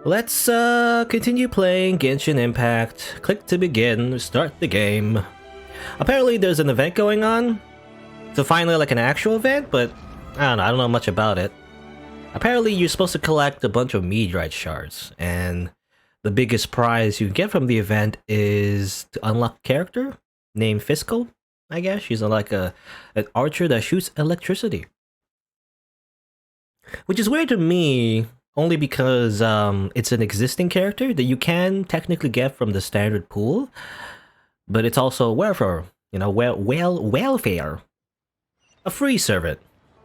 Let's continue playing Genshin Impact. Click to begin, start the game. Apparently there's an event going on. So finally like an actual event, but I don't know much about it. Apparently you're supposed to collect a bunch of meteorite shards, and the biggest prize you can get from the event is to unlock a character named Fiscal, I guess. She's like an archer that shoots electricity. Which is weird to me, only because it's an existing character that you can technically get from the standard pool, but it's also welfare, you know, welfare. A free servant,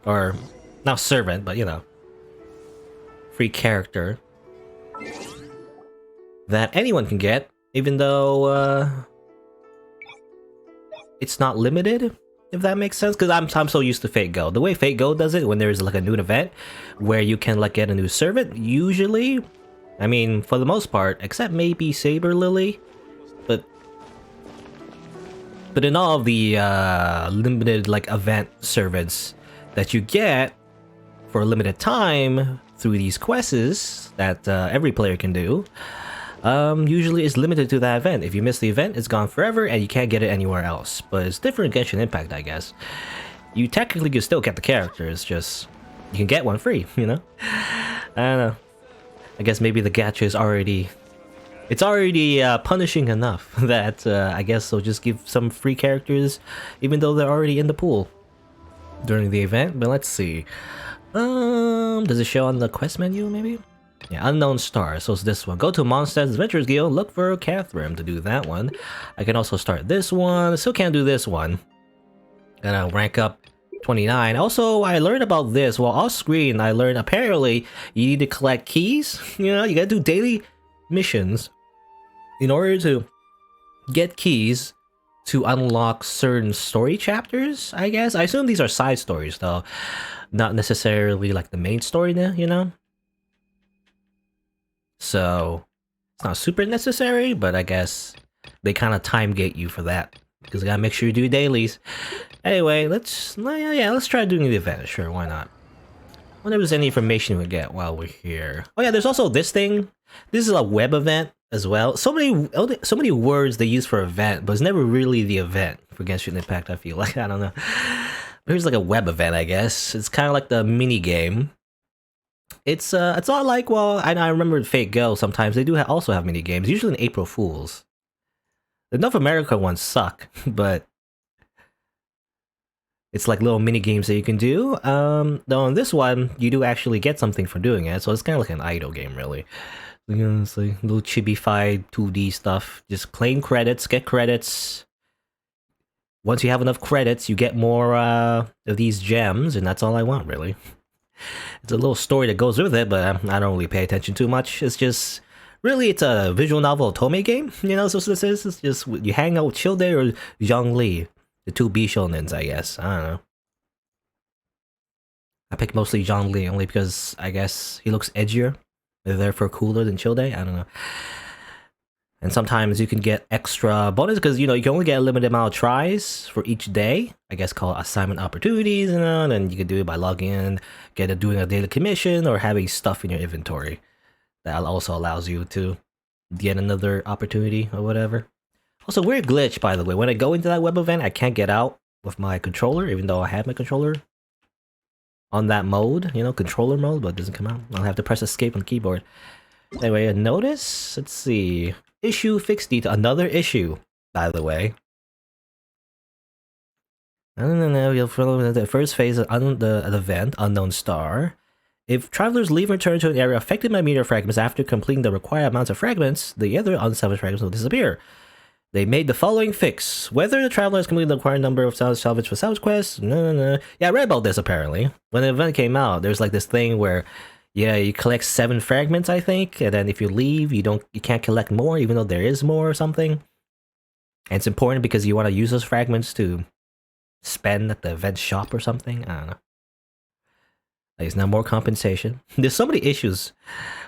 or not servant, but you know, free character that anyone can get, even though it's not limited, if that makes sense. Because I'm so used to Fate Go. The way Fate Go does it, when there's like a new event where you can like get a new servant, usually, I mean, for the most part, except maybe Saber Lily, but in all of the limited like event servants that you get for a limited time through these quests that every player can do, usually it's limited to that event. If you miss the event, it's gone forever and you can't get it anywhere else. But it's different in Genshin Impact, I guess. You technically can still get the character, it's just you can get one free, you know? I don't know. I guess maybe the gacha is already... It's already punishing enough that I guess they'll just give some free characters even though they're already in the pool during the event. But let's see. Does it show on the quest menu maybe? Yeah, unknown star, so it's this one. Go to Mondstadt's Adventures Guild, look for Catherine to do that one. I can also start this one, still can't do this one. Gotta rank up 29. Also, I learned about this, well off screen I learned apparently you need to collect keys. You know, you gotta do daily missions in order to get keys to unlock certain story chapters, I guess. I assume these are side stories though, not necessarily like the main story, you know? So, it's not super necessary, but I guess they kind of time gate you for that, because you gotta make sure you do dailies. Anyway, let's try doing the event, sure, why not? I wonder if there's any information we get while we're here. Oh yeah, there's also this thing. This is a web event as well. So many words they use for event, but it's never really the event for Genshin Impact, I feel like. I don't know. But here's like a web event, I guess. It's kind of like the mini game. It's a lot like, well, I remember in Fate Go sometimes they do also have mini games, usually in April Fools. The North America ones suck, but it's like little mini games that you can do. Though on this one, you do actually get something for doing it, so it's kind of like an idle game, really. You know, it's like little chibi-fied 2D stuff. Just claim credits, get credits. Once you have enough credits, you get more of these gems, and that's all I want, really. It's a little story that goes with it, but I don't really pay attention too much. It's just... Really, it's a visual novel otome game, you know, so this is. It's just, you hang out with Childe or Zhongli. The two Bishonins, I guess. I don't know. I picked mostly Zhongli only because I guess he looks edgier. They're therefore cooler than Childe. I don't know. And sometimes you can get extra bonus because, you know, you can only get a limited amount of tries for each day. I guess called assignment opportunities, you know, and then you can do it by logging in, doing a daily commission, or having stuff in your inventory. That also allows you to get another opportunity or whatever. Also, weird glitch, by the way. When I go into that web event, I can't get out with my controller, even though I have my controller on that mode, you know, controller mode, but it doesn't come out. I'll have to press escape on the keyboard. Anyway, a notice? Let's see. Issue fixed detail. Another issue, by the way. I don't know. You'll follow the first phase of the event, Unknown Star. If travelers leave and return to an area affected by meteor fragments after completing the required amounts of fragments, the other unsalvaged fragments will disappear. They made the following fix. Whether the traveler has completed the required number of salvage for salvage quests. No. Yeah, I read about this apparently. When the event came out, there's like this thing where, yeah, you collect 7 fragments, I think, and then if you leave, you can't collect more, even though there is more or something. And it's important because you want to use those fragments to spend at the event shop or something. I don't know. There's now more compensation. There's so many issues,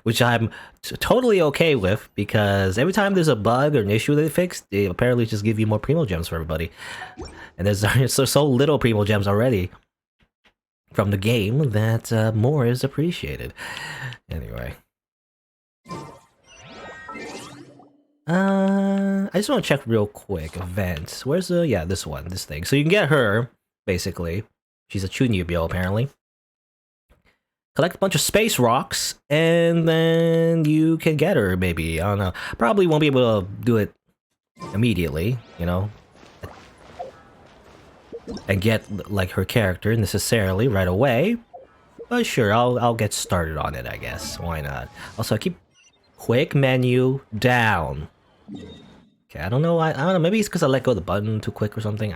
which I'm totally okay with, because every time there's a bug or an issue they fix, they apparently just give you more Primo Gems for everybody. And there's so little Primo Gems already from the game that more is appreciated. Anyway. I just want to check real quick. Events. Where's the... Yeah, this one. This thing. So you can get her, basically. She's a Chunyubyo, apparently. Collect a bunch of space rocks, and then you can get her, maybe. I don't know. Probably won't be able to do it immediately, you know? And get, like, her character necessarily right away. But sure, I'll get started on it, I guess. Why not? Also, I keep... Quick menu down. Okay, I don't know. I don't know. Maybe it's because I let go of the button too quick or something.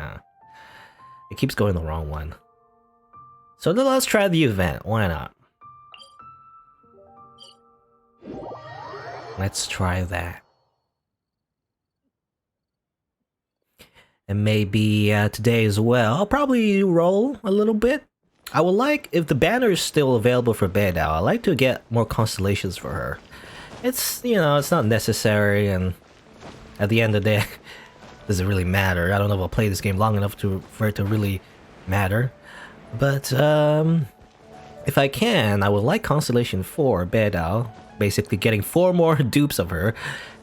It keeps going the wrong one. So then let's try the event. Why not? Let's try that. And maybe today as well. I'll probably roll a little bit. I would like, if the banner is still available for beta, I'd like to get more constellations for her. It's, you know, it's not necessary, and at the end of the day, does it really matter? I don't know if I'll play this game long enough for it to really matter. But, if I can, I would like Constellation 4, Beidao, basically getting 4 more dupes of her,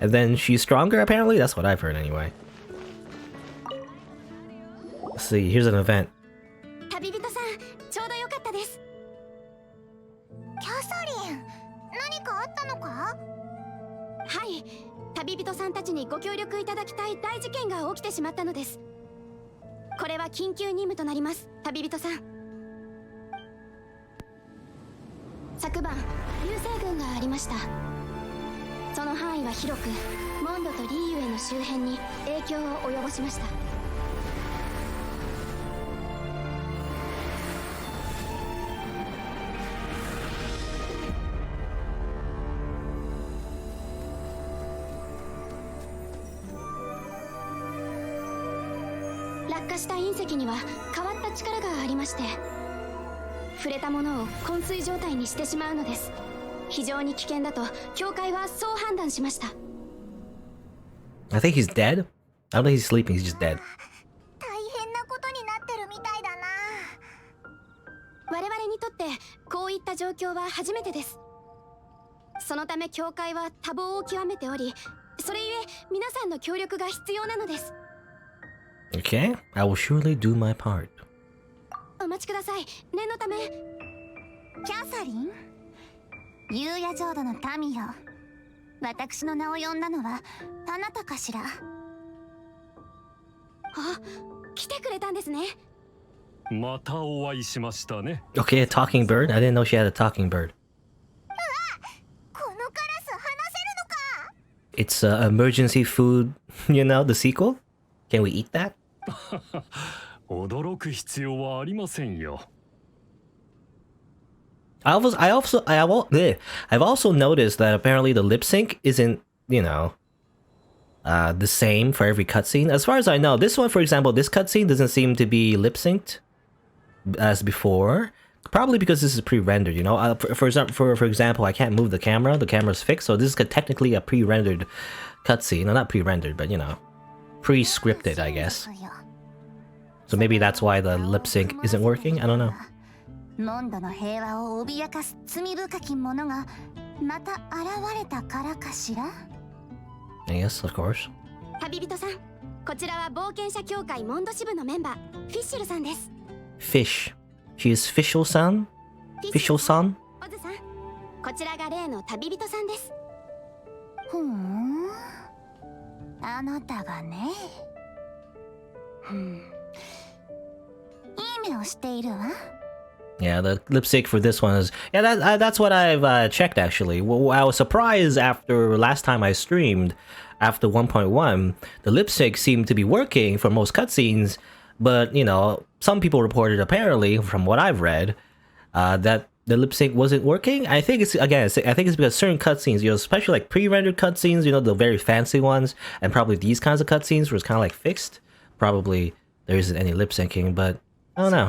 and then she's stronger, apparently? That's what I've heard, anyway. Let's see, here's an event. I think he's dead? I don't think he's sleeping, he's just dead. Okay, I will surely do my part. Okay, a talking bird? I didn't know she had a talking bird. It's emergency food, you know, the sequel? Can we eat that? I've also noticed that apparently the lip sync isn't, you know, the same for every cutscene. As far as I know, this one, for example, this cutscene doesn't seem to be lip synced as before. Probably because this is pre-rendered, you know. For example, I can't move the camera. The camera's fixed, so this is technically a pre-rendered cutscene. No, not pre-rendered, but you know, pre-scripted, I guess. So maybe that's why the lip sync isn't working. I don't know. Yes, of course. Fish. She is Fischl-san? Fischl-san? Yeah, the lip sync for this one is... Yeah, that's what I've checked, actually. Well, I was surprised after last time I streamed, after 1.1, the lip sync seemed to be working for most cutscenes, but, you know, some people reported, apparently, from what I've read, that the lip sync wasn't working. I think it's, again, I think it's because certain cutscenes, you know, especially like pre-rendered cutscenes, you know, the very fancy ones, and probably these kinds of cutscenes where it's kind of like fixed. Probably there isn't any lip syncing, but I don't know.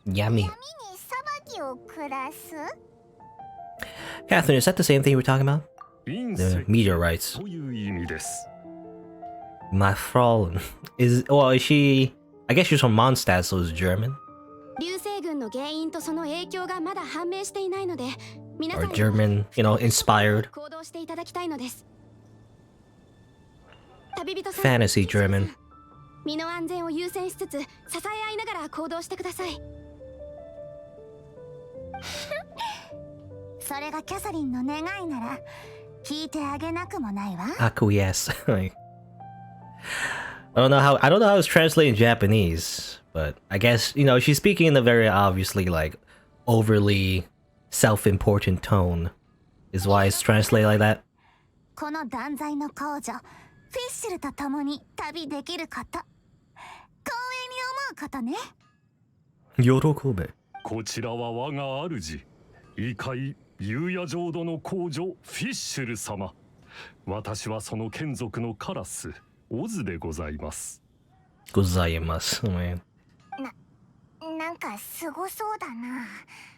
Yummy. Catherine, is that the same thing we're talking about? The meteorites. My Fraulein. Is she... I guess she's from Mondstadt, so it's German? Or German, you know, inspired. Fantasy German. 身の安全を優先しつつ支え合いながら行動してください。それがキャサリンの願いなら聞いてあげなくもないわ。Acquiesce. Like, I don't know how it's translated in Japanese, but I guess, you know, she's speaking in a very obviously like overly self-important tone is why it's translated like that. この断罪の工女、フィッシュルと共に旅できること、光栄に思うことね。喜べ。こちらは我が主、異界夕夜浄土の工女フィッシュル様。私はその眷属のカラス、オズでございます。ございます。Man. なんかすごそうだな。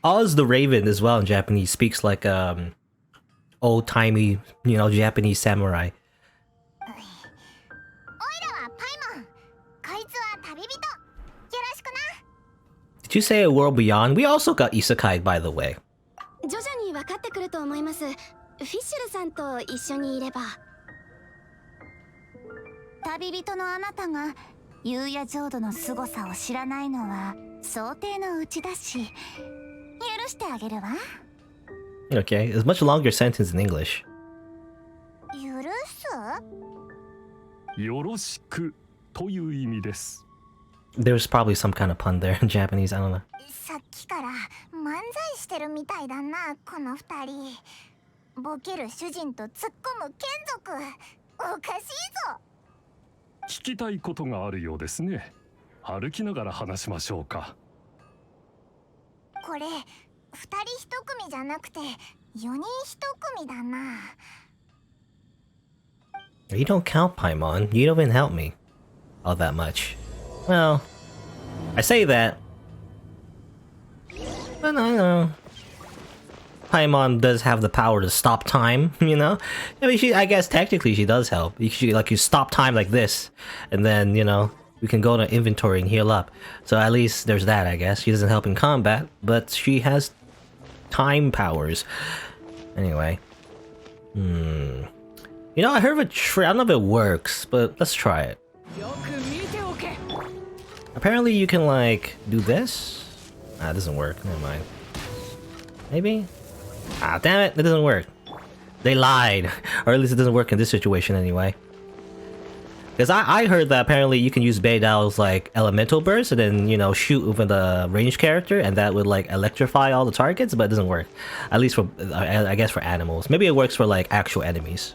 Oz the Raven as well in Japanese speaks like old-timey, you know, Japanese samurai. Did you say a world beyond? We also got isekai, by the way. 徐々に分かってくると思います。フィッシュルさんと一緒にいれば。旅人のあなたが夕夜浄土の凄さを知らないのは想定のうちだし、許してあげるわ。Okay, it's a much longer sentence in English. 許す？よろしくという意味です。There's probably some kind of pun there in Japanese, I don't know. さっきから漫才してるみたいだな、この二人。ボケる主人と突っ込む眷属。おかしいぞ。聞きたいことがあるようですね。歩きながら話しましょうか。これ、二人一組じゃなくて、四人一組だな。You don't count, Paimon. You don't even help me all that much. Well, I say that, but I know Paimon does have the power to stop time, you know? I mean, I guess technically she does help. You stop time like this, and then, you know, we can go to inventory and heal up. So at least there's that, I guess. She doesn't help in combat, but she has time powers. Anyway. You know, I heard of a trick. I don't know if it works, but let's try it. Apparently you can, like, do this? Ah, it doesn't work. Never mind. Maybe? Ah, damn it. It doesn't work. They lied. Or at least it doesn't work in this situation anyway. Because I heard that apparently you can use Beidou's, like, elemental burst and then, you know, shoot with the ranged character and that would, like, electrify all the targets, but it doesn't work. At least for, I guess, for animals. Maybe it works for, like, actual enemies.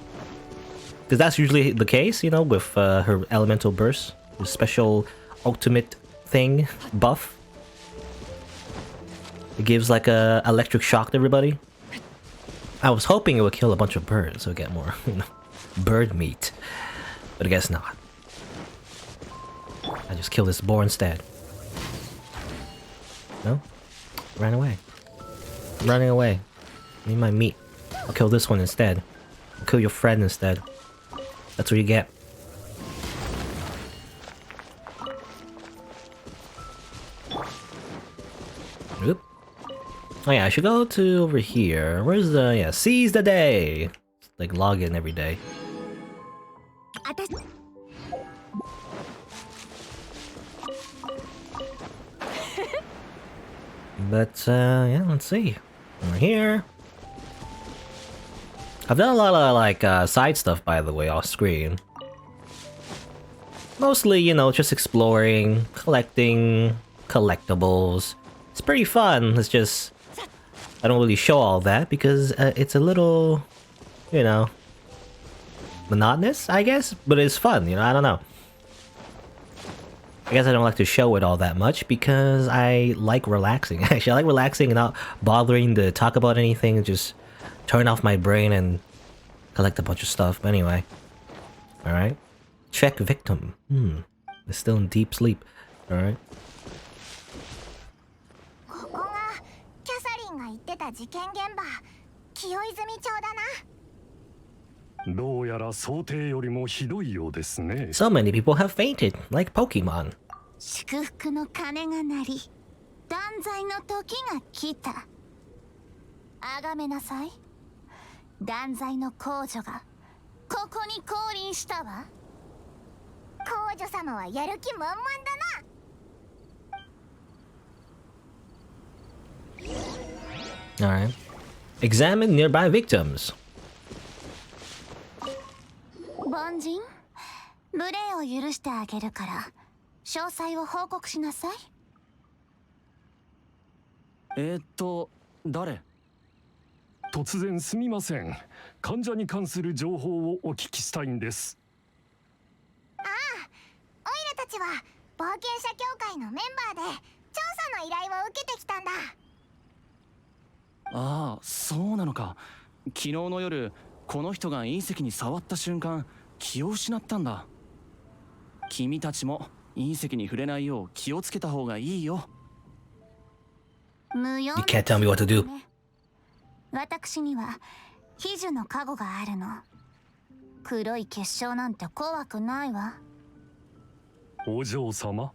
Because that's usually the case, you know, with her elemental burst. Her special ultimate thing, buff. It gives, like, a electric shock to everybody. I was hoping it would kill a bunch of birds so we get more, you know, bird meat. But I guess not. I just killed this boar instead. No? Ran away. I'm running away. I need my meat. I'll kill this one instead. I'll kill your friend instead. That's what you get. Oop. Oh yeah, I should go to over here. Where's the... yeah, seize the day! Like, log in every day. But, yeah, let's see. We're here. I've done a lot of, like, side stuff, by the way, off screen. Mostly, you know, just exploring, collecting collectibles. It's pretty fun, it's just... I don't really show all that because it's a little, you know, monotonous, I guess? But it's fun, you know, I don't know. I guess I don't like to show it all that much because I like relaxing. Actually, I like relaxing and not bothering to talk about anything and just turn off my brain and collect a bunch of stuff. But anyway. Alright. Check victim. They're still in deep sleep. Alright. ここがキャサリンが言ってた事件現場。清泉町だな。どうやら想定よりもひどいようですね。 So many people have fainted, like Pokemon. 祝福の鐘が鳴り、断罪の時が来た。あがめなさい。断罪の皇女がここに降臨したわ。皇女様はやる気満々だな。 Alright. Examine nearby victims. 凡人、無礼を許してあげるから詳細を報告しなさい。誰？突然すみません。患者に関する情報をお聞きしたいんです。ああ、オイラたちは冒険者協会のメンバーで調査の依頼を受けてきたんだ。ああ、そうなのか。昨日の夜、この人が隕石に触った瞬間、気を失ったんだ。君たちも隕石に触れないよう気をつけた方がいいよ。無用 You can't tell me what to do. 私には秘術の加護があるの。黒い結晶なんて怖くないわ。お嬢様、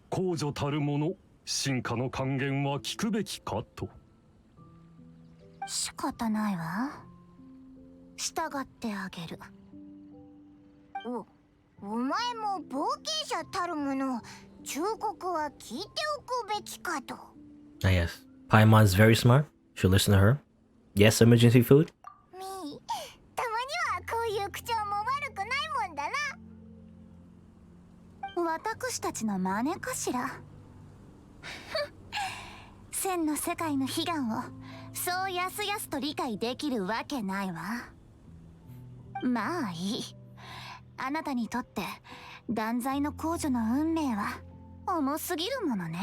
皇女たるもの、進化の還元は聞くべきかと。仕方ないわ。従ってあげる。お前も冒険者たるもの、忠告は聞いておくべきかと。Ah, yes. Paimon's very smart. Should listen to her. Yes, emergency food. みー、たまにはこういう口調も悪くないもんだな。私たちの真似かしら。千の世界の悲願をそうやすやすと理解できるわけないわ。まあいい。あなたにとって断罪の皇女の運命は重すぎるものね。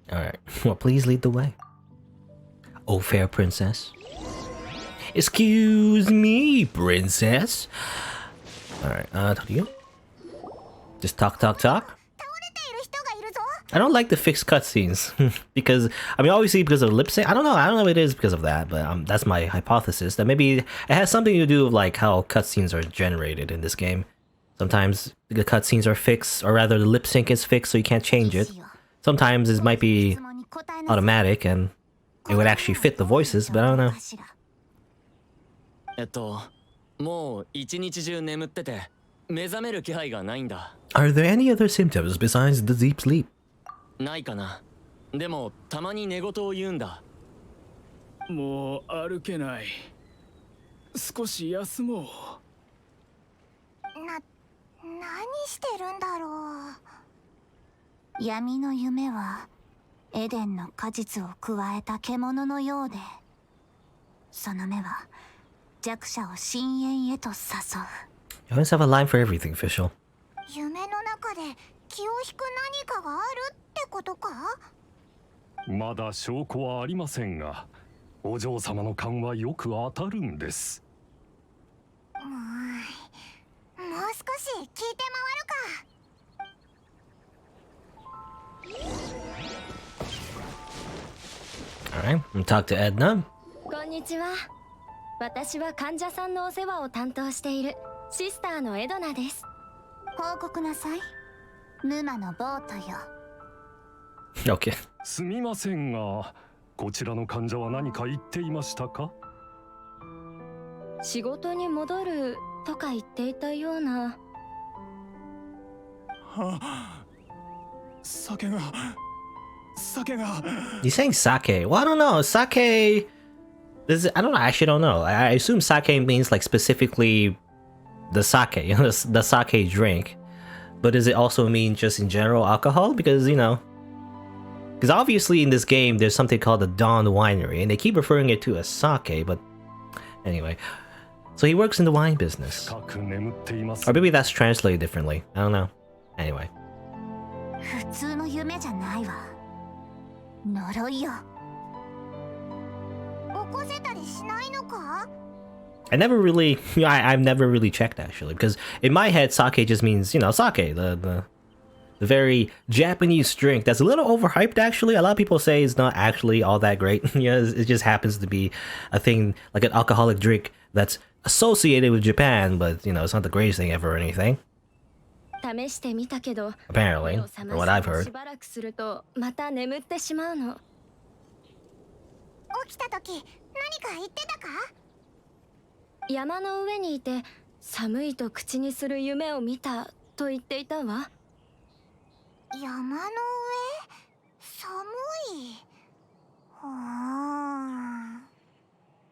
Alright. Well, please lead the way. Oh, fair princess. Excuse me, princess. Alright, talk to you. Just talk. 倒れている人がいるぞ。 I don't like the fixed cutscenes because I mean obviously because of lip sync. I don't know if it is because of that, but that's my hypothesis that maybe it has something to do with like how cutscenes are generated in this game. Sometimes the cutscenes are fixed, or rather the lip sync is fixed so you can't change it. Sometimes it might be automatic and it would actually fit the voices, but I don't know. もう一日中眠ってて目覚める気配がないんだ。 Are there any other symptoms besides the deep sleep? ないかな。でもたまに寝言を言うんだ。もう歩けない。少し休もう。何してるんだろう。闇の夢はエデンの果実を加えた獣のようで、その目は弱者を深淵へと誘う。 You always have a line for everything, Fischl. 夢の中で気を引く何かがあるってことか。まだ証拠はありませんが、お嬢様の勘はよく当たるんです。もう少し聞いて回るか。 Alright, we'll talk to Edna. こんにちは。私は患者さんのお世話を担当しているシスターのエドナです。報告なさい。沼のボートよ。 Okay. すみませんが、こちらの患者は何か言っていましたか？仕事に戻るとか言っていたような。酒が。He's saying sake. Well, I don't know. Sake. I don't know. I actually don't know. I assume sake means like specifically the sake, the sake drink. But does it also mean just in general alcohol? Because, because obviously in this game there's something called the Dawn Winery, and they keep referring it to as sake, but anyway. So he works in the wine business. 深く眠っています。 Or maybe that's translated differently. I don't know. Anyway. 普通の夢じゃないわ。呪いよ。起こせたりしないのか？ I never really, I've never really checked actually, because in my head, sake just means, sake, the the very Japanese drink that's a little overhyped actually. A lot of people say it's not actually all that great. It just happens to be a thing, like an alcoholic drink that's associated with Japan, but it's not the greatest thing ever or anything. 試してみたけど Apparently, 目を覚 from ま what I've して heard. しばらくするとまた眠ってしまうの。起きた時何か言ってたか？山の上にいて寒いと口にする夢を見たと言っていたわ。山の上、寒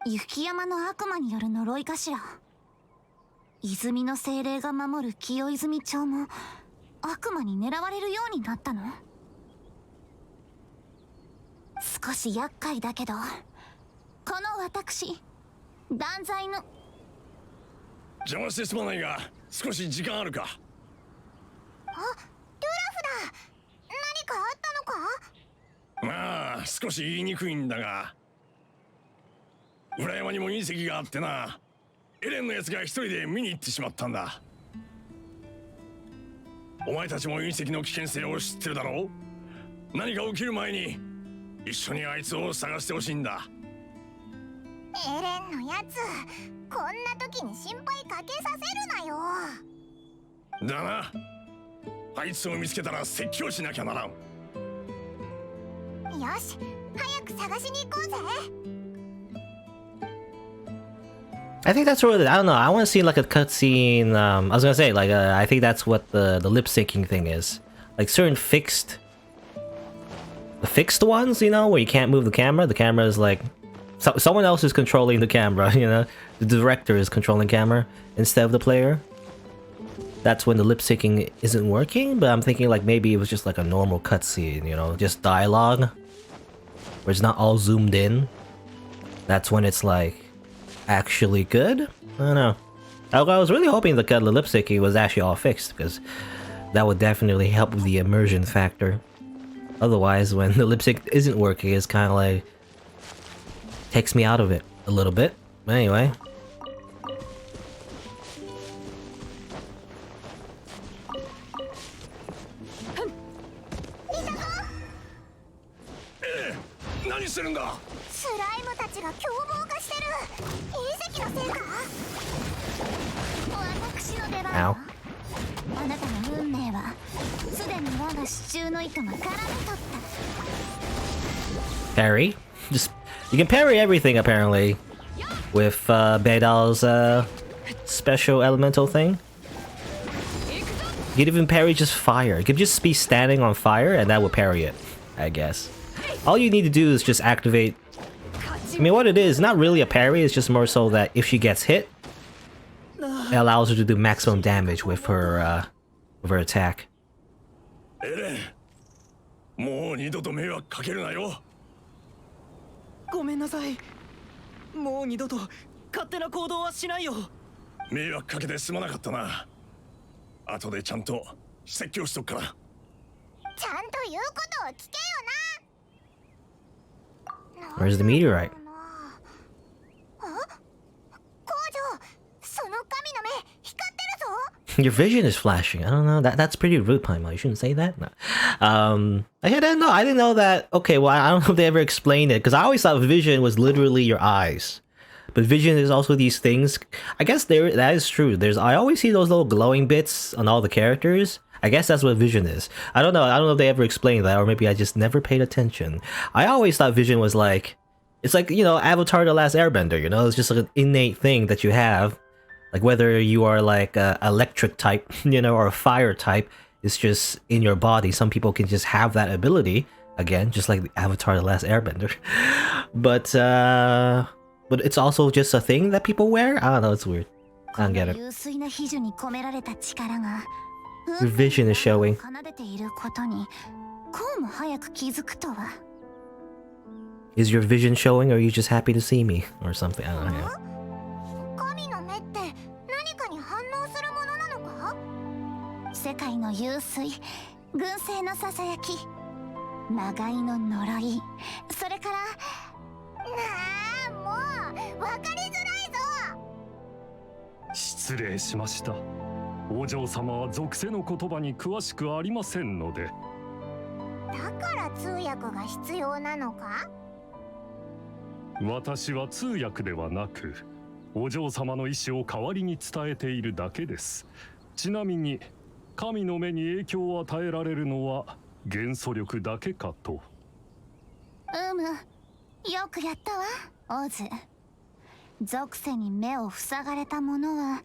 い。雪山の悪魔による呪いかしら。泉の精霊が守る清泉町も悪魔に狙われるようになったの？少し厄介だけど、この私、断罪の。邪魔してすまないが、少し時間あるか？あ、ドゥラフだ。何かあったのか？まあ、少し言いにくいんだが、裏山にも隕石があってな。エレンのやつが一人で見に行ってしまったんだ。お前たちも隕石の危険性を知ってるだろう？何か起きる前に一緒にあいつを探してほしいんだ。エレンのやつ、こんな時に心配かけさせるなよ。だな。あいつを見つけたら説教しなきゃならん。よし、早く探しに行こうぜ。I think that's really, I don't know, I want to see like a cutscene. I was gonna say, like, I think that's what the lip syncing thing is. Like certain fixed ones, where you can't move the camera is like, someone else is controlling the camera, the director is controlling camera instead of the player. That's when the lip syncing isn't working, but I'm thinking like maybe it was just like a normal cutscene, just dialogue, where it's not all zoomed in. That's when it's like, actually good? I don't know. I was really hoping the lip syncing was actually all fixed, because that would definitely help with the immersion factor. Otherwise, when the lip sync isn't working, it's kind of like takes me out of it a little bit. But anyway. Ow. Parry. Just you can parry everything apparently with Beidal's special elemental thing. You could even parry just fire. You could just be standing on fire and that would parry it, I guess. All you need to do is just activate. I mean, what it is, not really a parry, it's just more so that if she gets hit, it allows her to do maximum damage with her attack. もう二度と迷惑かけるなよ。ごめんなさい。もう二度と勝手な行動はしないよ。迷惑かけてすまなかったな。後でちゃんと説教しとくから。ちゃんと言うことを聞けよな。 Where's the meteorite? 工場、その神の目光ってるぞ。 Your vision is flashing. I don't know. That's pretty rude, Paimon. You shouldn't say that. No. I didn't know. I didn't know that. Okay, well, I don't know if they ever explained it because I always thought vision was literally your eyes, but vision is also these things. I guess that is true. I always see those little glowing bits on all the characters. I guess that's what vision is. I don't know. I don't know if they ever explained that, or maybe I just never paid attention. I always thought vision was like, it's like Avatar: The Last Airbender. It's just like an innate thing that you have. Like whether you are like a electric type, or a fire type, it's just in your body. Some people can just have that ability. Again, just like the Avatar: The Last Airbender. But it's also just a thing that people wear? I don't know, it's weird. I don't get it. Your vision is showing. Is your vision showing or are you just happy to see me? Or something, I don't know. 世界の湧水、群生のささやき、魔界の呪い、それからもう分かりづらいぞ。失礼しました。お嬢様は属性の言葉に詳しくありませんので。だから通訳が必要なのか？私は通訳ではなく、お嬢様の意思を代わりに伝えているだけです。ちなみに神の目に影響を与えられるのは元素力だけかと。よくやったわ、オズ。属性に目を塞がれた者は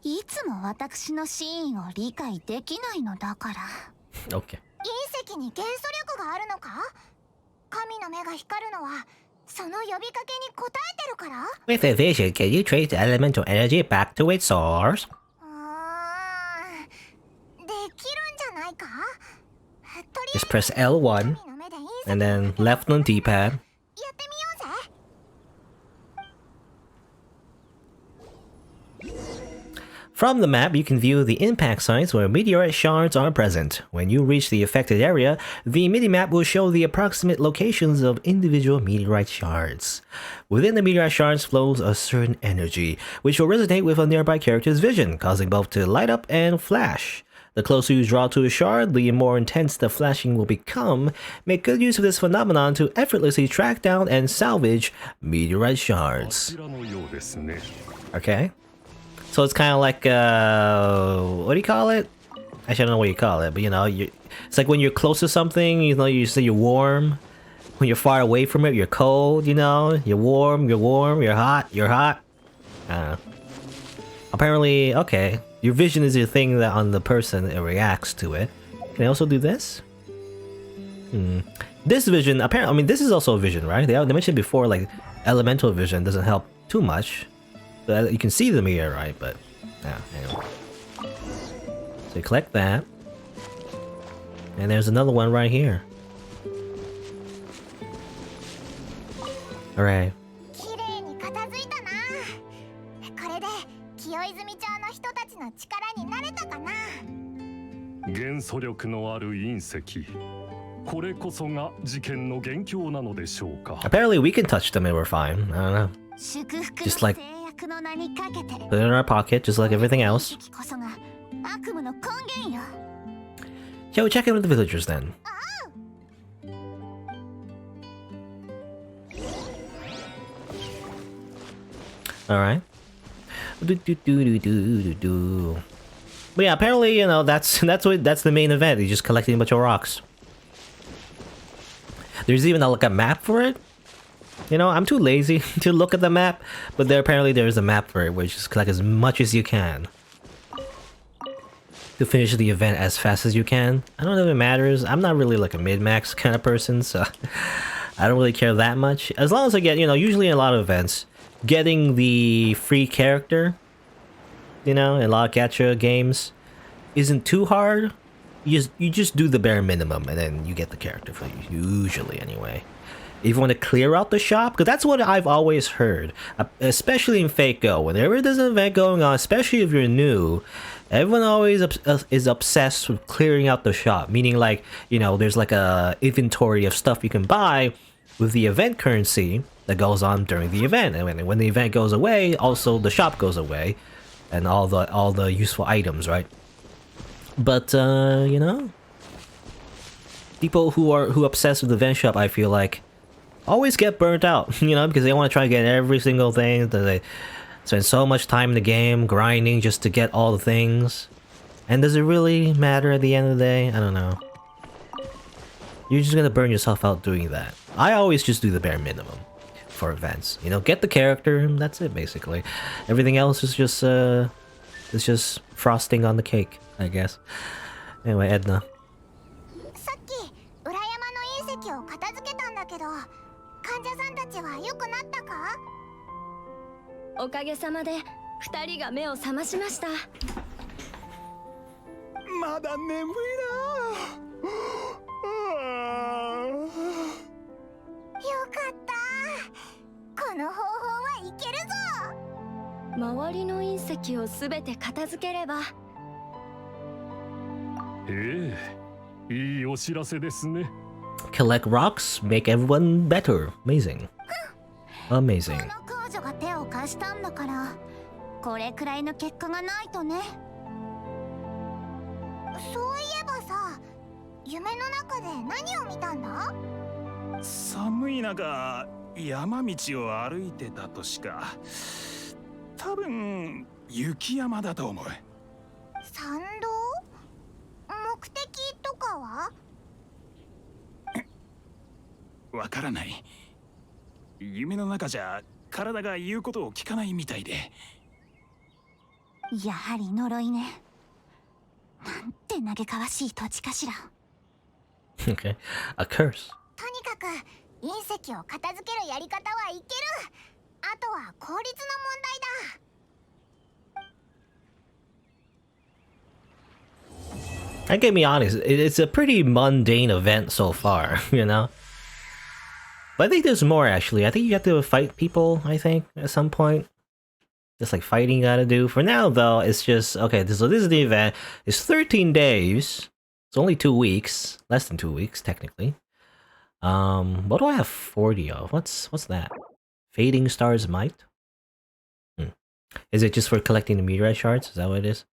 いつも私の真意を理解できないのだから。Okay. 隕石に元素力があるのか？神の目が光るのはその呼びかけに応えてるから？ With a vision, can you trace the elemental energy back to its source? できるんじゃないか？ Just press L1 and then left on D-pad. やってみようぜ。From the map, you can view the impact sites where meteorite shards are present. When you reach the affected area, the minimap will show the approximate locations of individual meteorite shards. Within the meteorite shards flows a certain energy, which will resonate with a nearby character's vision, causing both to light up and flash. The closer you draw to a shard, the more intense the flashing will become. Make good use of this phenomenon to effortlessly track down and salvage meteorite shards. Okay. So it's kind of like, what do you call it? Actually, I don't know what you call it, but you know, it's like when you're close to something, you know, you say you're warm. When you're far away from it, you're cold, you know? You're warm, you're hot. I don't know. Apparently, okay, your vision is your thing that on the person it reacts to it. Can I also do this? This vision, apparently, I mean, this is also a vision, right? They mentioned before, like, elemental vision doesn't help too much. You can see the meteorite, but yeah, anyway. So you collect that, and there's another one right here. All right. 綺麗に片付いたな。これで清泉町の人たちの力になれたかな。元素力のある隕石。これこそが事件の元凶なのでしょうか。Apparently, we can touch them and we're fine. I don't know. 祝福の Just like 制約の名にかけて。 put it in our pocket, just like everything else. 隕石こそが悪夢の根源よ。 Shall we check in with the villagers then? All right. But yeah, apparently, you know, that's the main event. You're just collecting a bunch of rocks. There's even like a map for it. You know, I'm too lazy to look at the map, but there's a map for it where you just collect as much as you can to finish the event as fast as you can. I don't know if it matters. I'm not really like a mid-max kind of person, so I don't really care that much. As long as I get, you know, usually in a lot of events, getting the free character, you know, in a lot of gacha games, isn't too hard. You just do the bare minimum, and then you get the character for you, usually anyway. If you want to clear out the shop, because that's what I've always heard, especially in Fate Go. Whenever there's an event going on, especially if you're new, everyone always is obsessed with clearing out the shop. Meaning, like, you know, there's like a inventory of stuff you can buy with the event currency that goes on during the event, and when the event goes away, also the shop goes away, and all the useful items, right? But you know, people who obsess with the event shop, I feel like, always get burnt out, you know, because they want to try to get every single thing. That they spend so much time in the game grinding just to get all the things. And does it really matter at the end of the day? I don't know. You're just gonna burn yourself out doing that. I always just do the bare minimum for events. You know, get the character, and that's it basically. Everything else is just frosting on the cake, I guess. Anyway, Edna. さっき裏山の隕石を片付けたんだけど、患者さんたちは良くなったか？おかげさまで2人が目を覚ましました。まだ眠いな。よかった。この方法はいけるぞ。周りの隕石をすべて片付ければ。いいお知らせですね。Collect rocks, make everyone better. Amazing. Amazing. この工女が手を貸したんだから、これくらいの結果がないとね。そういえばさ、夢の中で何を見たんだ？寒い中山道を歩いてたとしか。多分雪山だと思う。参道？目的とかは？わからない。夢の中じゃ体が言うことを聞かないみたいで。やはり呪いね。なんて嘆かわしい土地かしら。Okay. A curse. とにかく隕石を片付けるやり方はいける。あとは効率の問題だ。 I gotta be honest, it's a pretty mundane event so far, you know? But I think there's more actually. I think you have to fight people, I think, at some point. Just like fighting you gotta do. For now though, it's just, okay, so this is the event. It's 13 days. It's only 2 weeks. Less than 2 weeks, technically. What do I have 40 of? What's that? Fading Star's Might? Is it just for collecting the meteorite shards? Is that what it is?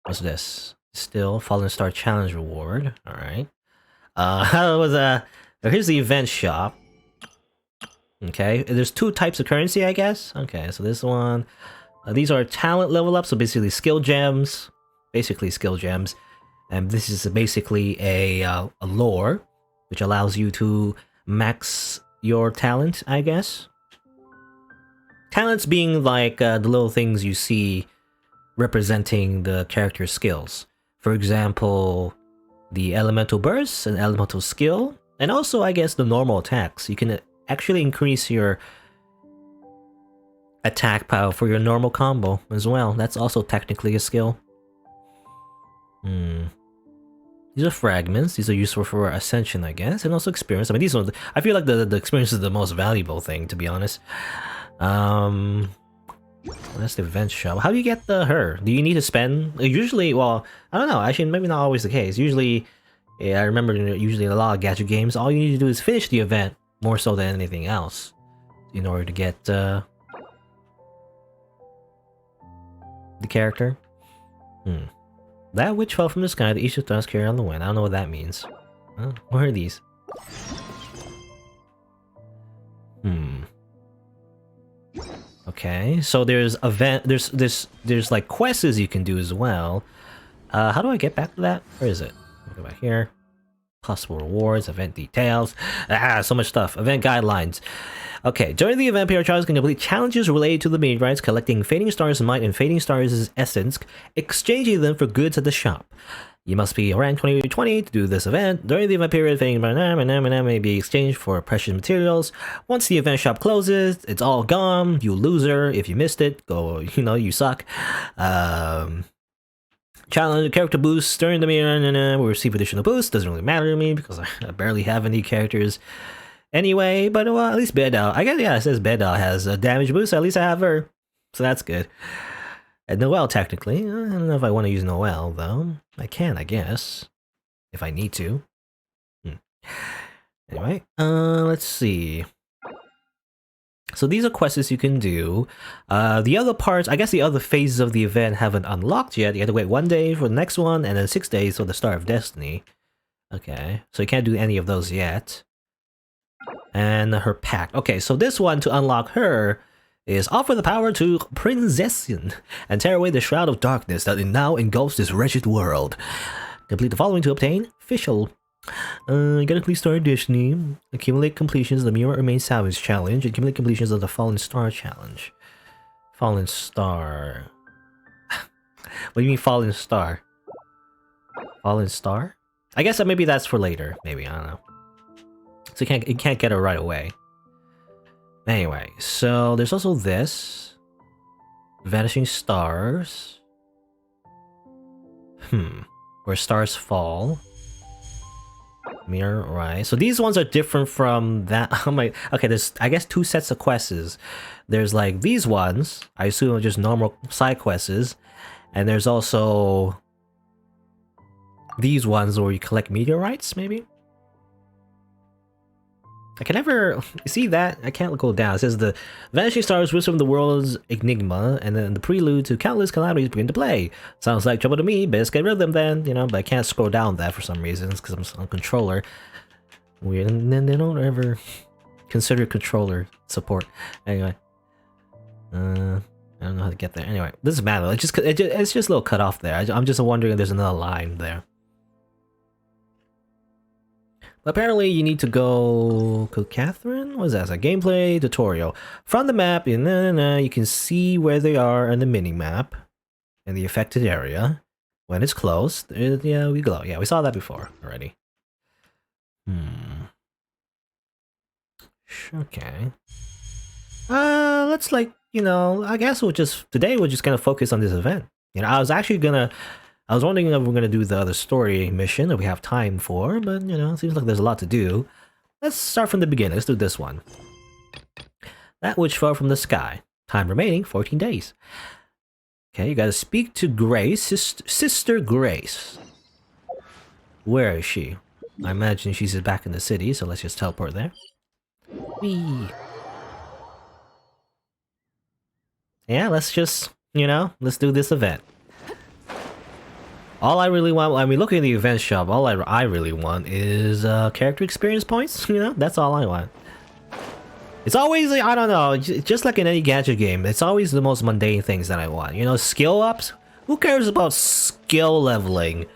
What's this? Still, Fallen Star Challenge Reward. Alright. How was here's the event shop. Okay, there's 2 types of currency, I guess. Okay, so this one, these are talent level up, so basically skill gems, and this is basically a lore, which allows you to max your talent, I guess. Talents being like the little things you see representing the character's skills. For example, the elemental burst and elemental skill, and also I guess the normal attacks. You can actually increase your attack power for your normal combo as well. That's also technically a skill. These are fragments. These are useful for ascension, I guess, and also experience. I mean, these ones, I feel like the experience is the most valuable thing, to be honest. That's the event shop. How do you get her? Do you need to spend? Usually, well, I don't know. Actually, maybe not always the case. Usually, yeah, I remember usually in a lot of gacha games, all you need to do is finish the event more so than anything else in order to get the character. That which fell from the sky, the each of us carry on the wind. I don't know what that means. What are these? Okay, so there's there's like quests you can do as well. How do I get back to that? Where is it? Go back here. Possible rewards, event details. So much stuff. Event guidelines. Okay, during the event, player trials can complete challenges related to the meteorites, collecting Fading Star's Might and Fading Star's Essence, exchanging them for goods at the shop. You must be rank 20 to do this event. During the event period, Fading may be exchanged for precious materials. Once the event shop closes, it's all gone. You loser. If you missed it, go, you suck. Challenge character boosts during the meeting will receive additional boosts. Doesn't really matter to me because I barely have any characters anyway. But well, at least Bedell, I guess, yeah, it says Bedell has a damage boost. So at least I have her, so that's good. And Noelle, technically, I don't know if I want to use Noelle though. I can, I guess, if I need to. Anyway, let's see. So these are quests you can do. The other parts, I guess the other phases of the event haven't unlocked yet. You have to wait 1 day for the next one, and then 6 days for the Star of Destiny. Okay, so you can't do any of those yet. And her pack. Okay, so this one, to unlock her, is offer the power to Princessin and tear away the shroud of darkness that now engulfs this wretched world. Complete the following to obtain official. You gotta complete Star of Destiny, accumulate completions of the Mirror Remains Salvage Challenge, accumulate completions of the Fallen Star Challenge. Fallen Star. What do you mean Fallen Star? Fallen Star? I guess maybe that's for later. Maybe, I don't know. So you can't get it right away. Anyway, so there's also this. Vanishing Stars. Where stars fall. Mirror, right? So these ones are different from that. Okay, there's, I guess, 2 sets of quests. There's like these ones, I assume are just normal side quests, and there's also these ones where you collect meteorites, maybe? I can never see that. I can't go down. It says the vanishing stars whisper from the world's enigma, and then the prelude to countless calamities begin to play. Sounds like trouble to me. Best get rid of them then, you know. But I can't scroll down that for some reasons because I'm on controller. Weird, and then they don't ever consider controller support. Anyway, I don't know how to get there. Anyway, doesn't matter. It's just a little cut off there. I'm just wondering if there's another line there. Apparently, you need to go Catherine? What is that? It's a gameplay tutorial. From the map, you can see where they are on the mini-map in the affected area. When it's closed, yeah, we glow. Yeah, we saw that before already. Okay. Let's I guess today we're just gonna focus on this event. You know, I was wondering if we're gonna do the other story mission that we have time for, but you know, it seems like there's a lot to do. Let's start from the beginning. Let's do this one. That which fell from the sky. Time remaining 14 days. Okay, you gotta speak to Grace, Sister Grace. Where is she? I imagine she's back in the city, so let's just teleport there. Whee! Yeah, let's just, let's do this event. All I really want, I mean, looking at the event shop, all I really want is character experience points. You know, that's all I want. It's always, like, I don't know, just like in any gacha game, it's always the most mundane things that I want. You know, skill ups? Who cares about skill leveling?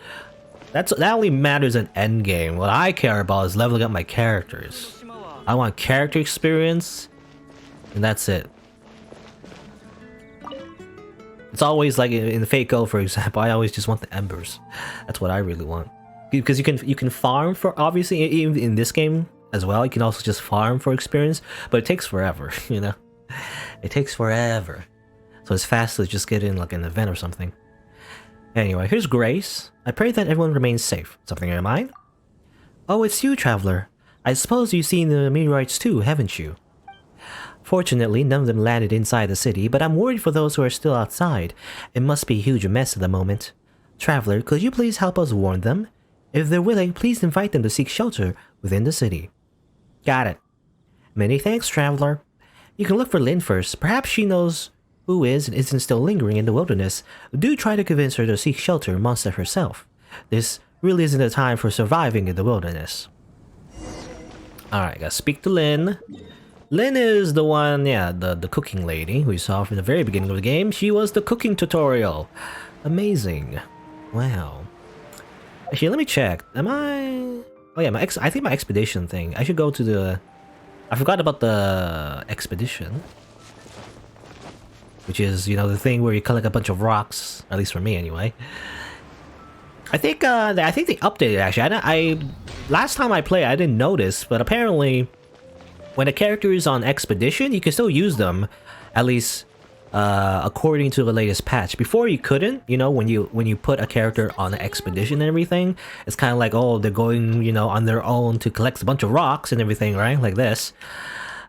That only matters in endgame. What I care about is leveling up my characters. I want character experience, and that's it. It's always like in the Fate Go, for example, I always just want the embers. That's what I really want. Because you can farm for, obviously, even in this game as well, you can also just farm for experience, but it takes forever, you know? It takes forever. So it's fast to just get in like an event or something. Anyway, here's Grace. I pray that everyone remains safe. Something in your mind? Oh, it's you, Traveler. I suppose you've seen the meteorites too, haven't you? Fortunately, none of them landed inside the city, but I'm worried for those who are still outside. It must be a huge mess at the moment. Traveler, could you please help us warn them? If they're willing, please invite them to seek shelter within the city. Got it. Many thanks, Traveler. You can look for Lynn first. Perhaps she knows who is and isn't still lingering in the wilderness. Do try to convince her to seek shelter amongst her herself. This really isn't a time for surviving in the wilderness. Alright, gotta speak to Lynn. Lynn is the one, yeah, the cooking lady we saw from the very beginning of the game. She was the cooking tutorial. Amazing. Wow. Actually, let me check. Am I... Oh yeah, I think my expedition thing. I should go to the... I forgot about the expedition. Which is, you know, the thing where you collect a bunch of rocks. At least for me, anyway. I think they updated, actually. Last time I played, I didn't notice, but apparently... When a character is on expedition, you can still use them, at least according to the latest patch. Before you couldn't, you know, when you put a character on an expedition and everything, it's kind of like, oh, they're going, you know, on their own to collect a bunch of rocks and everything, right? Like this.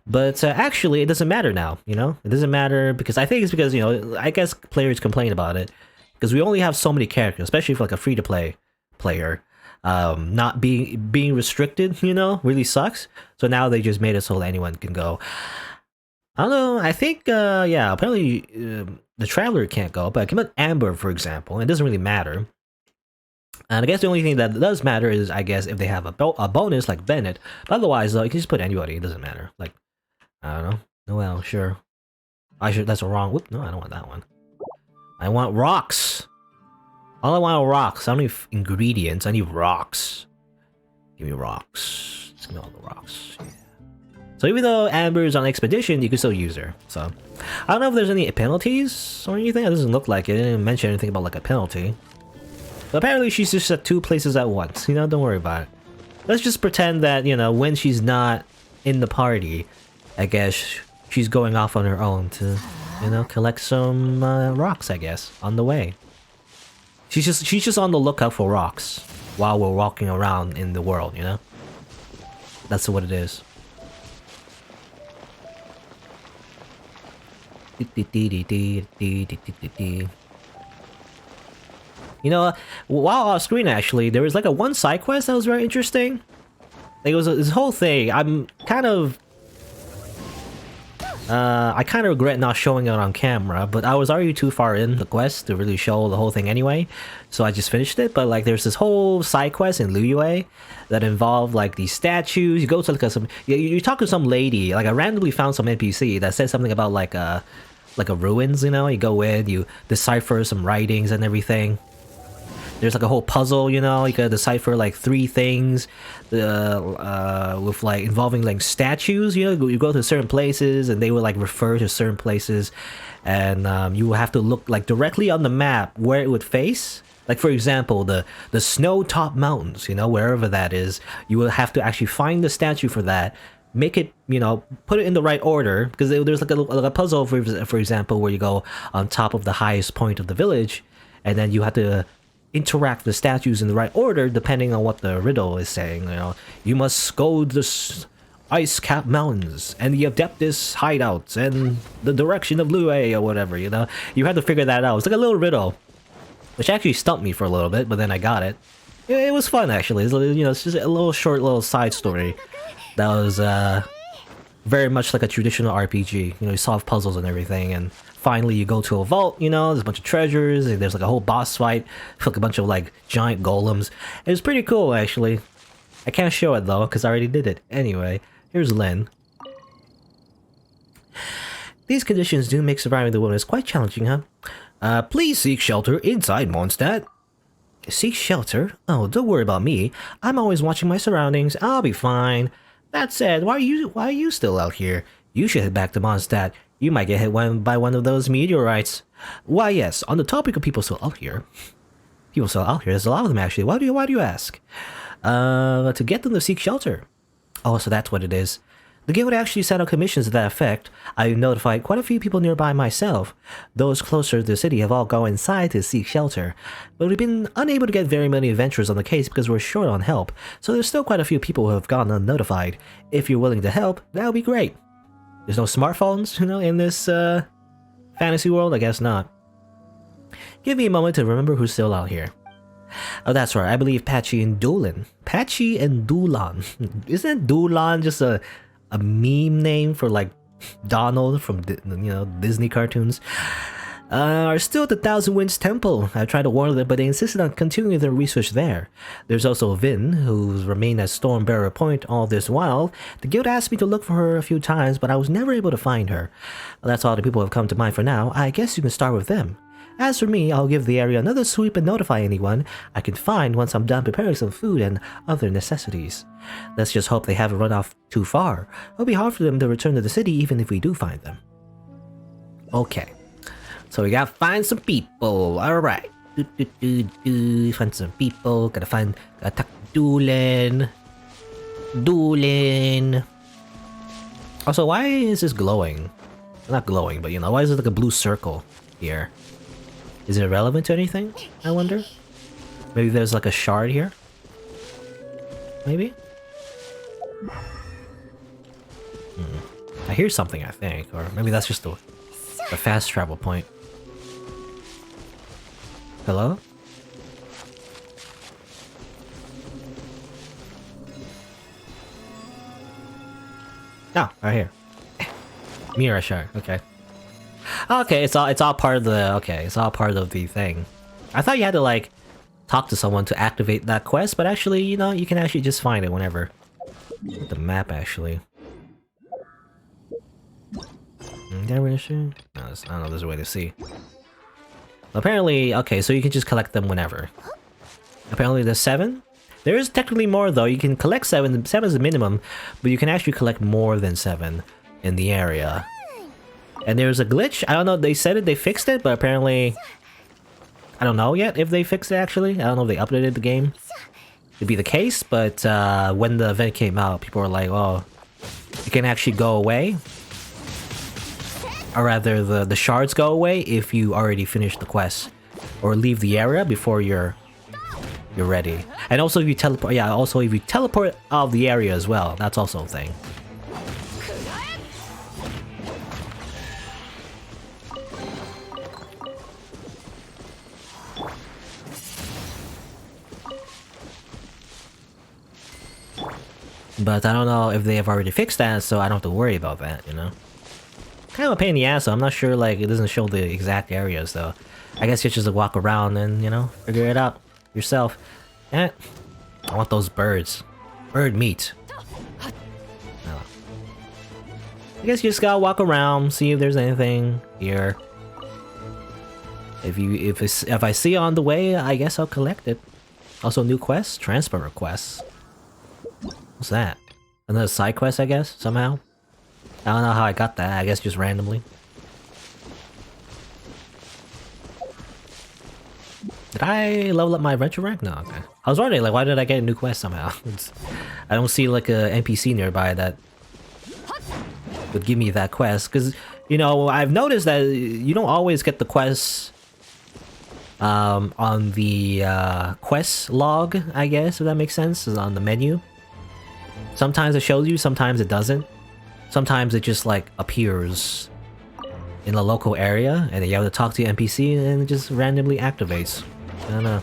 But actually, it doesn't matter now, you know? It doesn't matter because I think it's because, you know, I guess players complain about it. Because we only have so many characters, especially for like a free-to-play player. Not being restricted, you know, really sucks. So now they just made it so that anyone can go. I don't know, I think, yeah, apparently the Traveler can't go, but come on, Amber, for example, it doesn't really matter. And I guess the only thing that does matter is, I guess, if they have a bonus like Bennett. But otherwise, though, you can just put anybody, it doesn't matter. Like, I don't know. Well, sure. That's a wrong, whoop, no, I don't want that one. I want rocks. All I want are rocks. I don't need ingredients. I need rocks. Give me rocks. Just give me all the rocks. Yeah. So even though Amber is on expedition, you can still use her. So I don't know if there's any penalties or anything. It doesn't look like it. It didn't mention anything about like a penalty. But apparently she's just at 2 places at once. You know, don't worry about it. Let's just pretend that, you know, when she's not in the party, I guess she's going off on her own to, you know, collect some rocks, I guess, on the way. She's just on the lookout for rocks while we're walking around in the world, you know? That's what it is. You know, while off screen actually, there was like one side quest that was very interesting. Like, it was this whole thing. kind of I kind of regret not showing it on camera, but I was already too far in the quest to really show the whole thing anyway, so I just finished it. But like, there's this whole side quest in Liyue that involved like these statues. You go to like you talk to some lady. Like, I randomly found some NPC that said something about like a ruins. You know, you go in, you decipher some writings and everything. There's like a whole puzzle, you know, you gotta decipher like 3 things with like involving like statues. You know, you go to certain places and they will like refer to certain places, and you will have to look like directly on the map where it would face. Like, for example, the snow top mountains, you know, wherever that is, you will have to actually find the statue for that, make it, you know, put it in the right order, because there's like a puzzle, for example, where you go on top of the highest point of the village, and then you have to interact the statues in the right order depending on what the riddle is saying. You know, you must go to the ice-capped mountains and the Adeptus hideouts and the direction of Liyue or whatever. You know, you have to figure that out. It's like a little riddle, which actually stumped me for a little bit, but then I got it. It was fun, actually. It's, you know, it's just a little short little side story that was very much like a traditional RPG. You know, you solve puzzles and everything, and finally you go to a vault, you know, there's a bunch of treasures, and there's like a whole boss fight with like a bunch of like giant golems. It was pretty cool, actually. I can't show it though, because I already did it. Anyway, here's Lynn. These conditions do make surviving the wilderness quite challenging, huh? Please seek shelter inside Mondstadt. Seek shelter? Oh, don't worry about me. I'm always watching my surroundings. I'll be fine. That said, why are you still out here? You should head back to Mondstadt. You might get hit by one of those meteorites. Why, yes, on the topic of people still out here. People still out here, there's a lot of them actually. Why do you ask? To get them to seek shelter. Oh, so that's what it is. The guild actually sent out commissions to that effect. I notified quite a few people nearby myself. Those closer to the city have all gone inside to seek shelter. But we've been unable to get very many adventurers on the case because we're short on help, so there's still quite a few people who have gone unnotified. If you're willing to help, that would be great. There's no smartphones, you know, in this fantasy world? I guess not. Give me a moment to remember who's still out here. Oh, that's right. I believe Patchy and Doolan. Patchy and Doolan. Isn't Doolan just a meme name for like Donald from, you know, Disney cartoons? Are still at the Thousand Winds Temple. I tried to warn them, but they insisted on continuing their research there. There's also Vin, who's remained at Stormbearer Point all this while. The guild asked me to look for her a few times, but I was never able to find her. Well, that's all the people who have come to mind for now. I guess you can start with them. As for me, I'll give the area another sweep and notify anyone I can find once I'm done preparing some food and other necessities. Let's just hope they haven't run off too far. It'll be hard for them to return to the city even if we do find them. Okay. So we gotta find some people. Alright. Find some people. Gotta talk to Doolan. Also, why is this glowing? Not glowing, but you know, why is it like a blue circle here? Is it relevant to anything? I wonder. Maybe there's like a shard here? Maybe? I hear something, I think. Or maybe that's just a fast travel point. Hello? Oh, right here. Mirror shard, okay. Okay, it's all part of the it's all part of the thing. I thought you had to like talk to someone to activate that quest, but actually, you know, you can actually just find it whenever. The map actually. No, I don't know, there's a way to see. Apparently, okay, so you can just collect them whenever. Apparently there's 7. There is technically more though. You can collect 7. 7 is the minimum, but you can actually collect more than 7 in the area. And there's a glitch. I don't know, they said it, they fixed it, but apparently I don't know yet if they fixed it actually. I don't know if they updated the game to be the case, but when the event came out, people were like, oh, it can actually go away. Or rather, the shards go away if you already finished the quest or leave the area before you're ready. And also if you teleport, yeah, also if you teleport out of the area as well, that's also a thing. But I don't know if they have already fixed that, so I don't have to worry about that, you know? Kind of a pain in the ass, so I'm not sure, like, it doesn't show the exact areas, though. I guess you just walk around and, you know, figure it out yourself. Eh, I want those birds. Bird meat. Oh. I guess you just gotta walk around, see if there's anything here. If I see on the way, I guess I'll collect it. Also, new quests, transfer requests. What's that? Another side quest, I guess, somehow? I don't know how I got that, I guess just randomly. Did I level up my adventure rank? No, okay. I was wondering, like, why did I get a new quest somehow? I don't see, like, a NPC nearby that would give me that quest. Because, you know, I've noticed that you don't always get the quests on the quest log, I guess, if that makes sense, is on the menu. Sometimes it shows you, sometimes it doesn't. Sometimes it just like appears in the local area and then you have to talk to the NPC and it just randomly activates. I don't know.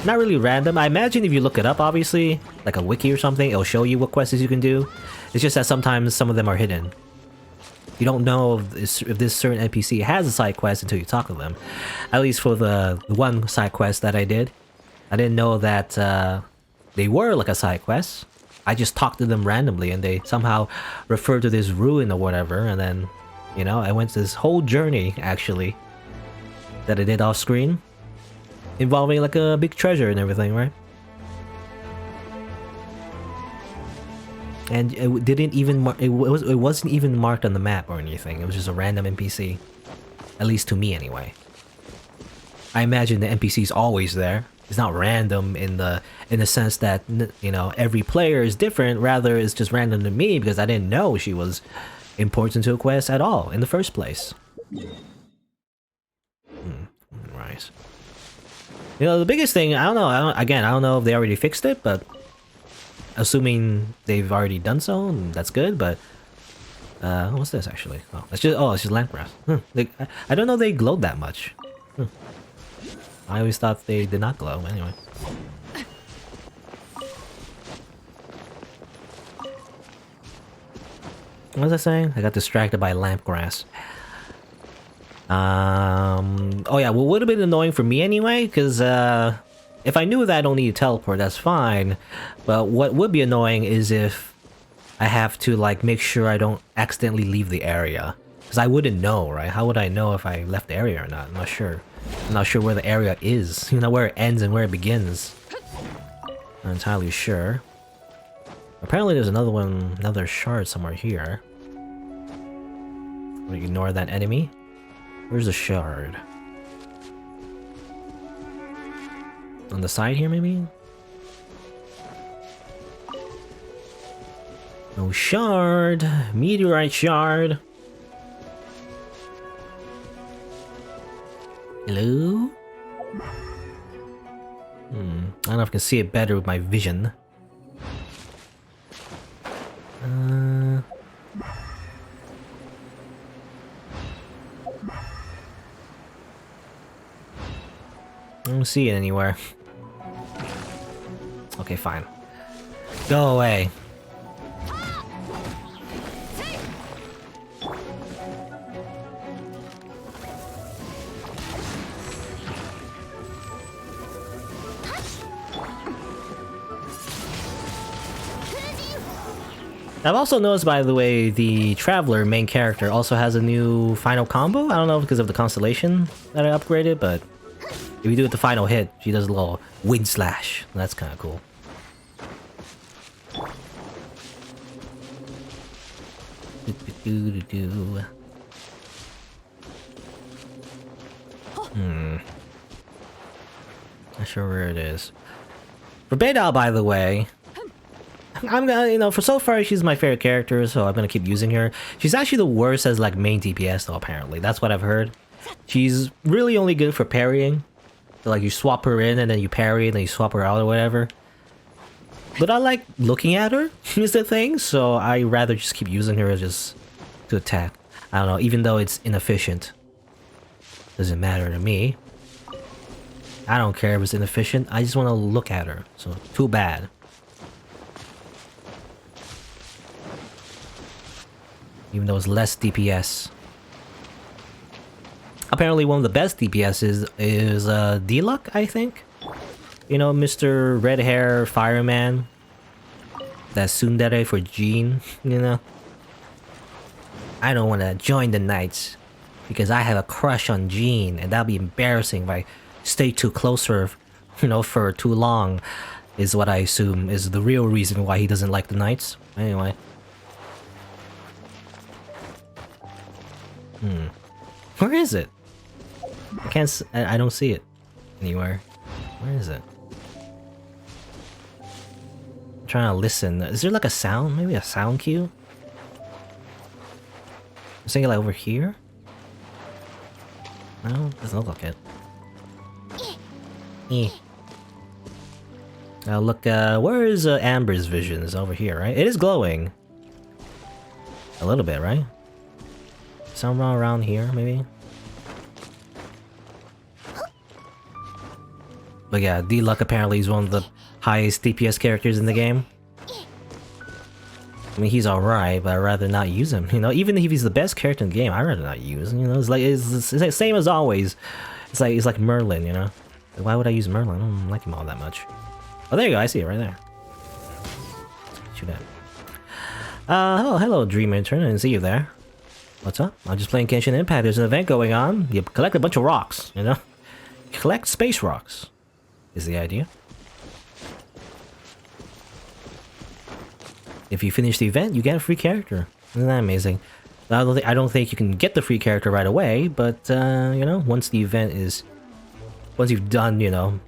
Not really random. I imagine if you look it up, obviously, like a wiki or something, it'll show you what quests you can do. It's just that sometimes some of them are hidden. You don't know if this certain NPC has a side quest until you talk to them. At least for the one side quest that I did. I didn't know that they were like a side quest. I just talked to them randomly and they somehow referred to this ruin or whatever, and then, you know, I went this whole journey, actually, that I did off screen, involving like a big treasure and everything, right? And it didn't even it wasn't even marked on the map or anything. It was just a random NPC, at least to me anyway. I imagine the NPC's always there. It's not random in the sense that, you know, every player is different. Rather, it's just random to me because I didn't know she was important to a quest at all in the first place. Right. You know, the biggest thing, I don't know. I don't know if they already fixed it, but assuming they've already done so, that's good. But what's this actually? Oh, it's just lamp grass. I don't know they glowed that much. I always thought they did not glow, anyway. What was I saying? I got distracted by lamp grass. Oh yeah, well, would have been annoying for me anyway, because if I knew that I don't need to teleport, that's fine. But what would be annoying is if I have to, like, make sure I don't accidentally leave the area. Because I wouldn't know, right? How would I know if I left the area or not? I'm not sure. I'm not sure where the area is. You know, where it ends and where it begins. Not entirely sure. Apparently there's another shard somewhere here. We ignore that enemy. Where's the shard? On the side here, maybe? No shard! Meteorite shard! Hello? I don't know if I can see it better with my vision. I don't see it anywhere. Okay, fine. Go away. I've also noticed, by the way, the Traveler main character also has a new final combo. I don't know if because of the constellation that I upgraded, but if you do it the final hit, she does a little wind slash. That's kind of cool. Not sure where it is. For Beidou, by the way, I'm gonna, you know, for so far she's my favorite character, so I'm gonna keep using her. She's actually the worst as like main DPS though, apparently. That's what I've heard. She's really only good for parrying. So, like, you swap her in and then you parry and then you swap her out or whatever. But I like looking at her, is the thing, so I rather just keep using her just to attack. I don't know, even though it's inefficient. Doesn't matter to me. I don't care if it's inefficient, I just want to look at her, so too bad. even though it's less DPS. Apparently one of the best DPS is D-Luck, I think. You know, Mr. Red Hair Fireman. That's tsundere for Jean, you know. I don't want to join the Knights because I have a crush on Jean, and that'll be embarrassing if I stay too close to her, you know, for too long, is what I assume is the real reason why he doesn't like the Knights. Anyway. Where is it? I don't see it anywhere. Where is it? I'm trying to listen. Is there like a sound? Maybe a sound cue? I'm thinking like over here? No, doesn't look like it. Now look, where is Amber's vision? Is over here, right? It is glowing. A little bit, right? Somewhere around here, maybe? But yeah, D-Luck apparently is one of the highest DPS characters in the game. I mean, he's alright, but I'd rather not use him. You know, even if he's the best character in the game, I'd rather not use him. You know, it's like the same as always. It's like Merlin, you know. Like, why would I use Merlin? I don't like him all that much. Oh, there you go. I see it right there. Shoot that. Oh, hello, Dream Intern. I didn't see you there. What's up? I'm just playing Genshin Impact. There's an event going on. You collect a bunch of rocks, you know. Collect space rocks is the idea. If you finish the event, you get a free character. Isn't that amazing? I don't think you can get the free character right away, but you know, once you've done, you know,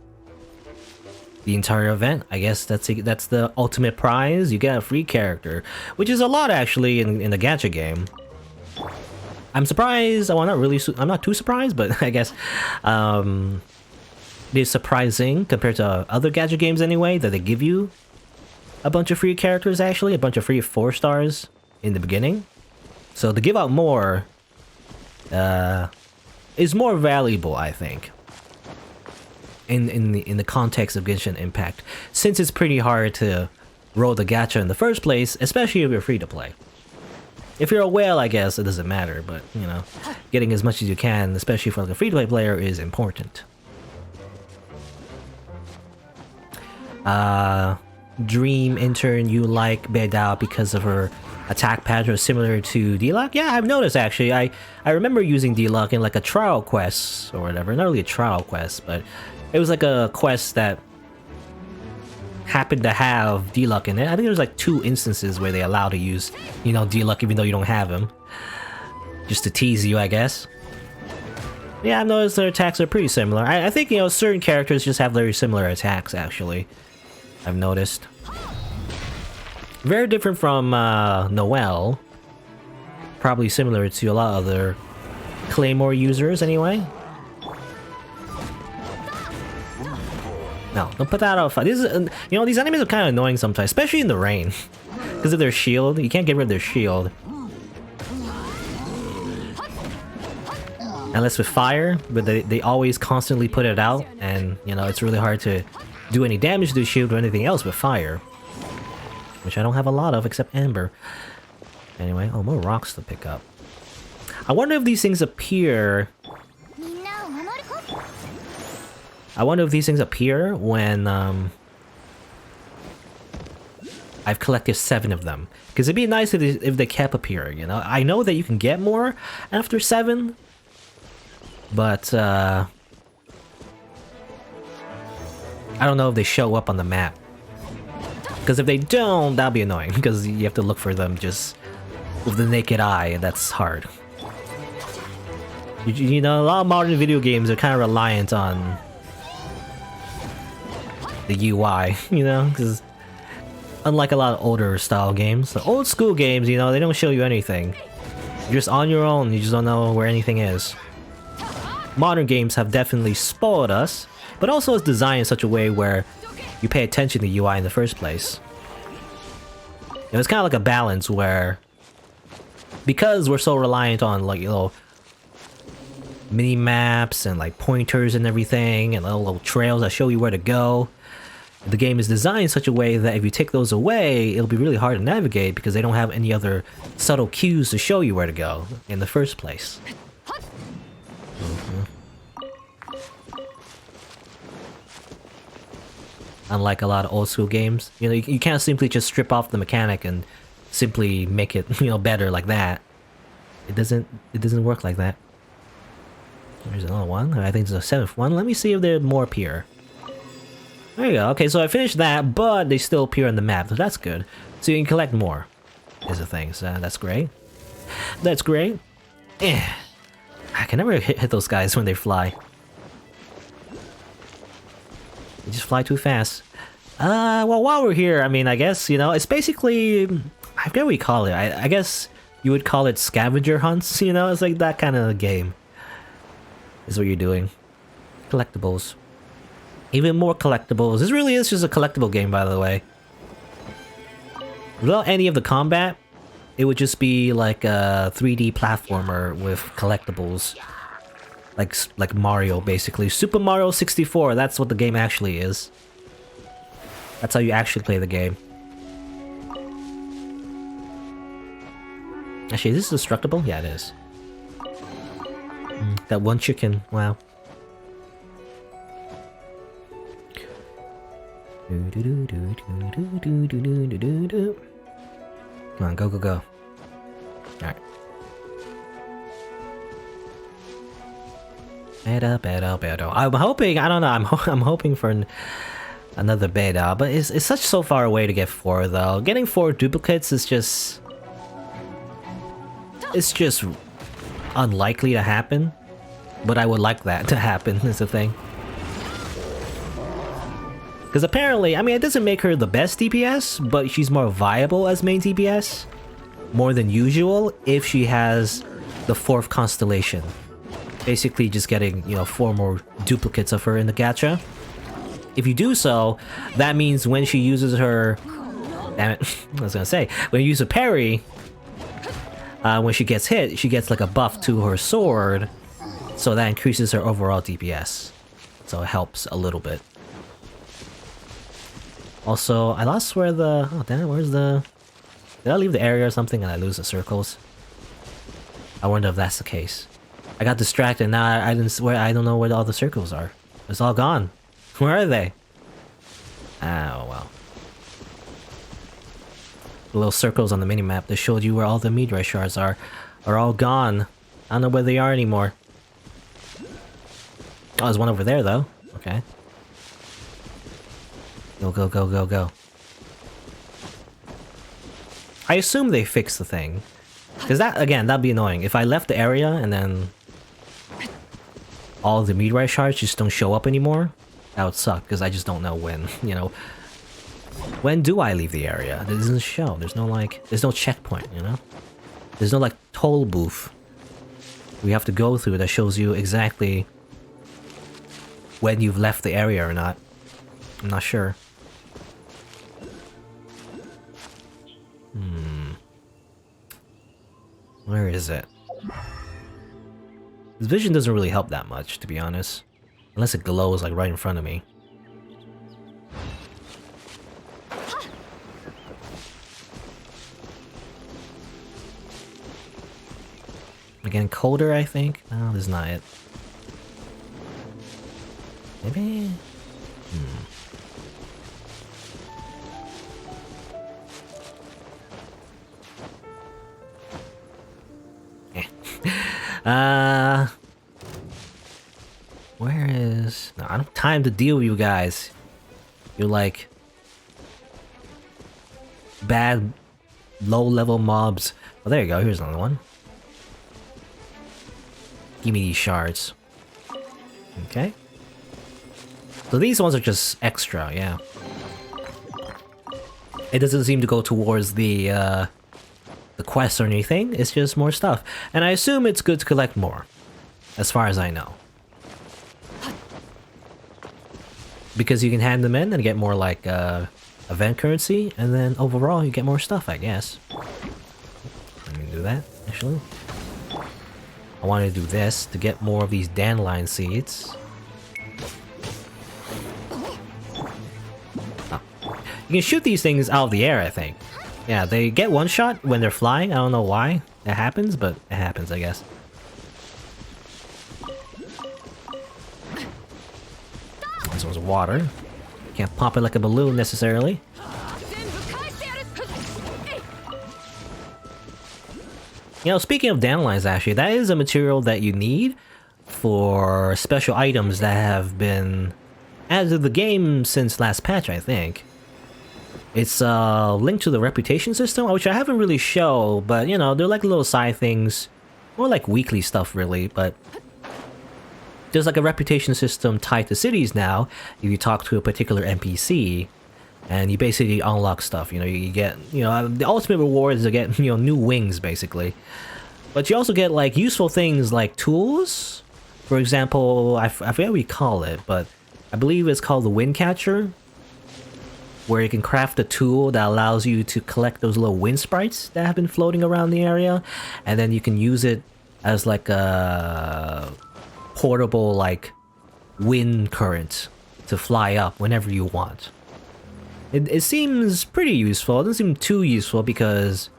the entire event, I guess that's the ultimate prize. You get a free character, which is a lot actually in the gacha game. I'm surprised. Well, I'm not too surprised, but I guess it's surprising compared to other gacha games anyway that they give you a bunch of free characters, actually, a bunch of free 4 stars in the beginning. So to give out more is more valuable, I think, in the context of Genshin Impact, since it's pretty hard to roll the gacha in the first place, especially if you're free to play. If you're a whale, I guess it doesn't matter, but you know, getting as much as you can, especially for like a free to play player, is important. Dream Intern, you like Beidao because of her attack pattern similar to D-Luck? Yeah, I've noticed actually. I remember using D-Luck in like a trial quest or whatever. Not really a trial quest, but it was like a quest that happened to have D-Luck in it. I think there's like 2 instances where they allow to use, you know, D-Luck even though you don't have him. Just to tease you, I guess. Yeah, I've noticed their attacks are pretty similar. I think, you know, certain characters just have very similar attacks, actually. I've noticed. Very different from Noelle. Probably similar to a lot of other Claymore users, anyway. No, don't put that out. This is, you know, these enemies are kind of annoying sometimes, especially in the rain. Because of their shield, you can't get rid of their shield. Unless with fire, but they always constantly put it out, and you know, it's really hard to do any damage to the shield or anything else with fire. Which I don't have a lot of, except Amber. Anyway, oh, more rocks to pick up. I wonder if these things appear... I wonder if these things appear when, I've collected 7 of them. Because it'd be nice if they kept appearing, you know? I know that you can get more after 7, but, I don't know if they show up on the map. Because if they don't, that'll be annoying, because you have to look for them just with the naked eye, and that's hard. You know, a lot of modern video games are kind of reliant on the UI, you know, because unlike a lot of older style games, the old school games, you know, they don't show you anything. You're just on your own, you just don't know where anything is. Modern games have definitely spoiled us, but also it's designed in such a way where you pay attention to UI in the first place. And it's kind of like a balance where, because we're so reliant on, like, you know, mini maps and like pointers and everything and little trails that show you where to go, The game is designed in such a way that if you take those away, it'll be really hard to navigate because they don't have any other subtle cues to show you where to go in the first place. Unlike a lot of old school games, you know, you can't simply just strip off the mechanic and simply make it, you know, better like that. It doesn't work like that. There's another one. I think there's a 7th one. Let me see if there more appear. There you go. Okay, so I finished that, but they still appear on the map, so that's good. So you can collect more, is the thing. So that's great. That's great. I can never hit those guys when they fly. They just fly too fast. Well, while we're here, I mean, I guess, you know, it's basically... I forget what you call it. I guess you would call it scavenger hunts, you know? It's like that kind of game. Is what you're doing. Collectibles. Even more collectibles. This really is just a collectible game, by the way. Without any of the combat, it would just be like a 3D platformer with collectibles. Like Mario, basically. Super Mario 64, that's what the game actually is. That's how you actually play the game. Actually, is this destructible? Yeah, it is. That one chicken, wow. Come on, go. Alright. Beta. I'm hoping, I don't know, I'm hoping for another beta, but it's such so far away to get 4 though. Getting 4 duplicates is just... It's just unlikely to happen, but I would like that to happen, is the thing. Because apparently, I mean, it doesn't make her the best DPS, but she's more viable as main DPS. More than usual, if she has the 4th constellation. Basically just getting, you know, 4 more duplicates of her in the gacha. If you do so, that means when she uses her... Damn it, I was gonna say. When you use a parry, when she gets hit, she gets like a buff to her sword. So that increases her overall DPS. So it helps a little bit. Also, I lost where the... Oh damn, where's the... Did I leave the area or something and I lose the circles? I wonder if that's the case. I got distracted, now I don't know where all the circles are. It's all gone. Where are they? Oh well. The little circles on the minimap that showed you where all the meteorite shards are all gone. I don't know where they are anymore. Oh, there's one over there though. Okay. Go. I assume they fixed the thing. Because that, again, that'd be annoying. If I left the area and then all the meteorite shards just don't show up anymore, that would suck, because I just don't know when, you know. When do I leave the area? It doesn't show. There's no, like, there's no checkpoint, you know? There's no, like, toll booth we have to go through that shows you exactly when you've left the area or not. I'm not sure. Where is it? This vision doesn't really help that much, to be honest. Unless it glows, like, right in front of me. Again, colder, I think? No, this is not it. Maybe? Where is... No, I don't have time to deal with you guys. You're like... bad, low-level mobs. Oh, there you go. Here's another one. Give me these shards. Okay. So these ones are just extra, yeah. It doesn't seem to go towards the quest or anything. It's just more stuff. And I assume it's good to collect more. As far as I know. Because you can hand them in and get more, like, event currency. And then overall, you get more stuff, I guess. Let me do that, actually. I wanted to do this to get more of these dandelion seeds. You can shoot these things out of the air, I think. Yeah, they get one shot when they're flying. I don't know why that happens, but it happens, I guess. This one's water. Can't pop it like a balloon necessarily. You know, speaking of dandelions, actually, that is a material that you need for special items that have been added to the game since last patch, I think. It's linked to the reputation system, which I haven't really shown, but you know, they're like little side things, more like weekly stuff really, but there's like a reputation system tied to cities now. If you talk to a particular NPC, and you basically unlock stuff, you know, you get, you know, the ultimate reward is to get, you know, new wings basically. But you also get like useful things like tools. For example, I forget what we call it, but I believe it's called the wind catcher, where you can craft a tool that allows you to collect those little wind sprites that have been floating around the area, and then you can use it as like a portable like wind current to fly up whenever you want. It seems pretty useful. It doesn't seem too useful because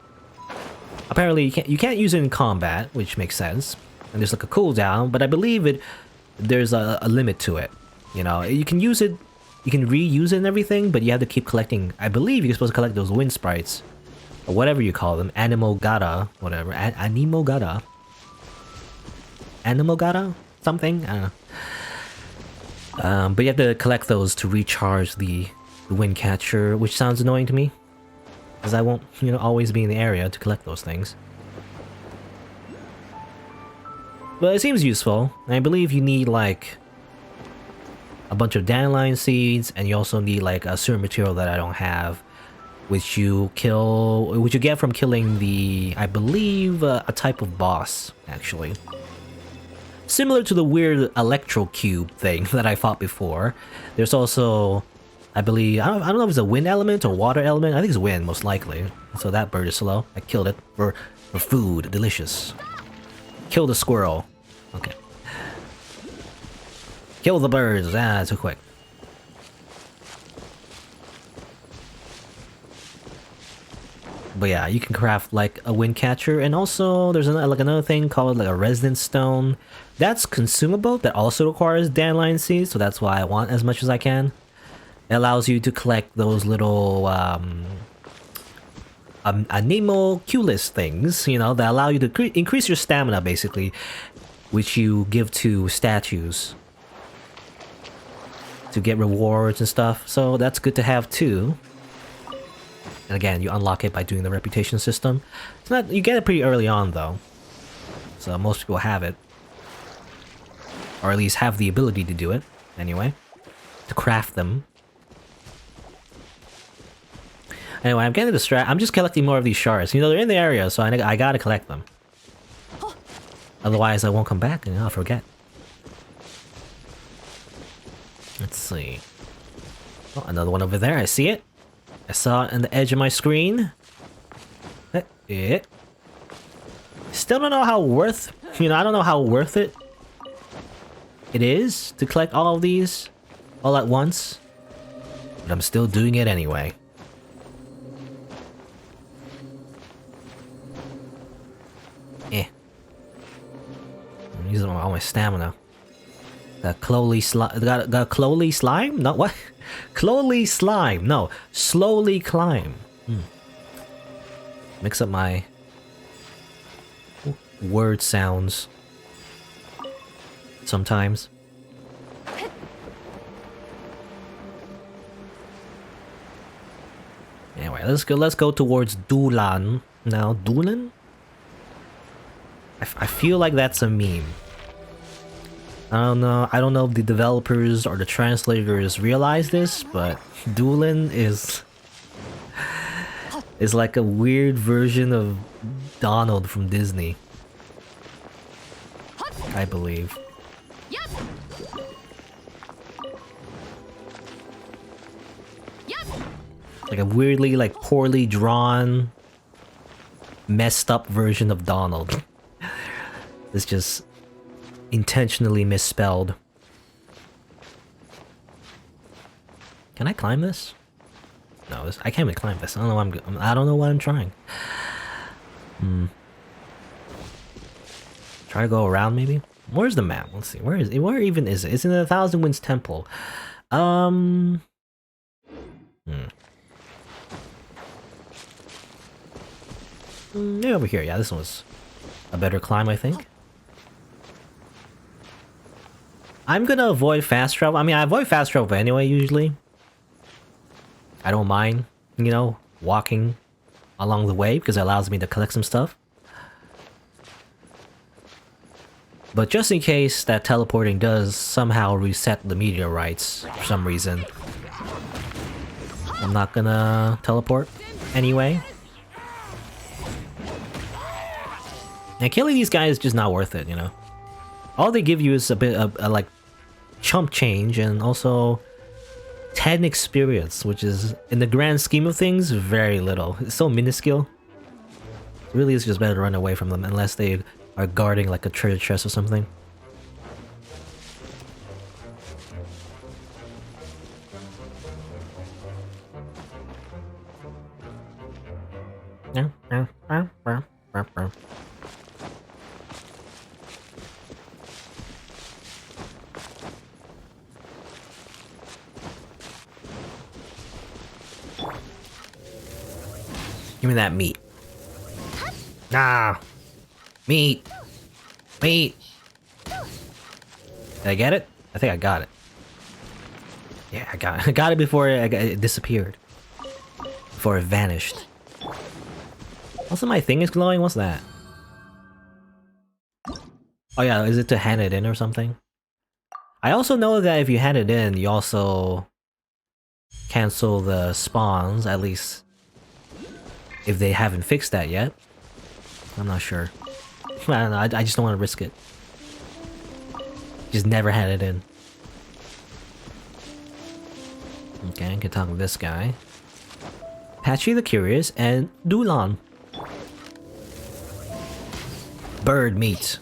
apparently you can't use it in combat, which makes sense. And there's like a cooldown, but I believe there's a limit to it. You know, you can use it, you can reuse it and everything, but you have to keep collecting. I believe you're supposed to collect those wind sprites, or whatever you call them, Animogata, whatever, Animogata, something. I don't know. But you have to collect those to recharge the wind catcher, which sounds annoying to me, as I won't, you know, always be in the area to collect those things. But it seems useful, and I believe you need like a bunch of dandelion seeds, and you also need like a certain material that I don't have, which you get from killing the, I believe, a type of boss, actually. Similar to the weird electro cube thing that I fought before. There's also, I believe, I don't know if it's a wind element or water element. I think it's wind, most likely. So that bird is slow. I killed it for food. Delicious. Kill the squirrel. Okay. Kill the birds. Ah, too quick. But yeah, you can craft like a wind catcher, and also there's another thing called like a resident stone. That's consumable. That also requires dandelion seeds, so that's why I want as much as I can. It allows you to collect those little animalculous things, you know, that allow you to increase your stamina, basically, which you give to statues to get rewards and stuff. So that's good to have too. And again, you unlock it by doing the reputation system. It's not, you get it pretty early on though, so most people have it, or at least have the ability to do it anyway, to craft them. Anyway, I'm getting distracted. I'm just collecting more of these shards. You know, they're in the area, so I gotta collect them. Otherwise, I won't come back and I'll forget. Let's see. Oh, another one over there. I see it. I saw it on the edge of my screen. Still don't know how I don't know how worth it is to collect all of these all at once. But I'm still doing it anyway. I'm using all my stamina. Got Clowly slime. Got Clowly slime? No, what? Clowly slime. No, slowly climb. Mix up my word sounds sometimes. Anyway, let's go towards Dulan now. Dulan? I feel like that's a meme. I don't know if the developers or the translators realize this, but Dulan is like a weird version of Donald from Disney, I believe. Like a weirdly, like, poorly drawn, messed up version of Donald. It's just intentionally misspelled. Can I climb this? No, I can't even climb this. I don't know. I don't know what I'm trying. Try to go around, maybe. Where's the map? Let's see. Where even is it? It's in the Thousand Winds Temple. Yeah, over here. Yeah, this was a better climb, I think. I'm gonna avoid fast travel. I mean, I avoid fast travel anyway, usually. I don't mind, you know, walking along the way because it allows me to collect some stuff. But just in case that teleporting does somehow reset the meteorites for some reason, I'm not gonna teleport anyway. And killing these guys is just not worth it, you know. All they give you is a bit of like chump change and also 10 experience, which is, in the grand scheme of things, very little. It's so minuscule. It really is just better to run away from them unless they are guarding like a treasure chest or something. Give me that meat. Ah! Meat! Meat! Did I get it? I think I got it. Yeah, I got it. I got it before it disappeared. Before it vanished. Also, my thing is glowing? What's that? Oh yeah, is it to hand it in or something? I also know that if you hand it in, you also cancel the spawns, at least if they haven't fixed that yet. I'm not sure. I don't know, I just don't want to risk it. Just never had it in. Okay, I can talk to this guy. Patchy the Curious and Dulan. Bird meat.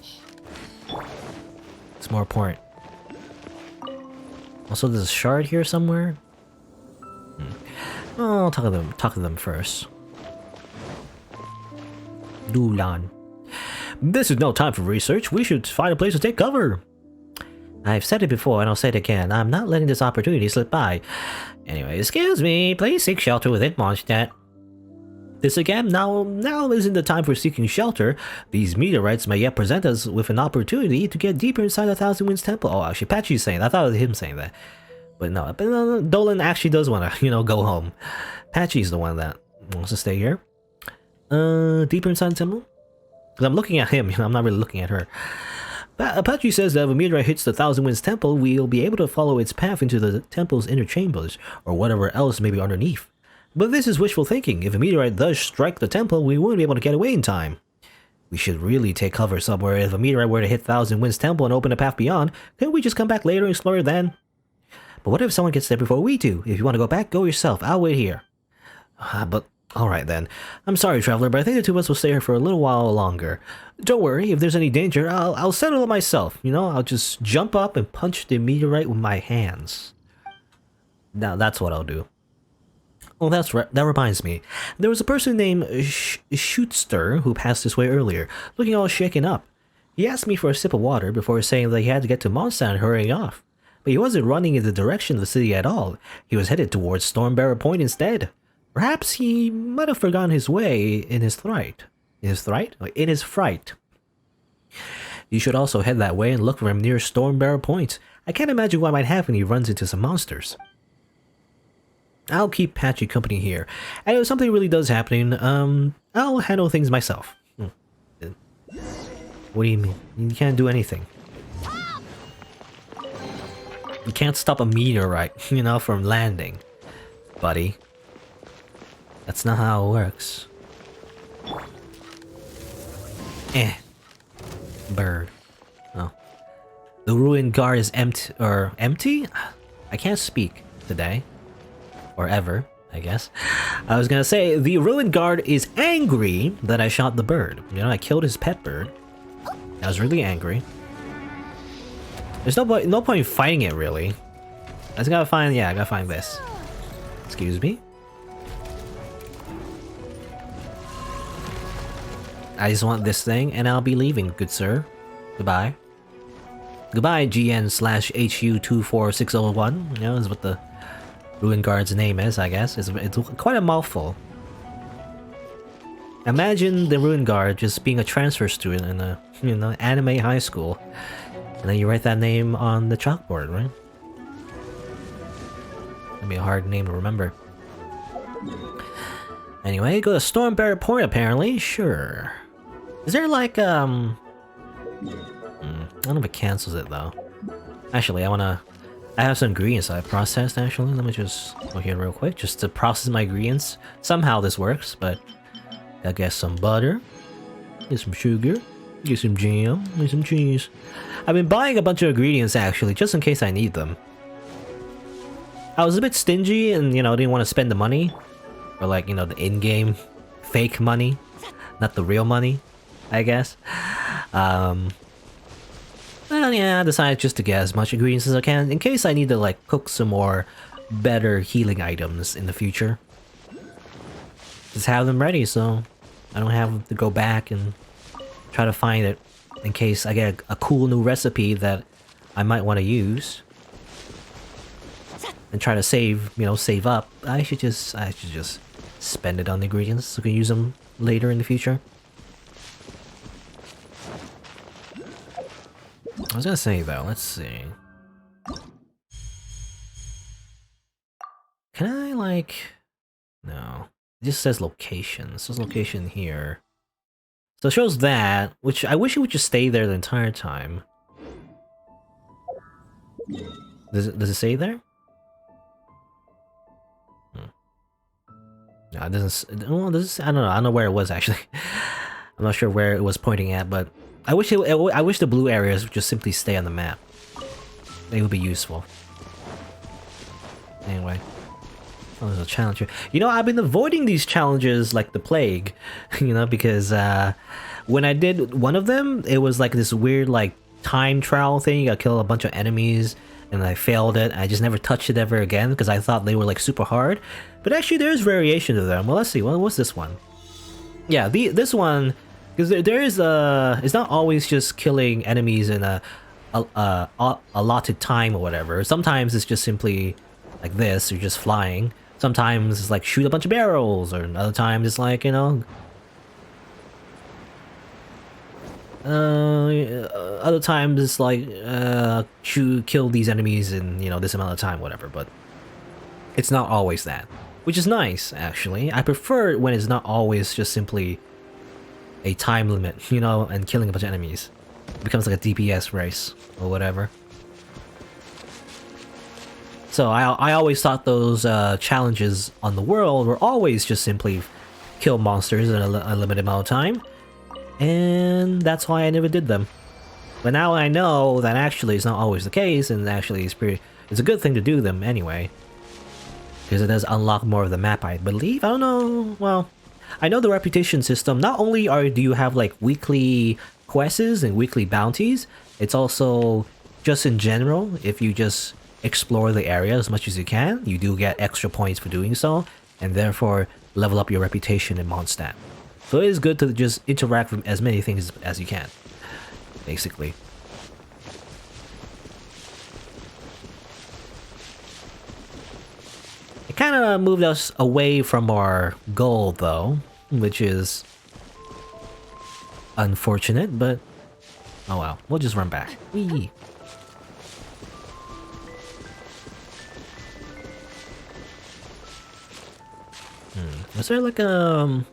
It's more important. Also, there's a shard here somewhere. Oh, I'll talk to them first. Dulan. This is no time for research. We should find a place to take cover. I've said it before and I'll say it again. I'm not letting this opportunity slip by. Anyway, excuse me. Please seek shelter within Mondstadt. This again, now isn't the time for seeking shelter. These meteorites may yet present us with an opportunity to get deeper inside the Thousand Winds Temple. Oh, actually, Patchy's saying that. I thought it was him saying that. But no, Dolan actually does want to, you know, go home. Patchy's the one that wants to stay here. Deeper inside the temple? Because I'm looking at him, you know, I'm not really looking at her. Patchy says that if a meteorite hits the Thousand Winds Temple, we'll be able to follow its path into the temple's inner chambers, or whatever else may be underneath. But this is wishful thinking. If a meteorite does strike the temple, we won't be able to get away in time. We should really take cover somewhere. If a meteorite were to hit Thousand Winds Temple and open a path beyond, couldn't we just come back later and explore it then? But what if someone gets there before we do? If you want to go back, go yourself. I'll wait here. But alright then. I'm sorry, Traveler, but I think the two of us will stay here for a little while longer. Don't worry, if there's any danger, I'll settle it myself. You know, I'll just jump up and punch the meteorite with my hands. Now that's what I'll do. Oh, that reminds me. There was a person named Shootster who passed this way earlier, looking all shaken up. He asked me for a sip of water before saying that he had to get to Mondstadt and hurrying off. But he wasn't running in the direction of the city at all. He was headed towards Stormbearer Point instead. Perhaps he might have forgotten his way in his fright. In his fright. You should also head that way and look for him near Stormbearer Point. I can't imagine what might happen if he runs into some monsters. I'll keep Patchy company here, and if something really does happen, I'll handle things myself. What do you mean? You can't do anything. You can't stop a meteorite, you know, from landing, buddy. That's not how it works. Bird. Oh. The ruined guard is empty? I can't speak today. Or ever, I guess. I was gonna say, the ruined guard is angry that I shot the bird. You know, I killed his pet bird. I was really angry. There's no point in fighting it, really. I just gotta find, yeah, I gotta find this. Excuse me? I just want this thing, and I'll be leaving, good sir. Goodbye. Goodbye, GN/HU24601. You know, is what the Ruin Guard's name is, I guess. It's quite a mouthful. Imagine the Ruin Guard just being a transfer student in a, you know, anime high school. And then you write that name on the chalkboard, right? That'd be a hard name to remember. Anyway, go to Stormbearer Point apparently. Sure. Is there like I don't know if it cancels it though. Actually, I have some ingredients that I processed actually. Let me just go here real quick just to process my ingredients. Somehow this works, but I get some butter, get some sugar, get some jam, get some cheese. I've been buying a bunch of ingredients actually, just in case I need them. I was a bit stingy and, you know, didn't want to spend the money. Or like, you know, the in-game fake money. Not the real money, I guess. Well, yeah, I decided just to get as much ingredients as I can in case I need to, like, cook some more better healing items in the future. Just have them ready so I don't have to go back and try to find it in case I get a cool new recipe that I might want to use. And try to save, you know, save up. I should just spend it on the ingredients so I can use them later in the future. I was gonna say though, let's see. Can I like... No. It just says location. It says location here. So it shows that, which I wish it would just stay there the entire time. Does it say there? No, it doesn't. Well, this I don't know. I don't know where it was actually. I'm not sure where it was pointing at, but I wish I wish the blue areas would just simply stay on the map. They would be useful. Anyway, oh, there's a challenge here. You know, I've been avoiding these challenges like the plague. You know, because when I did one of them, it was like this weird like time trial thing. You gotta kill a bunch of enemies. And I failed it. I just never touched it ever again because I thought they were like super hard. But actually there's variation to them. Well, let's see. Well, what's this one? Yeah, this one, because there is it's not always just killing enemies in a allotted time or whatever. Sometimes it's just simply like this, you're just flying. Sometimes it's like shoot a bunch of barrels, or other times it's like, you know, other times it's like kill these enemies in, you know, this amount of time, whatever. But it's not always that, which is nice actually. I prefer it when it's not always just simply a time limit, you know, and killing a bunch of enemies. It becomes like a DPS race or whatever. So I always thought those challenges on the world were always just simply kill monsters in a limited amount of time. And that's why I never did them. But now I know that actually it's not always the case, and actually it's a good thing to do them anyway. Because it does unlock more of the map, I believe. I don't know. Well, I know the reputation system. Not only do you have like weekly quests and weekly bounties, it's also just in general, if you just explore the area as much as you can, you do get extra points for doing so, and therefore level up your reputation in Mondstadt. So it is good to just interact with as many things as you can, basically. It kind of moved us away from our goal, though, which is unfortunate, but oh well, we'll just run back. Whee! Was there like a...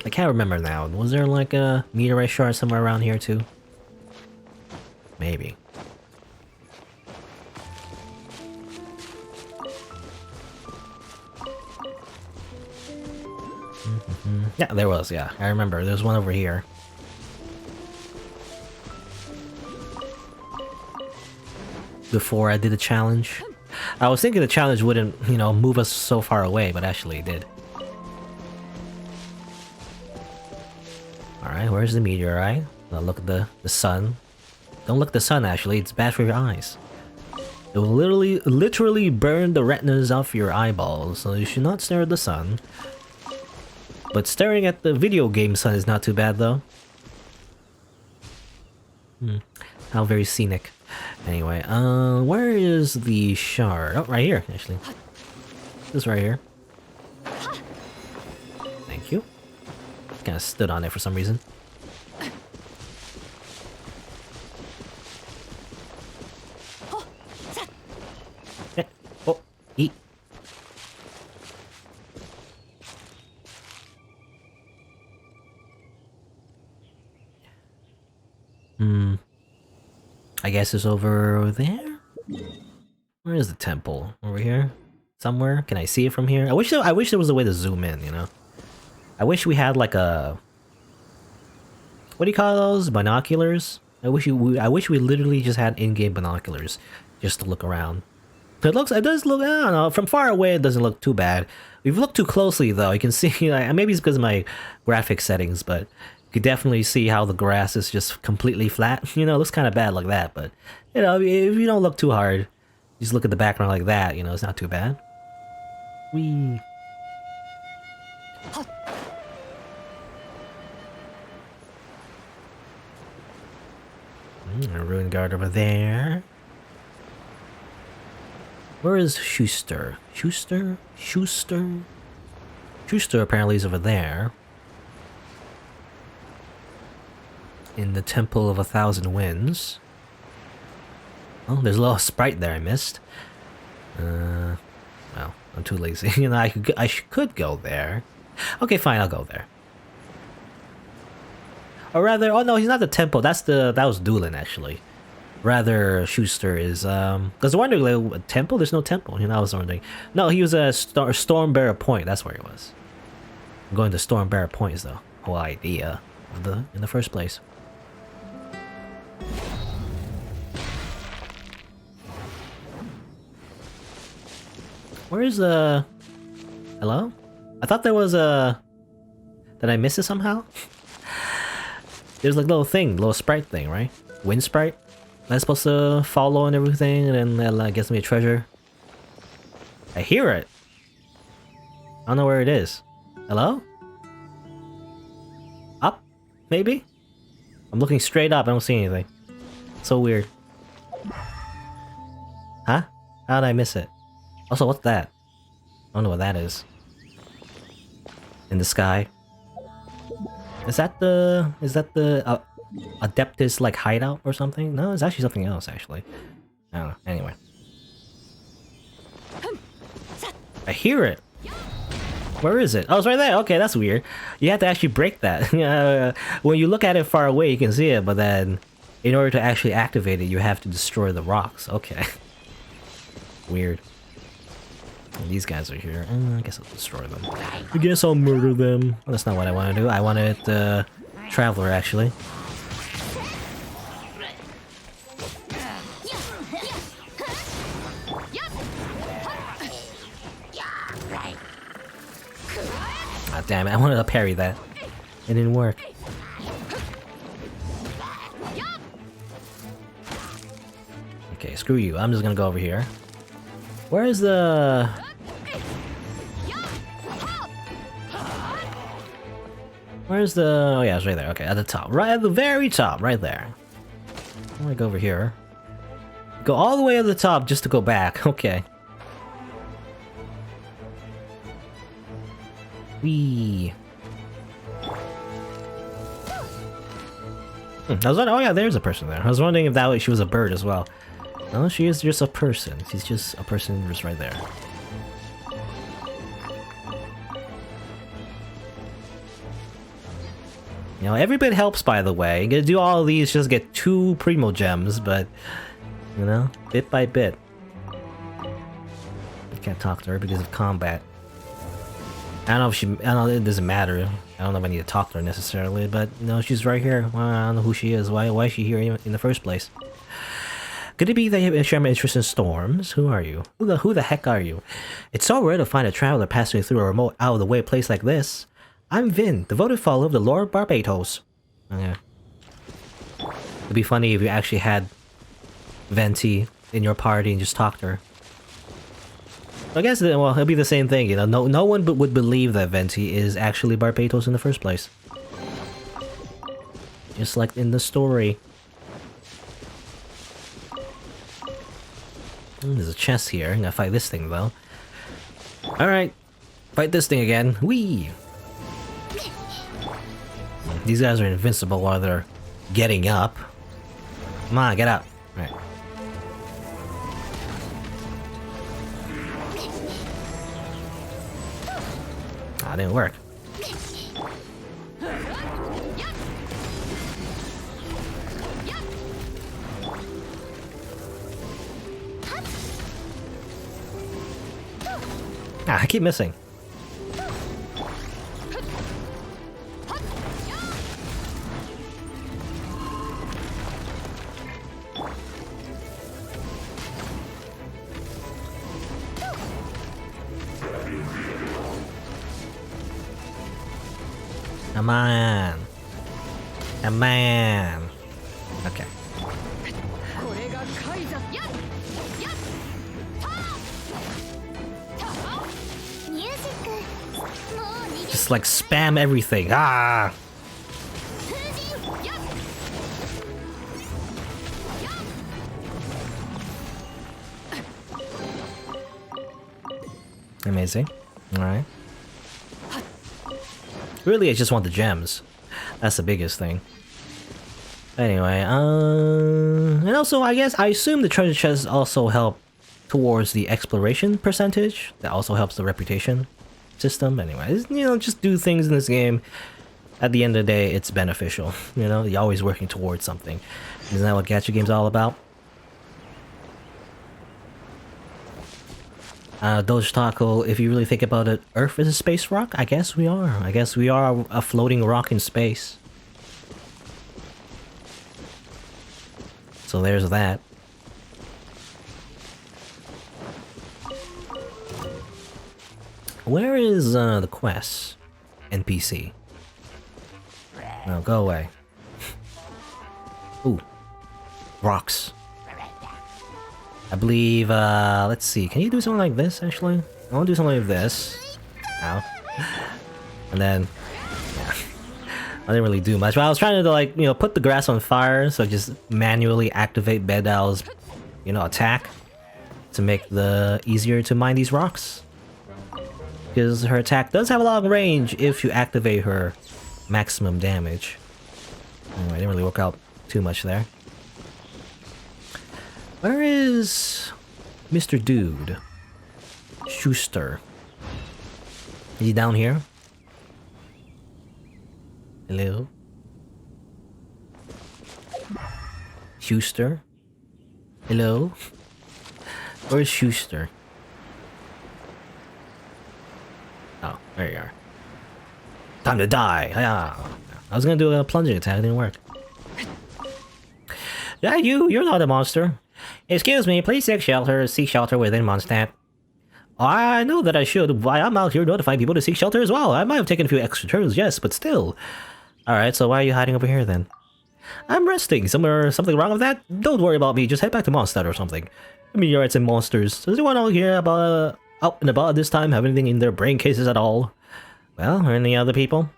I can't remember now. Was there like a meteorite shard somewhere around here too? Maybe. Yeah, there was, yeah. I remember. There's one over here. Before I did the challenge. I was thinking the challenge wouldn't, you know, move us so far away, but actually it did. Alright, where's the meteorite? Now look at the sun. Don't look at the sun, actually. It's bad for your eyes. It will literally burn the retinas off your eyeballs, so you should not stare at the sun. But staring at the video game sun is not too bad though. How very scenic. Anyway, where is the shard? Oh, right here, actually. This right here. Thank you. Kind of stood on it for some reason. Oh, eat. I guess it's over there? Where is the temple? Over here? Somewhere? Can I see it from here? I wish there was a way to zoom in, you know? I wish we had like a... What do you call those? Binoculars? I wish we literally just had in-game binoculars just to look around. It does look, I don't know, from far away it doesn't look too bad. If you look too closely though, you can see, like, maybe it's because of my graphic settings, but you can definitely see how the grass is just completely flat. You know, it looks kind of bad like that, but, you know, if you don't look too hard, you just look at the background like that, you know, it's not too bad. Whee! A ruined guard over there. Where is Schuster? Schuster apparently is over there. In the Temple of 1,000 Winds. Oh, there's a little sprite there I missed. Well, I'm too lazy. You know, I could go there. Okay, fine, I'll go there. Or rather, oh no, he's not the temple. That was Doolin actually. Rather, Schuster is because I wonder, like, a temple? There's no temple. You know, I was wondering. No, he was a Stormbearer Point. That's where he was. I'm going to Stormbearer Point is the whole idea of in the first place. Where is the... Hello? I thought there was a... Did I miss it somehow? There's like a little sprite thing, right? Wind sprite? Am I supposed to follow and everything, and then that gets me a treasure? I hear it. I don't know where it is. Hello? Up? Maybe? I'm looking straight up, I don't see anything. So weird. Huh? How did I miss it? Also, what's that? I don't know what that is. In the sky. Is that the Adeptus like hideout or something? No, it's actually something else actually. I don't know. Anyway. I hear it. Where is it? Oh, it's right there. Okay, that's weird. You have to actually break that. When you look at it far away, you can see it, but then in order to actually activate it, you have to destroy the rocks. Okay. Weird. And these guys are here. I guess I'll destroy them. I guess I'll murder them. Well, that's not what I want to do. I wanted Traveler, actually. Ah, damn it. I wanted to parry that. It didn't work. Okay, screw you. I'm just gonna go over here. Where is the... Where's the... Oh yeah, it's right there. Okay, at the top. Right at the very top. Right there. I'm gonna go over here. Go all the way to the top just to go back. Okay. Whee. I was wondering... Oh yeah, there's a person there. I was wondering if she was a bird as well. No, she is just a person. She's just a person just right there. You know, every bit helps, by the way. You gotta do all of these, just get 2 Primo Gems, but, you know, bit by bit. I can't talk to her because of combat. I don't know if she... I don't know, it doesn't matter. I don't know if I need to talk to her necessarily, but, you know, she's right here. Well, I don't know who she is. Why is she here in the first place? Could it be that you share my interest in storms? Who are you? Who the heck are you? It's so rare to find a traveler passing through a remote, out-of-the-way place like this. I'm Vin, devoted follower of the Lord Barbatos. Okay. It'd be funny if you actually had Venti in your party and just talked to her. I guess well, it'll be the same thing, you know. No one would believe that Venti is actually Barbatos in the first place. Just like in the story. There's a chest here. I'm gonna fight this thing though. Alright. Fight this thing again. Whee! These guys are invincible while they're getting up. Come on, get up. Alright. Ah, didn't work. Ah, I keep missing. Come on. Come on. Okay. Just like spam everything. Ah! Amazing. Alright. Really, I just want the gems. That's the biggest thing. Anyway, and also, I assume the treasure chests also help towards the exploration percentage. That also helps the reputation system. Anyways, you know, just do things in this game. At the end of the day, it's beneficial. You know, you're always working towards something. Isn't that what gacha games are all about? Doge Taco, if you really think about it, Earth is a space rock? I guess we are. I guess we are a floating rock in space. So there's that. Where is the quest? NPC. No, go away. Ooh. Rocks. I believe, let's see. Can you do something like this, actually? I want to do something like this. Ow. And then... yeah. I didn't really do much, but I was trying to, like, you know, put the grass on fire, so just manually activate Bedal's, you know, attack. To make the easier to mine these rocks. Because her attack does have a long range if you activate her maximum damage. Anyway, I didn't really work out too much there. Where is Mr. Dude? Schuster. Is he down here? Hello? Schuster? Hello? Where's Schuster? Oh, there you are. Time to die! Ah. I was gonna do a plunging attack, it didn't work. Yeah, you're not a monster. Excuse me, please seek shelter within Mondstadt. I know that I should. Why, I'm out here notifying people to seek shelter as well. I might have taken a few extra turns, yes, but still. Alright, so why are you hiding over here then? I'm resting. Something wrong with that? Don't worry about me, just head back to Mondstadt or something. I mean, you're at some monsters. Does anyone out here about out and about this time have anything in their brain cases at all? Well, or any other people?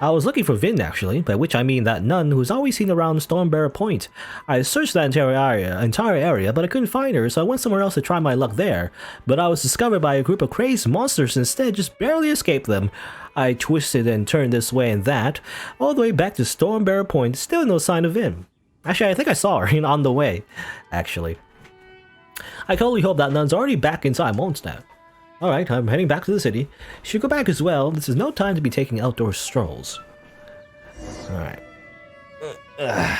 I was looking for Vin, actually, by which I mean that nun who's always seen around Stormbearer Point. I searched that entire area, but I couldn't find her, so I went somewhere else to try my luck there. But I was discovered by a group of crazed monsters instead, just barely escaped them. I twisted and turned this way and that, all the way back to Stormbearer Point, still no sign of Vin. Actually, I think I saw her on the way, actually. I can only hope that nun's already back inside Mondstadt. Alright, I'm heading back to the city. Should go back as well. This is no time to be taking outdoor strolls. Alright. I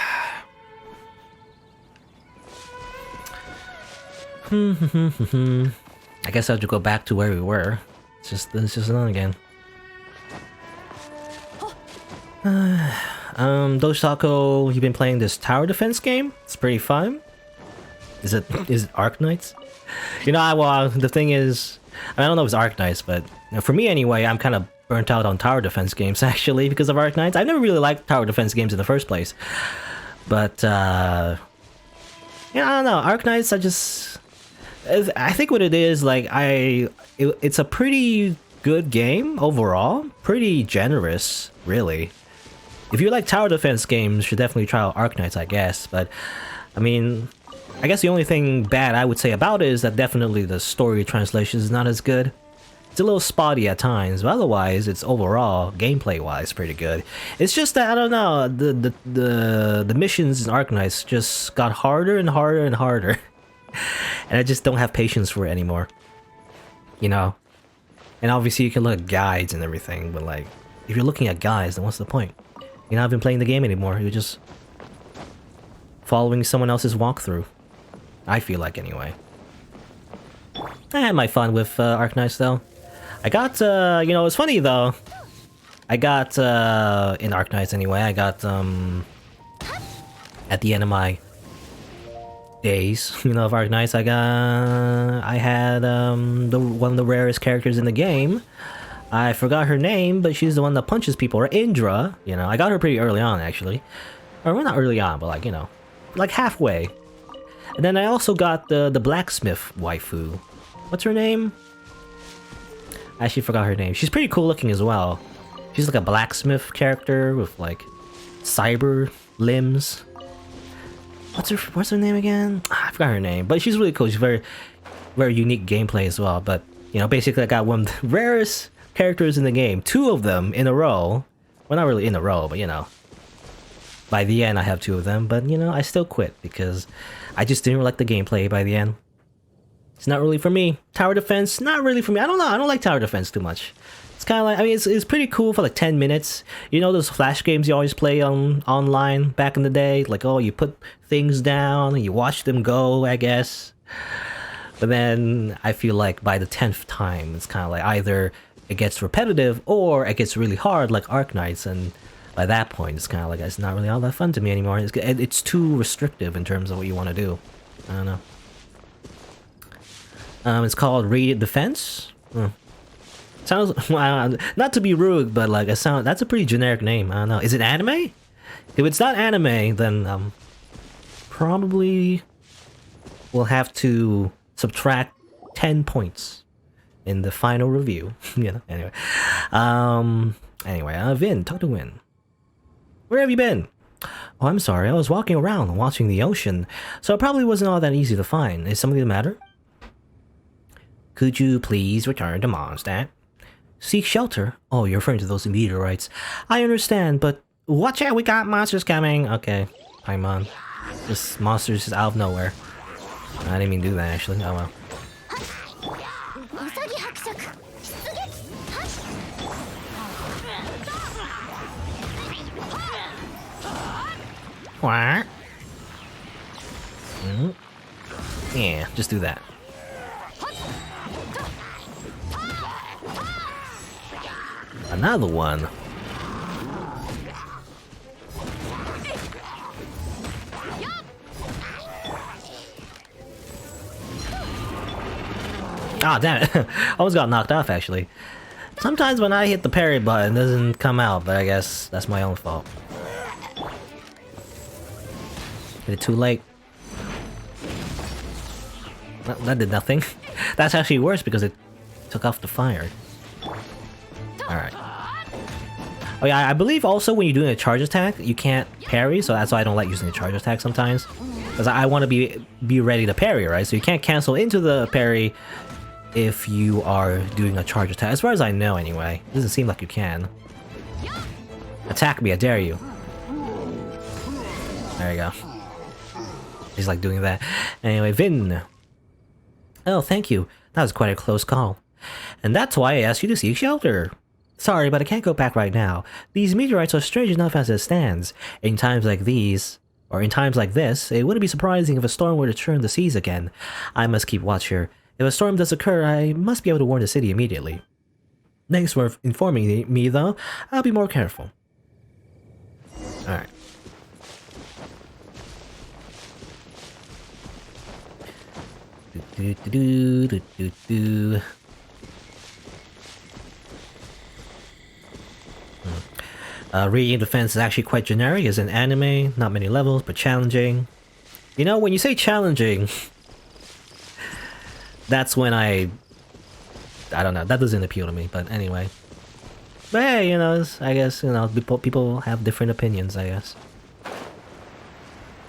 guess I have to go back to where we were. It's just none again. Doge Taco, you've been playing this tower defense game? It's pretty fun. Is it Arknights? You know, well, the thing is, I don't know if it's Arknights, but you know, for me anyway, I'm kind of burnt out on tower defense games actually because of Arknights. I've never really liked tower defense games in the first place. But, yeah, I don't know, Arknights, I think what it is, like, it's a pretty good game overall. Pretty generous, really. If you like tower defense games, you should definitely try out Arknights, I guess. But, I mean, I guess the only thing bad I would say about it is that definitely the story translation is not as good. It's a little spotty at times, but otherwise, it's overall, gameplay-wise, pretty good. It's just that, I don't know, the missions in Arknights just got harder and harder and harder. And I just don't have patience for it anymore. You know? And obviously you can look at guides and everything, but like, if you're looking at guides, then what's the point? You're not even playing the game anymore, you're just following someone else's walkthrough. I feel like, anyway. I had my fun with Arknights, though. I got, you know, it's funny, though. I got, in Arknights anyway, I got, at the end of my days, you know, of Arknights, I had, one of the rarest characters in the game. I forgot her name, but she's the one that punches people, or Indra, you know. I got her pretty early on, actually. Or, well, not early on, but like, you know, like halfway. And then I also got the blacksmith waifu. What's her name? I actually forgot her name. She's pretty cool looking as well. She's like a blacksmith character with like cyber limbs. What's her name again? I forgot her name, but she's really cool. She's very unique gameplay as well. But you know, basically I got one of the rarest characters in the game. 2 of them in a row. Well, not really in a row, but you know. By the end I have 2 of them, but you know, I still quit because I just didn't like the gameplay by the end. It's not really for me. Tower defense, not really for me. I don't know, I don't like tower defense too much. It's kind of like, I mean, it's pretty cool for like 10 minutes. You know those flash games you always play on online back in the day? Like, oh, you put things down and you watch them go, I guess. But then I feel like by the 10th time, it's kind of like either it gets repetitive or it gets really hard like Arknights, and by that point, it's kind of like, it's not really all that fun to me anymore. It's too restrictive in terms of what you want to do. I don't know. It's called Radiant Defense. Sounds, well, not to be rude, but like that's a pretty generic name. I don't know. Is it anime? If it's not anime, then probably we'll have to subtract 10 points in the final review. You know. Anyway, Vin, talk to Win. Where have you been? Oh, I'm sorry. I was walking around watching the ocean, so it probably wasn't all that easy to find. Is something the matter? Could you please return to Mondstadt? Seek shelter? Oh, you're referring to those meteorites. I understand, but watch out, we got monsters coming. Okay, Paimon. This monster's just out of nowhere. I didn't even do that, actually. Oh well. What? Yeah, just do that. Another one. Ah, damn it. I almost got knocked off, actually. Sometimes when I hit the parry button, it doesn't come out, but I guess that's my own fault. Hit it too late. That did nothing. That's actually worse because it took off the fire. Alright. Oh yeah, I believe also when you're doing a charge attack, you can't parry, so that's why I don't like using a charge attack sometimes. Because I want to be ready to parry, right? So you can't cancel into the parry if you are doing a charge attack. As far as I know, anyway. It doesn't seem like you can. Attack me, I dare you. There you go. He's like doing that. Anyway, Vin. Oh, thank you. That was quite a close call. And that's why I asked you to seek shelter. Sorry, but I can't go back right now. These meteorites are strange enough as it stands. In times like these, or in times like this, it wouldn't be surprising if a storm were to churn the seas again. I must keep watch here. If a storm does occur, I must be able to warn the city immediately. Thanks for informing me, though. I'll be more careful. Alright. Radiant Defense is actually quite generic. It's an anime, not many levels, but challenging. You know, when you say challenging, that's when I don't know, that doesn't appeal to me, but anyway. But hey, you know, I guess, you know, people have different opinions, I guess.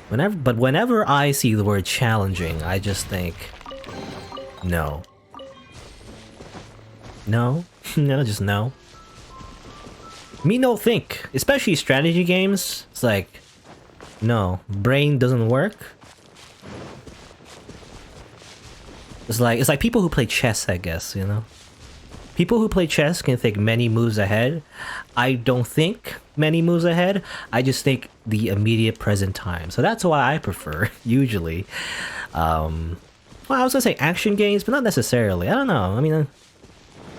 Whenever I see the word challenging, I just think, no. No? No, just no. Me no think. Especially strategy games, it's like, no, brain doesn't work. It's like people who play chess, I guess, you know? People who play chess can think many moves ahead. I don't think many moves ahead. I just think the immediate present time. So that's why I prefer, usually. Well, I was gonna say action games, but not necessarily. I don't know. I mean,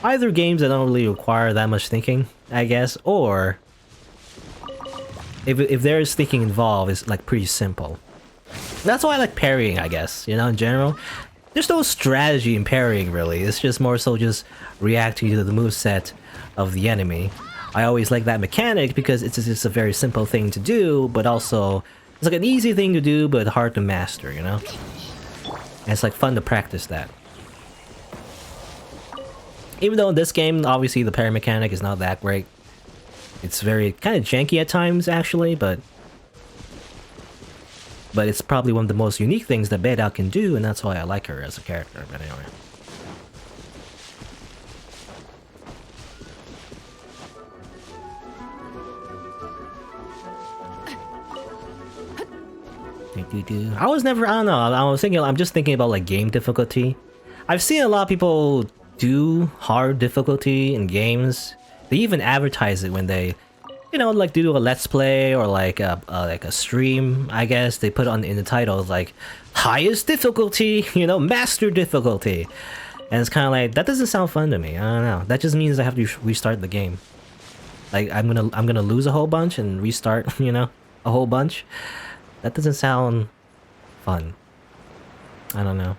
either games that don't really require that much thinking, I guess, or if there's thinking involved, it's like pretty simple. That's why I like parrying, I guess, you know, in general. There's no strategy in parrying, really. It's just more so just reacting to the moveset of the enemy. I always like that mechanic because it's just a very simple thing to do, but also it's like an easy thing to do, but hard to master, you know? And it's like fun to practice that. Even though in this game, obviously the parry mechanic is not that great. It's very kind of janky at times, actually, but it's probably one of the most unique things that Beidou can do, and that's why I like her as a character, but anyway. I was never, I don't know, I'm just thinking about like game difficulty. I've seen a lot of people do hard difficulty in games. They even advertise it when they, you know, like do a let's play or like a stream, I guess. They put on in the title like highest difficulty, you know, master difficulty. And it's kind of like, that doesn't sound fun to me. I don't know. That just means I have to restart the game. Like I'm gonna lose a whole bunch and restart, you know, a whole bunch. That doesn't sound fun. I don't know.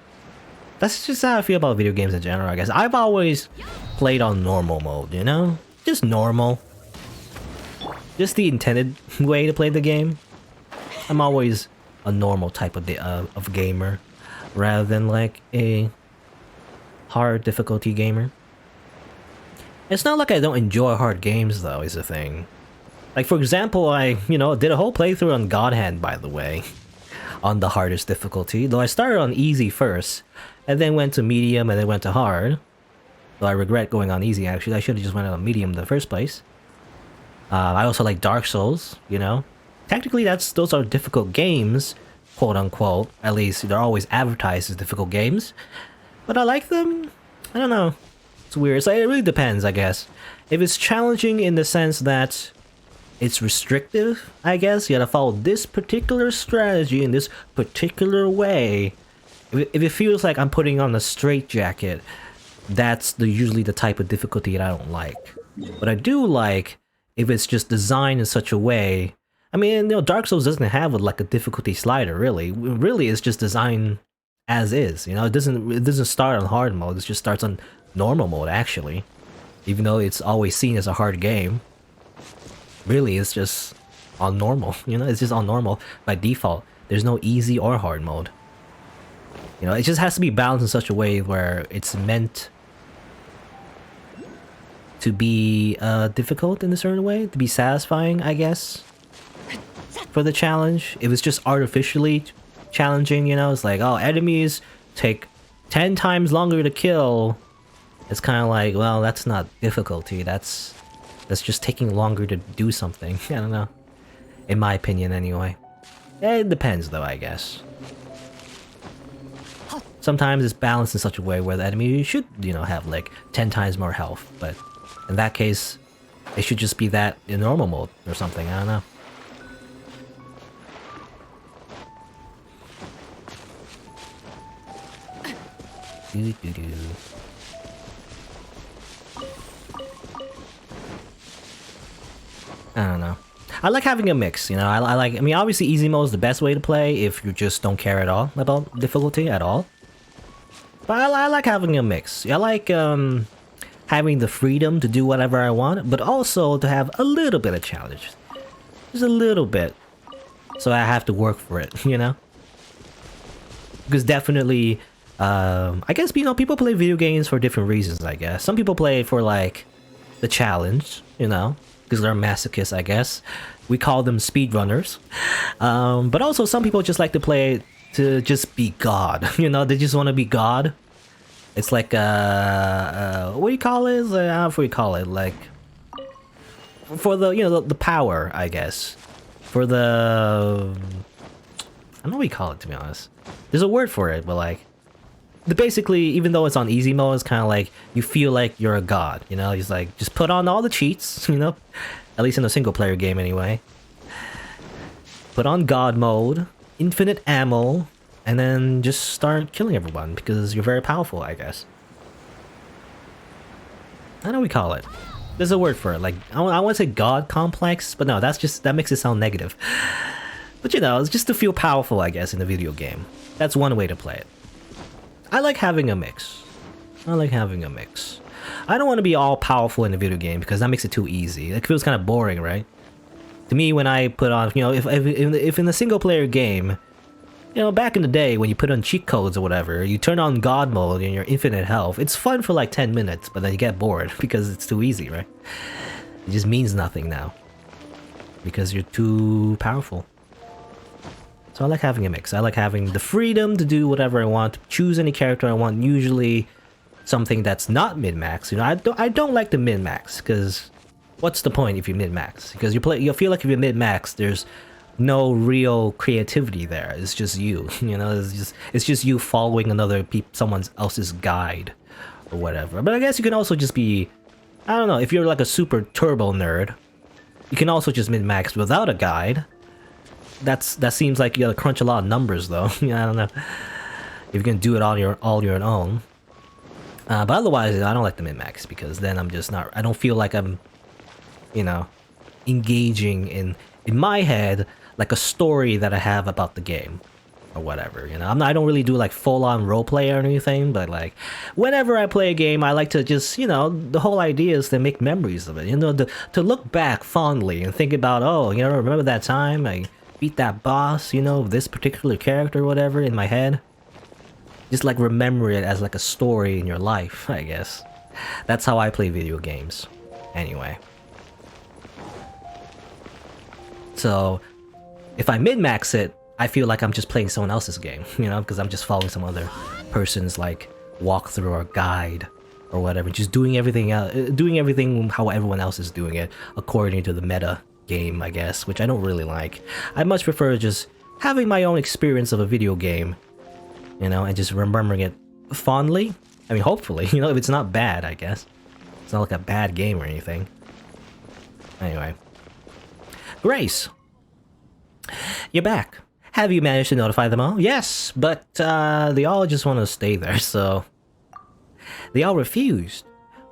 That's just how I feel about video games in general, I guess. I've always played on normal mode, you know? Just normal. Just the intended way to play the game. I'm always a normal type of gamer, rather than like a hard difficulty gamer. It's not like I don't enjoy hard games though, is the thing. Like for example, I, you know, did a whole playthrough on God Hand, by the way, on the hardest difficulty. Though I started on easy first, and then went to medium, and then went to hard. Though I regret going on easy, actually. I should have just went on medium in the first place. I also like Dark Souls, you know? Technically, those are difficult games, quote unquote. At least, they're always advertised as difficult games. But I like them. I don't know. It's weird. So it really depends, I guess. If it's challenging in the sense that it's restrictive, I guess, you gotta follow this particular strategy in this particular way. If it feels like I'm putting on a straitjacket, that's usually the type of difficulty that I don't like. But I do like if it's just designed in such a way. I mean, you know, Dark Souls doesn't have like a difficulty slider, really. Really, it's just designed as is. You know, it doesn't start on hard mode. It just starts on normal mode, actually. Even though it's always seen as a hard game. Really, it's just on normal. You know, it's just on normal by default. There's no easy or hard mode. You know, it just has to be balanced in such a way where it's meant to be difficult in a certain way, to be satisfying, I guess, for the challenge. If it's just artificially challenging, you know, it's like, oh, enemies take 10 times longer to kill. It's kind of like, well, that's not difficulty. That's just taking longer to do something. I don't know. In my opinion, anyway. It depends, though, I guess. Sometimes it's balanced in such a way where the enemy should, you know, have like 10 times more health, but in that case, it should just be that in normal mode or something, I don't know. I don't know. I like having a mix, you know. I mean, obviously easy mode is the best way to play if you just don't care at all about difficulty at all. But I like having a mix. I like having the freedom to do whatever I want, but also to have a little bit of challenge. Just a little bit. So I have to work for it, you know? Because definitely I guess, you know, people play video games for different reasons, I guess. Some people play for, like, the challenge, you know, because they're masochists, I guess. We call them speedrunners. But also, some people just like to play to just be God, you know, they just want to be God. It's like, what do you call it? I don't know what you call it, like, for the, you know, the power, I guess. For the... I don't know what you call it, to be honest. There's a word for it, but like... Basically, even though it's on easy mode, it's kind of like, you feel like you're a god, you know? It's like, just put on all the cheats, you know? At least in a single-player game, anyway. Put on god mode, infinite ammo, and then just start killing everyone, because you're very powerful, I guess. I know what we call it. There's a word for it, like, I want to say god complex, but no, that's just, that makes it sound negative. But you know, it's just to feel powerful, I guess, in a video game. That's one way to play it. I like having a mix. I like having a mix. I don't want to be all powerful in a video game, because that makes it too easy. It feels kind of boring, right? To me, when I put on, you know, if in a single player game, you know, back in the day when you put on cheat codes or whatever, you turn on God mode and your infinite health. It's fun for like 10 minutes, but then you get bored because it's too easy, right? It just means nothing now. Because you're too powerful. So I like having a mix. I like having the freedom to do whatever I want, choose any character I want, usually something that's not min-max. You know, I don't like the min-max, because what's the point if you min-max? Because you feel like if you min-max, there's no real creativity there. It's just you, you know, it's just you following someone else's guide or whatever. But I guess you can also just be, I don't know, if you're like a super turbo nerd, you can also just min-max without a guide. That seems like you gotta crunch a lot of numbers though. Yeah, I don't know if you can do it all your own. But otherwise, I don't like the min-max, because then I'm just not, I don't feel like I'm, you know, engaging in my head like a story that I have about the game or whatever, you know. I don't really do like full-on roleplay or anything, but like whenever I play a game, I like to just, you know, the whole idea is to make memories of it, you know, to look back fondly and think about, oh, you know, remember that time I beat that boss, you know, this particular character or whatever in my head. Just like remember it as like a story in your life, I guess. That's how I play video games. Anyway. So, if I min-max it, I feel like I'm just playing someone else's game, you know, because I'm just following some other person's like walkthrough or guide or whatever, just doing everything how everyone else is doing it according to the meta game, I guess, which I don't really like. I much prefer just having my own experience of a video game, you know, and just remembering it fondly. I mean, hopefully, you know, if it's not bad, I guess. It's not like a bad game or anything. Anyway. Grace, you're back. Have you managed to notify them all? Yes, but they all just want to stay there, so... They all refused.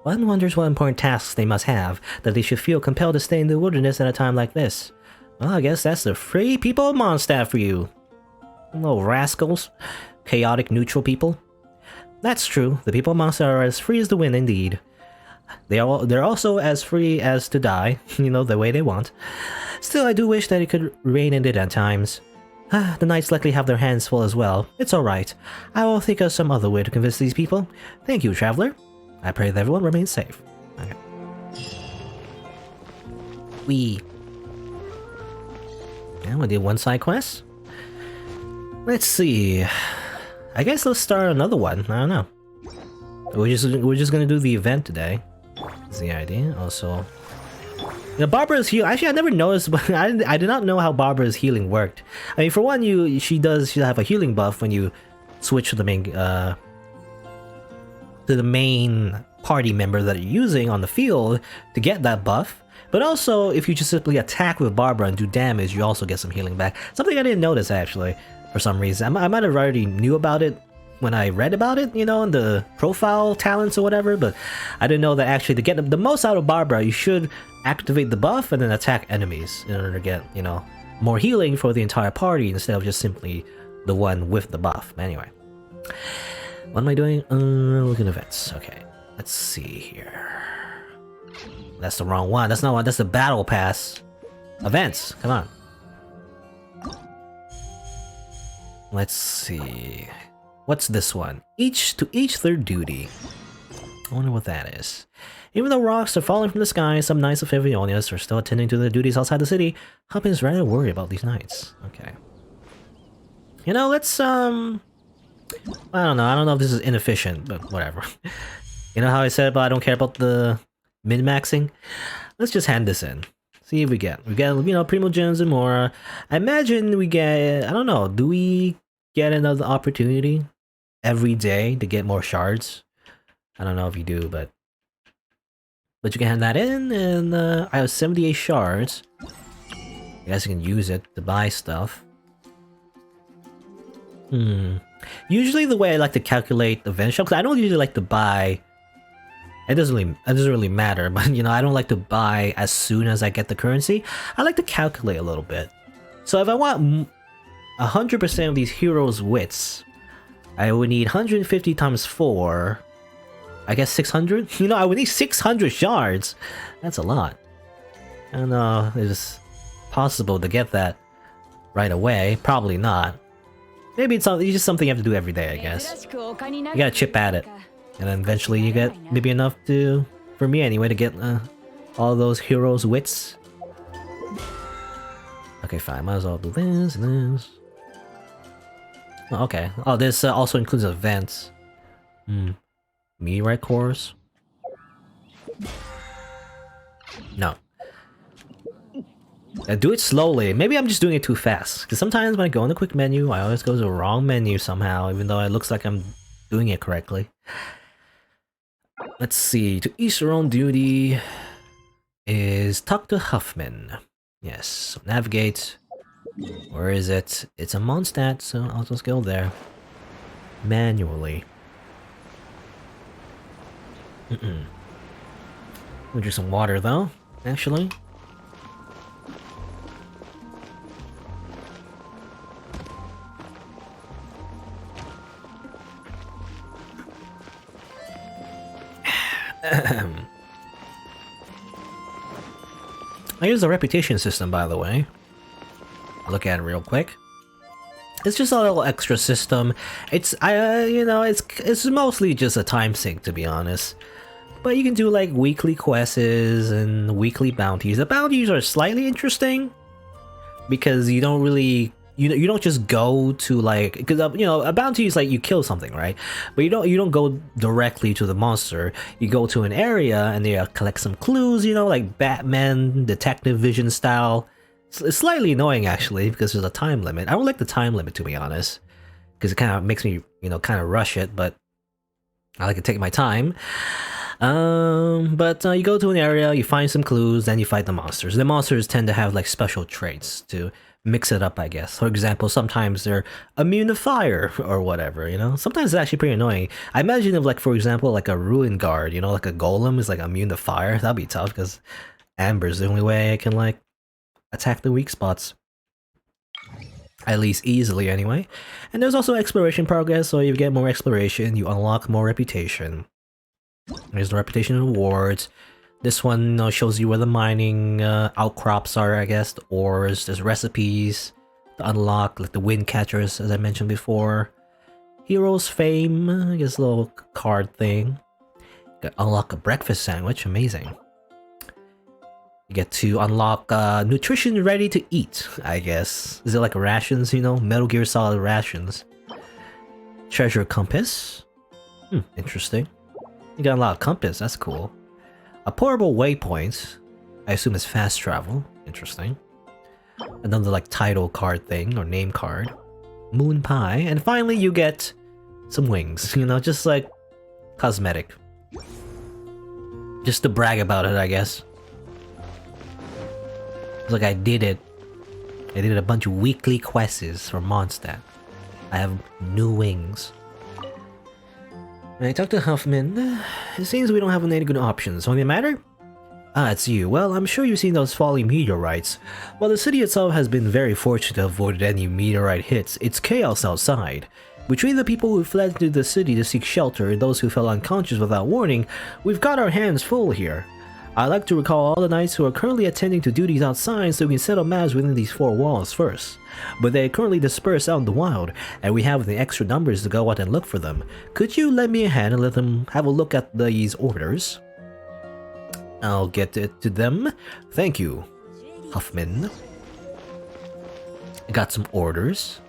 One wonders what important tasks they must have, that they should feel compelled to stay in the wilderness at a time like this. Well, I guess that's the free people of Mondstadt for you. Little rascals. Chaotic neutral people. That's true, the people of Mondstadt are as free as the wind indeed. They're also as free as to die, you know, the way they want. Still, I do wish that it could rein in it at times. The knights likely have their hands full as well. It's alright. I will think of some other way to convince these people. Thank you, traveler. I pray that everyone remains safe. Okay. Yeah, we did one side quest. Let's see. I guess let's start another one. I don't know. We're just gonna do the event today. Is the idea. Also, the Barbara's heal. Actually, I never noticed, but I did not know how Barbara's healing worked. I mean, for one, she have a healing buff when you switch to the main party member that you're using on the field to get that buff. But also, if you just simply attack with Barbara and do damage, you also get some healing back. Something I didn't notice actually, for some reason. I might have already knew about it when I read about it, you know, in the profile talents or whatever, but I didn't know that actually to get the most out of Barbara, you should activate the buff and then attack enemies in order to get, you know, more healing for the entire party instead of just simply the one with the buff. Anyway. What am I doing? Look at events. Okay. Let's see here. That's the wrong one. That's not one. That's the battle pass. Events. Come on. Let's see. What's this one? To each their duty. I wonder what that is. Even though rocks are falling from the sky, some knights of Favonius are still attending to their duties outside the city. Huffman is rather worried about these knights. Okay. You know, let's I don't know if this is inefficient, but whatever. You know how I said about I don't care about the min-maxing? Let's just hand this in. See if we get, you know, Primogens and more. I imagine we get, I don't know, do we get another opportunity every day to get more shards? I don't know if you do, but you can hand that in, and I have 78 shards. I guess you can use it to buy stuff. Usually the way I like to calculate the event shop, because I don't usually like to buy. It doesn't really matter, but you know, I don't like to buy as soon as I get the currency. I like to calculate a little bit. So if I want 100% of these heroes' wits, I would need 150 times 4. I guess 600? You know, I would need 600 shards! That's a lot. I don't know, it's possible to get that right away. Probably not. Maybe it's just something you have to do every day, I guess. You gotta chip at it. And then eventually you get maybe enough to, for me anyway, to get all those heroes' wits. Okay, fine. Might as well do this and this. Oh, okay. Oh, this also includes events. Meteorite cores? No. Do it slowly. Maybe I'm just doing it too fast. Because sometimes when I go in the quick menu, I always go to the wrong menu somehow, even though it looks like I'm doing it correctly. Let's see. To each their own duty is talk to Huffman. Yes. So navigate. Where is it? It's a Mondstadt, so I'll just go there. Manually. We'll drink some water though, actually. I use the reputation system, by the way. Look at it real quick. It's just a little extra system. It's you know, it's mostly just a time sink, to be honest. But you can do like weekly quests and weekly bounties. The bounties are slightly interesting because you don't really you don't just go to like, because you know, a bounty is like you kill something, right? But you don't go directly to the monster. You go to an area and they collect some clues, you know, like Batman detective vision style. It's slightly annoying actually because there's a time limit. I don't like the time limit, to be honest, because it kind of makes me, you know, kind of rush it, but I like to take my time. But you go to an area, you find some clues, then you fight the monsters. The monsters tend to have like special traits to mix it up, I guess. For example, sometimes they're immune to fire or whatever, you know? Sometimes it's actually pretty annoying. I imagine if, like, for example, like a Ruin Guard, you know, like a Golem is like immune to fire. That'd be tough because Amber's the only way I can like attack the weak spots. At least easily anyway. And there's also exploration progress, so you get more exploration, you unlock more reputation. There's the reputation rewards. This one, you know, shows you where the mining outcrops are, I guess, the ores. There's recipes to unlock, like the wind catchers, as I mentioned before. Heroes Fame, I guess a little card thing. You can unlock a breakfast sandwich, amazing. You get to unlock nutrition ready to eat, I guess. Is it like rations, you know? Metal Gear Solid rations. Treasure compass. Interesting. You got a lot of compass, that's cool. A portable waypoint. I assume it's fast travel. Interesting. Another like title card thing, or name card. Moon pie. And finally you get some wings, you know, just like cosmetic. Just to brag about it, I guess. It's like I did it. I did a bunch of weekly quests for Mondstadt. I have new wings. When I talked to Huffman, it seems we don't have any good options. Only matter? Ah, it's you. Well, I'm sure you've seen those falling meteorites. While the city itself has been very fortunate to avoid any meteorite hits, it's chaos outside. Between the people who fled to the city to seek shelter and those who fell unconscious without warning, we've got our hands full here. I'd like to recall all the knights who are currently attending to duties outside so we can settle matters within these 4 walls first. But they are currently dispersed out in the wild, and we have the extra numbers to go out and look for them. Could you lend me a hand and let them have a look at these orders? I'll get it to them. Thank you, Huffman. I got some orders.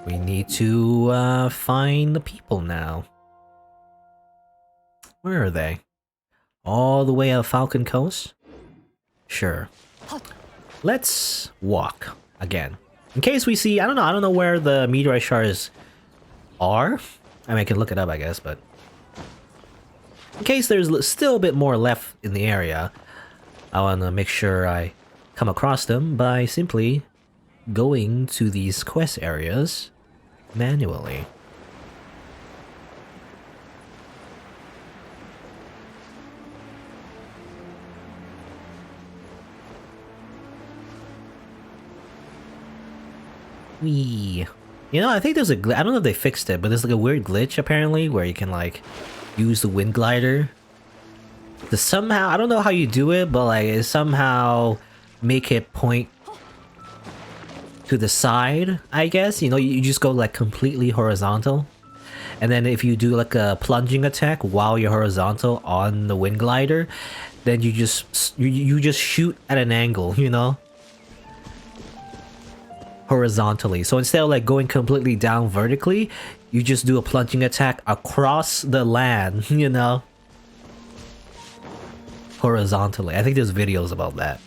We need to find the people now. Where are they? All the way up Falcon Coast? Sure. Let's walk again. In case we see, I don't know where the meteorite shards are. I mean, I can look it up, I guess, but in case there's still a bit more left in the area, I want to make sure I come across them by simply going to these quest areas manually. Wee. You know, I think there's a I don't know if they fixed it, but there's like a weird glitch apparently where you can like use the wind glider to somehow, I don't know how you do it, but like it somehow make it point to the side, I guess. You know, you just go like completely horizontal. And then if you do like a plunging attack while you're horizontal on the wind glider, then you just shoot at an angle, you know? Horizontally. So instead of like going completely down vertically, you just do a plunging attack across the land, you know? Horizontally. I think there's videos about that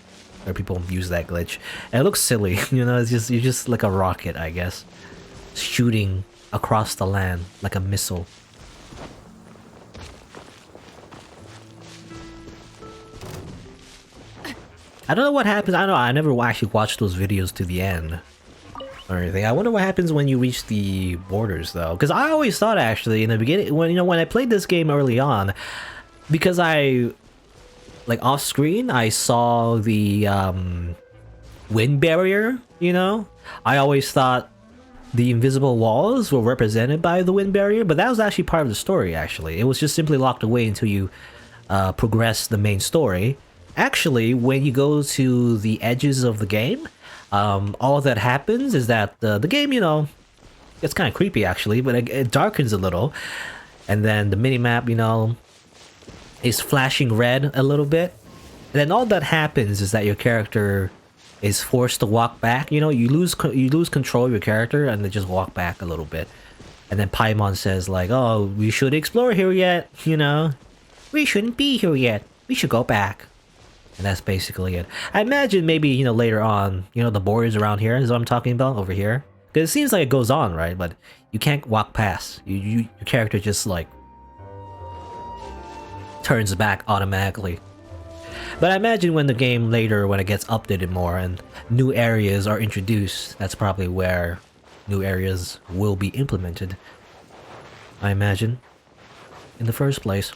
where people use that glitch. And it looks silly, you know, it's just you're just like a rocket, I guess. Shooting across the land like a missile. I don't know what happens. I don't know. I never actually watched those videos to the end or anything. I wonder what happens when you reach the borders though, because I always thought actually in the beginning when I played this game early on, because I like off screen I saw the wind barrier, you know, I always thought the invisible walls were represented by the wind barrier, but that was actually part of the story. Actually, it was just simply locked away until you progress the main story. Actually, when you go to the edges of the game, all that happens is that the game, you know, it's kind of creepy actually, but it darkens a little, and then the minimap, you know, is flashing red a little bit, and then all that happens is that your character is forced to walk back. You know, you lose control of your character and they just walk back a little bit, and then Paimon says like, "Oh, we should explore here yet? You know, we shouldn't be here yet. We should go back." And that's basically it. I imagine maybe, you know, later on, you know, the borders around here is what I'm talking about, over here. Because it seems like it goes on, right? But you can't walk past. Your character just, like, turns back automatically. But I imagine when the game later, when it gets updated more and new areas are introduced, that's probably where new areas will be implemented. I imagine. In the first place.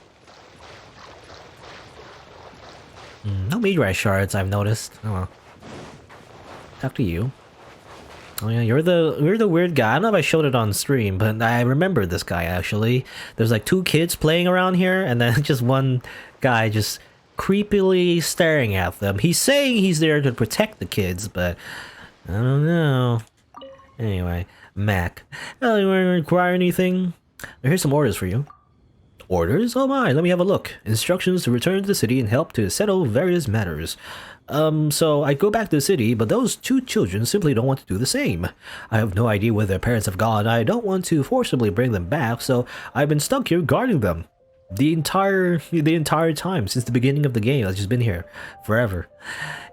No meteorite shards, I've noticed. Oh well. Talk to you. Oh yeah, you're the weird guy. I don't know if I showed it on stream, but I remember this guy actually. There's like 2 kids playing around here, and then just one guy just creepily staring at them. He's saying he's there to protect the kids, but I don't know. Anyway, Mac. Oh, you want to require anything? Here's some orders for you. Orders? Oh my, let me have a look. Instructions to return to the city and help to settle various matters. So I go back to the city, but those 2 children simply don't want to do the same. I have no idea where their parents have gone. I don't want to forcibly bring them back, so I've been stuck here guarding them. The entire time since the beginning of the game. I've just been here forever.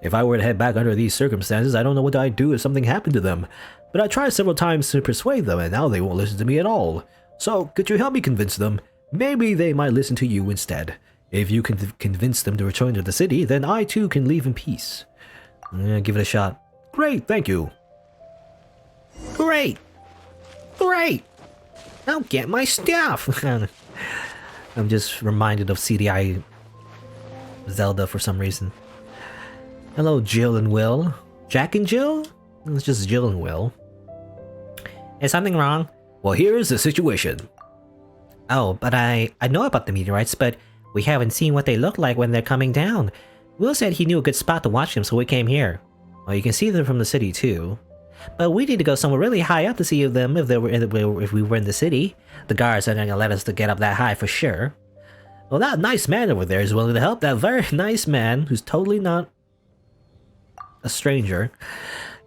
If I were to head back under these circumstances, I don't know what I'd do if something happened to them. But I tried several times to persuade them, and now they won't listen to me at all. So could you help me convince them? Maybe they might listen to you instead. If you can convince them to return to the city, then I too can leave in peace. Give it a shot. Great, thank you. Great! Great! I'll get my stuff! I'm just reminded of CDI Zelda for some reason. Hello, Jill and Will. Jack and Jill? It's just Jill and Will. Is something wrong? Well, here's the situation. Oh, but I know about the meteorites, but We haven't seen what they look like when they're coming down. Will said he knew a good spot to watch them, so we came here. Well, you can see them from the city too. But we need to go somewhere really high up to see them if we were in the city. The guards aren't gonna let us to get up that high for sure. Well, that nice man over there is willing to help. That very nice man who's totally not a stranger.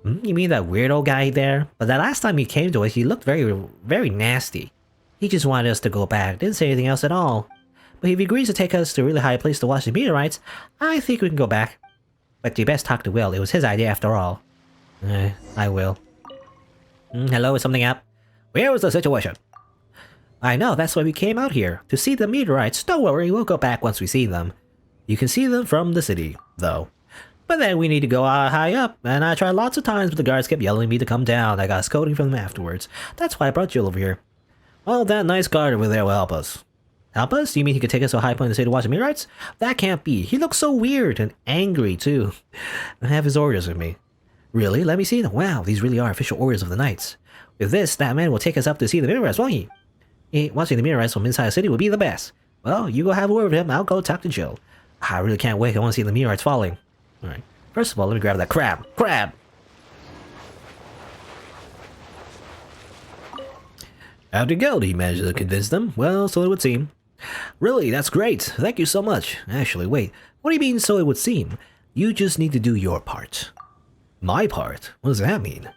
You mean that weirdo guy there? But that last time he came to us, he looked very, very nasty. He just wanted us to go back, didn't say anything else at all. But if he agrees to take us to a really high place to watch the meteorites, I think we can go back. But you best talk to Will, it was his idea after all. I will. Hello, is something up? Where was the situation? I know, that's why we came out here, to see the meteorites. Don't worry, we'll go back once we see them. You can see them from the city, though. But then we need to go high up, and I tried lots of times, but the guards kept yelling at me to come down. I got scolding from them afterwards. That's why I brought Jill over here. Well, that nice guard over there will help us. Help us? You mean he could take us to a high point in the city to watch the meteorites? That can't be. He looks so weird and angry, too. I have his orders with me. Really? Let me see them. Wow, these really are official orders of the knights. With this, that man will take us up to see the meteorites, won't he? Watching the meteorites from inside the city would be the best. Well, you go have a word with him. I'll go talk to Jill. I really can't wait. I want to see the meteorites falling. Alright. First of all, let me grab that crab. Crab! How'd it go? Did he manage to convince them? Well, so it would seem. Really? That's great. Thank you so much. Actually, wait. What do you mean, so it would seem? You just need to do your part. My part? What does that mean?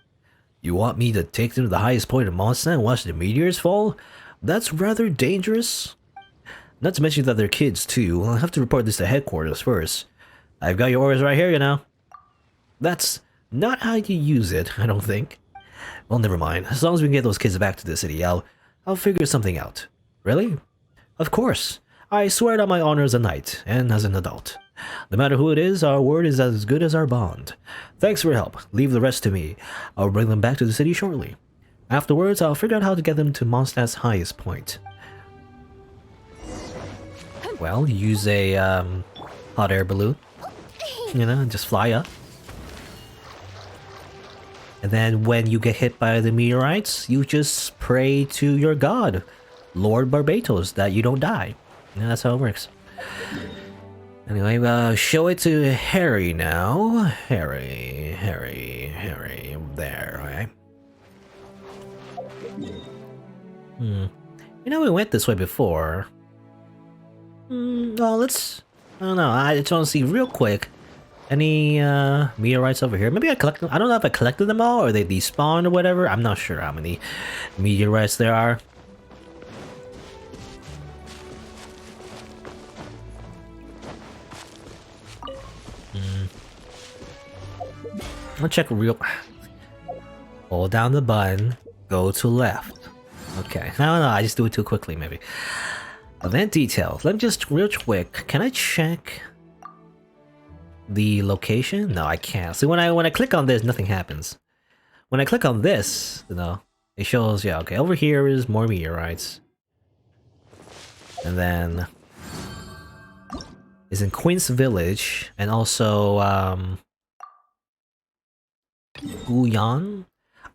You want me to take them to the highest point of Mondstadt and watch the meteors fall? That's rather dangerous. Not to mention that they're kids too. I'll have to report this to headquarters first. I've got your orders right here, you know. That's not how you use it, I don't think. Well, never mind. As long as we can get those kids back to the city, I'll figure something out. Really? Of course. I swear it on my honor as a knight, and as an adult. No matter who it is, our word is as good as our bond. Thanks for your help. Leave the rest to me. I'll bring them back to the city shortly. Afterwards, I'll figure out how to get them to Mondstadt's highest point. Well, use a hot air balloon. You know, and just fly up. And then when you get hit by the meteorites, you just pray to your god, Lord Barbatos, that you don't die. And that's how it works. Anyway, show it to Harry now. Harry. There, right? You know, we went this way before. Well, let's... I don't know, I just want to see real quick. Any meteorites over here? Maybe I collect them. I don't know if I collected them all or they despawned or whatever. I'm not sure how many meteorites there are. I'll check real... Hold down the button. Go to left. Okay. I don't know. I just do it too quickly, maybe. Event details. Let me just real quick. Can I check the location? No, I can't. See, when I click on this, nothing happens. When I click on this, you know, it shows, yeah, okay, over here is more meteorites. And then is in Quince Village, and also Guyan.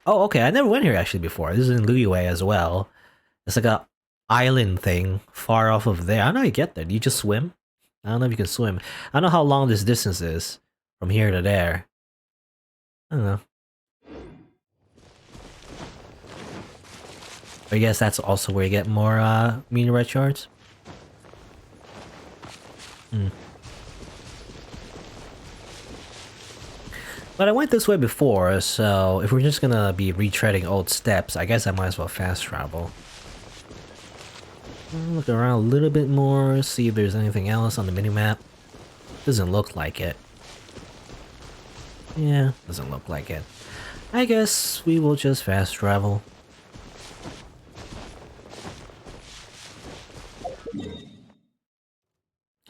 Oh, okay, I never went here actually before. This is in Liyue as well. It's like a island thing far off of there. I don't know how you get there. Do you just swim? I don't know if you can swim. I don't know how long this distance is from here to there. I don't know. I guess that's also where you get more meteorite shards. But I went this way before, so if we're just gonna be retreading old steps, I guess I might as well fast travel. Look around a little bit more, see if there's anything else on the minimap. Doesn't look like it. Yeah, doesn't look like it. I guess we will just fast travel.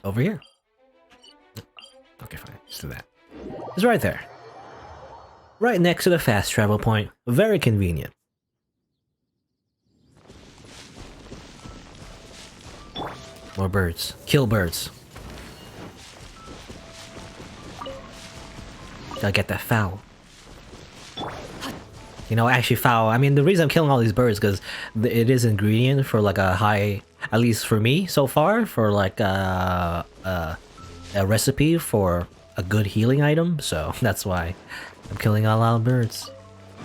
Over here. Okay, fine. Let's do that. It's right there. Right next to the fast travel point. Very convenient. More birds. Kill birds. Gotta get that fowl. You know, actually fowl. I mean, the reason I'm killing all these birds because it is an ingredient for like a high At least for me so far, for like a recipe for a good healing item. So that's why I'm killing a lot of birds.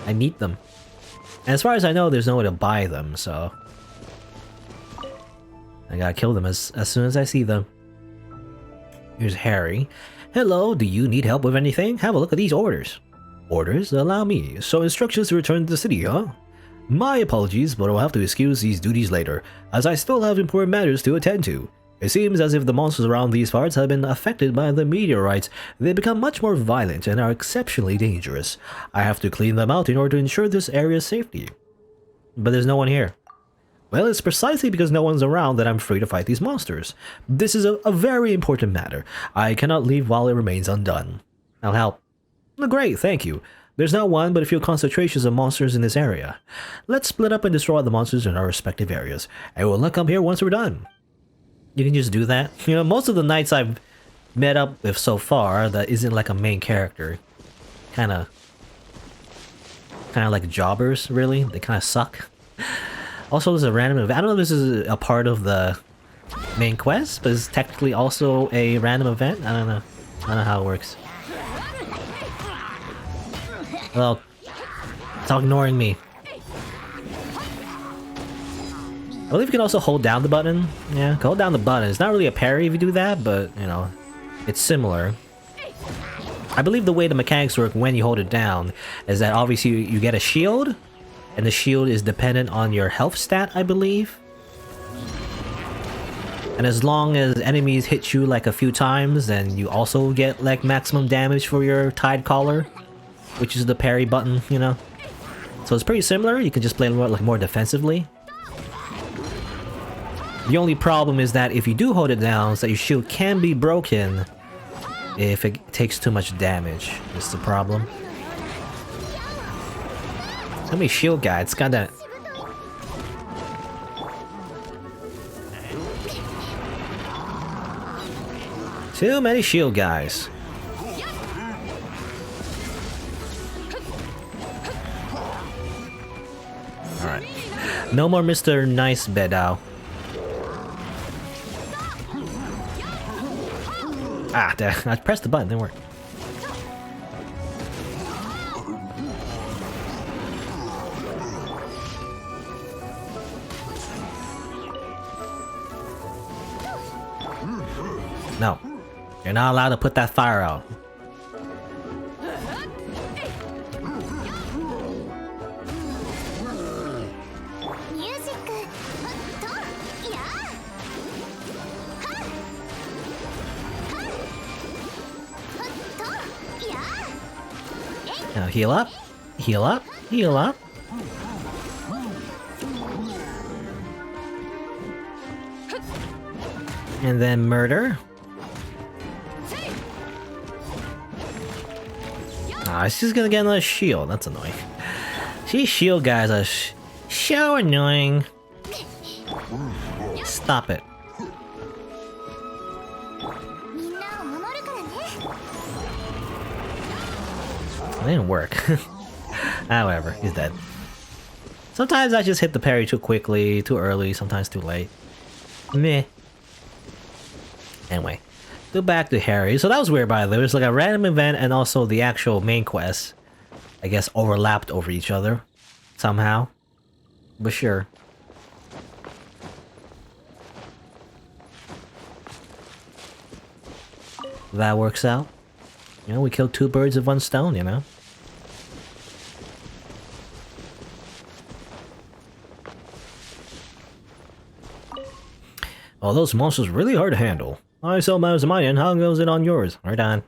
I need them. And as far as I know, there's no way to buy them, so I gotta kill them as soon as I see them. Here's Harry. Hello, do you need help with anything? Have a look at these orders. Orders? Allow me. So instructions to return to the city, huh? My apologies, but I'll have to excuse these duties later, as I still have important matters to attend to. It seems as if the monsters around these parts have been affected by the meteorites. They become much more violent and are exceptionally dangerous. I have to clean them out in order to ensure this area's safety. But there's no one here. Well, it's precisely because no one's around that I'm free to fight these monsters. This is a very important matter. I cannot leave while it remains undone. I'll help. Great, thank you. There's not one, but a few concentrations of monsters in this area. Let's split up and destroy the monsters in our respective areas, and we'll look up here once we're done. You can just do that. You know, most of the knights I've met up with so far that isn't like a main character. Kinda like jobbers, really. They kinda suck. Also, there's a random event. I don't know if this is a part of the main quest, but it's technically also a random event. I don't know. I don't know how it works. Well, stop ignoring me. I believe you can also hold down the button. Yeah, hold down the button. It's not really a parry if you do that, but, you know, it's similar. I believe the way the mechanics work when you hold it down is that obviously you get a shield, and the shield is dependent on your health stat, I believe. And as long as enemies hit you like a few times, then you also get like maximum damage for your Tide Collar, which is the parry button, you know. So it's pretty similar. You can just play more defensively. The only problem is that if you do hold it down, so that your shield can be broken if it takes too much damage. That's the problem. So many shield guys, kinda. Too many shield guys. Alright. No more Mr. Nice Beddow. Ah, I pressed the button, didn't work. No. You're not allowed to put that fire out. Now heal up, heal up, heal up. And then murder. Ah, she's gonna get another shield. That's annoying. These shield guys are so annoying. Stop it. It didn't work. However, he's dead. Sometimes I just hit the parry too quickly, too early, sometimes too late. Meh. Anyway, go back to Harry. So that was weird, by the way. There's like a random event and also the actual main quest, I guess, overlapped over each other somehow. But sure. That works out. You know, we killed two birds with one stone, you know? Oh, those monsters are really hard to handle. I sell moves on my end, how goes it on yours? Right on.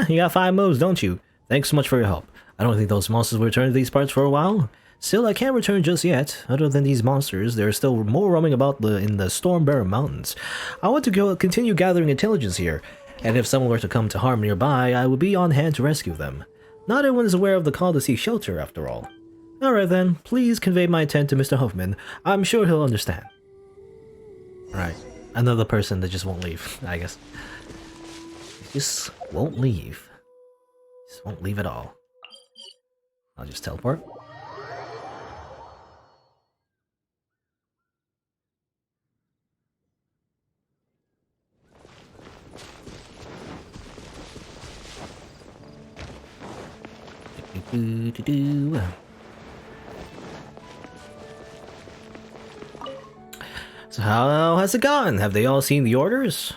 You got 5 moves, don't you? Thanks so much for your help. I don't think those monsters will return to these parts for a while. Still, I can't return just yet. Other than these monsters, there are still more roaming about in the Stormbearer Mountains. I want to continue gathering intelligence here, and if someone were to come to harm nearby, I would be on hand to rescue them. Not everyone is aware of the call to seek shelter, after all. Alright then, please convey my intent to Mr. Hoffman. I'm sure he'll understand. Alright, another person that just won't leave, I guess. Just won't leave. Just won't leave at all. I'll just teleport. Do-do-do. So how has it gone? Have they all seen the orders?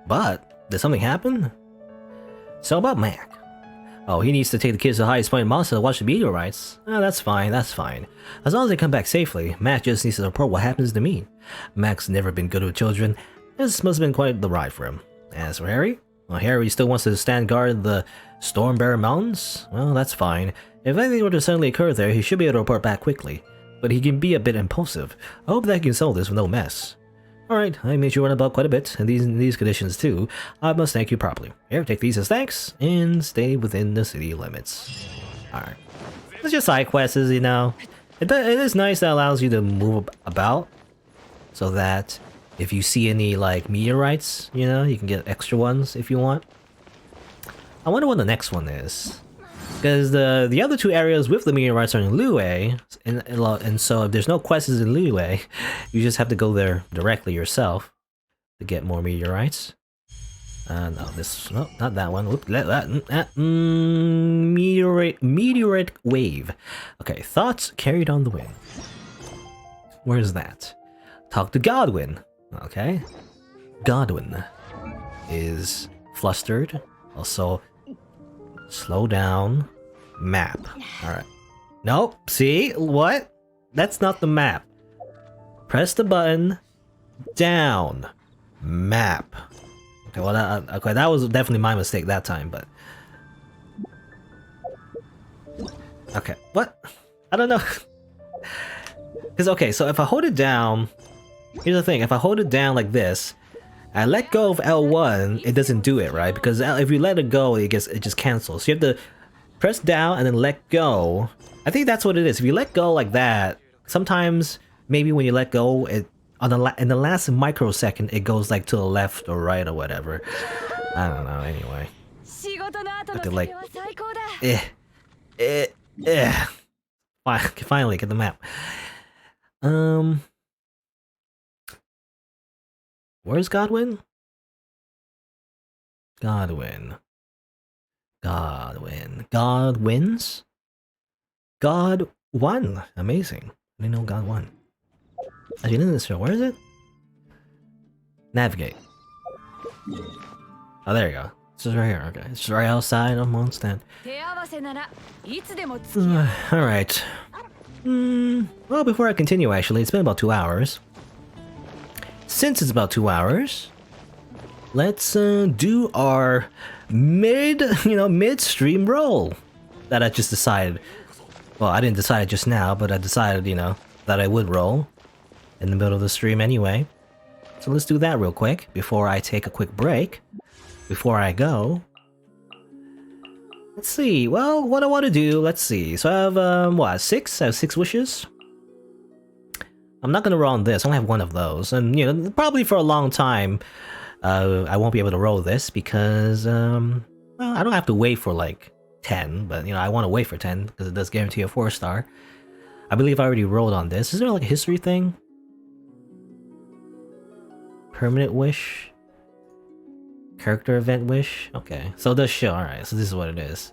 But, did something happen? So about Mac. Oh, he needs to take the kids to the highest point in Monster to watch the meteorites. Oh, that's fine, that's fine. As long as they come back safely, Mac just needs to report what happens to me. Mac's never been good with children. This must have been quite the ride for him. As for Harry? Well, Harry still wants to stand guard of the Stormbearer Mountains? Well, that's fine. If anything were to suddenly occur there, he should be able to report back quickly. But he can be a bit impulsive. I hope that he can solve this with no mess. Alright, I made you run about quite a bit, and in these conditions too. I must thank you properly. Here, take these as thanks, and stay within the city limits. Alright. It's just side quests, you know. It is nice that allows you to move about, so that if you see any, like, meteorites, you know, you can get extra ones if you want. I wonder what the next one is. Because the other two areas with the meteorites are in Liyue, and so if there's no quests in Liyue, you just have to go there directly yourself to get more meteorites. No, not that one. Whoop, meteorite wave. Okay, thoughts carried on the wind. Where's that? Talk to Godwin. Okay, Godwin is flustered. Also, slow down. Map. Alright. Nope. See? What? That's not the map. Press the button. Down. Map. Okay, well, that was definitely my mistake that time, but... Okay, what? I don't know. Because, okay, so if I hold it down... Here's the thing, if I hold it down like this, I let go of L1, it doesn't do it, right? Because if you let it go, it just cancels. So you have to press down and then let go. I think that's what it is. If you let go like that, sometimes maybe when you let go, in the last microsecond, it goes like to the left or right or whatever. I don't know. Anyway, but like, finally get the map. Where's Godwin? Godwins? God won. Amazing. I didn't know God won. Actually, in this show, where is it? Navigate. Oh, there you go. It's just right here. Okay, it's right outside of Mount Stand. Alright. Well, before I continue, actually, it's been about 2 hours. Since it's about 2 hours, let's do our midstream roll that I just decided. Well, I didn't decide just now, but I decided, that I would roll in the middle of the stream anyway. So let's do that real quick before I take a quick break. Before I go. Let's see. Well, what I want to do, let's see. So I have, 6? I have 6 wishes. I'm not gonna roll on this. I only have 1 of those. And, probably for a long time, I won't be able to roll this because, well, I don't have to wait for, like, 10. But, I want to wait for 10 because it does guarantee a 4-star. I believe I already rolled on this. Is there, like, a history thing? Permanent wish? Character event wish? Okay. So it does show. Alright, so this is what it is.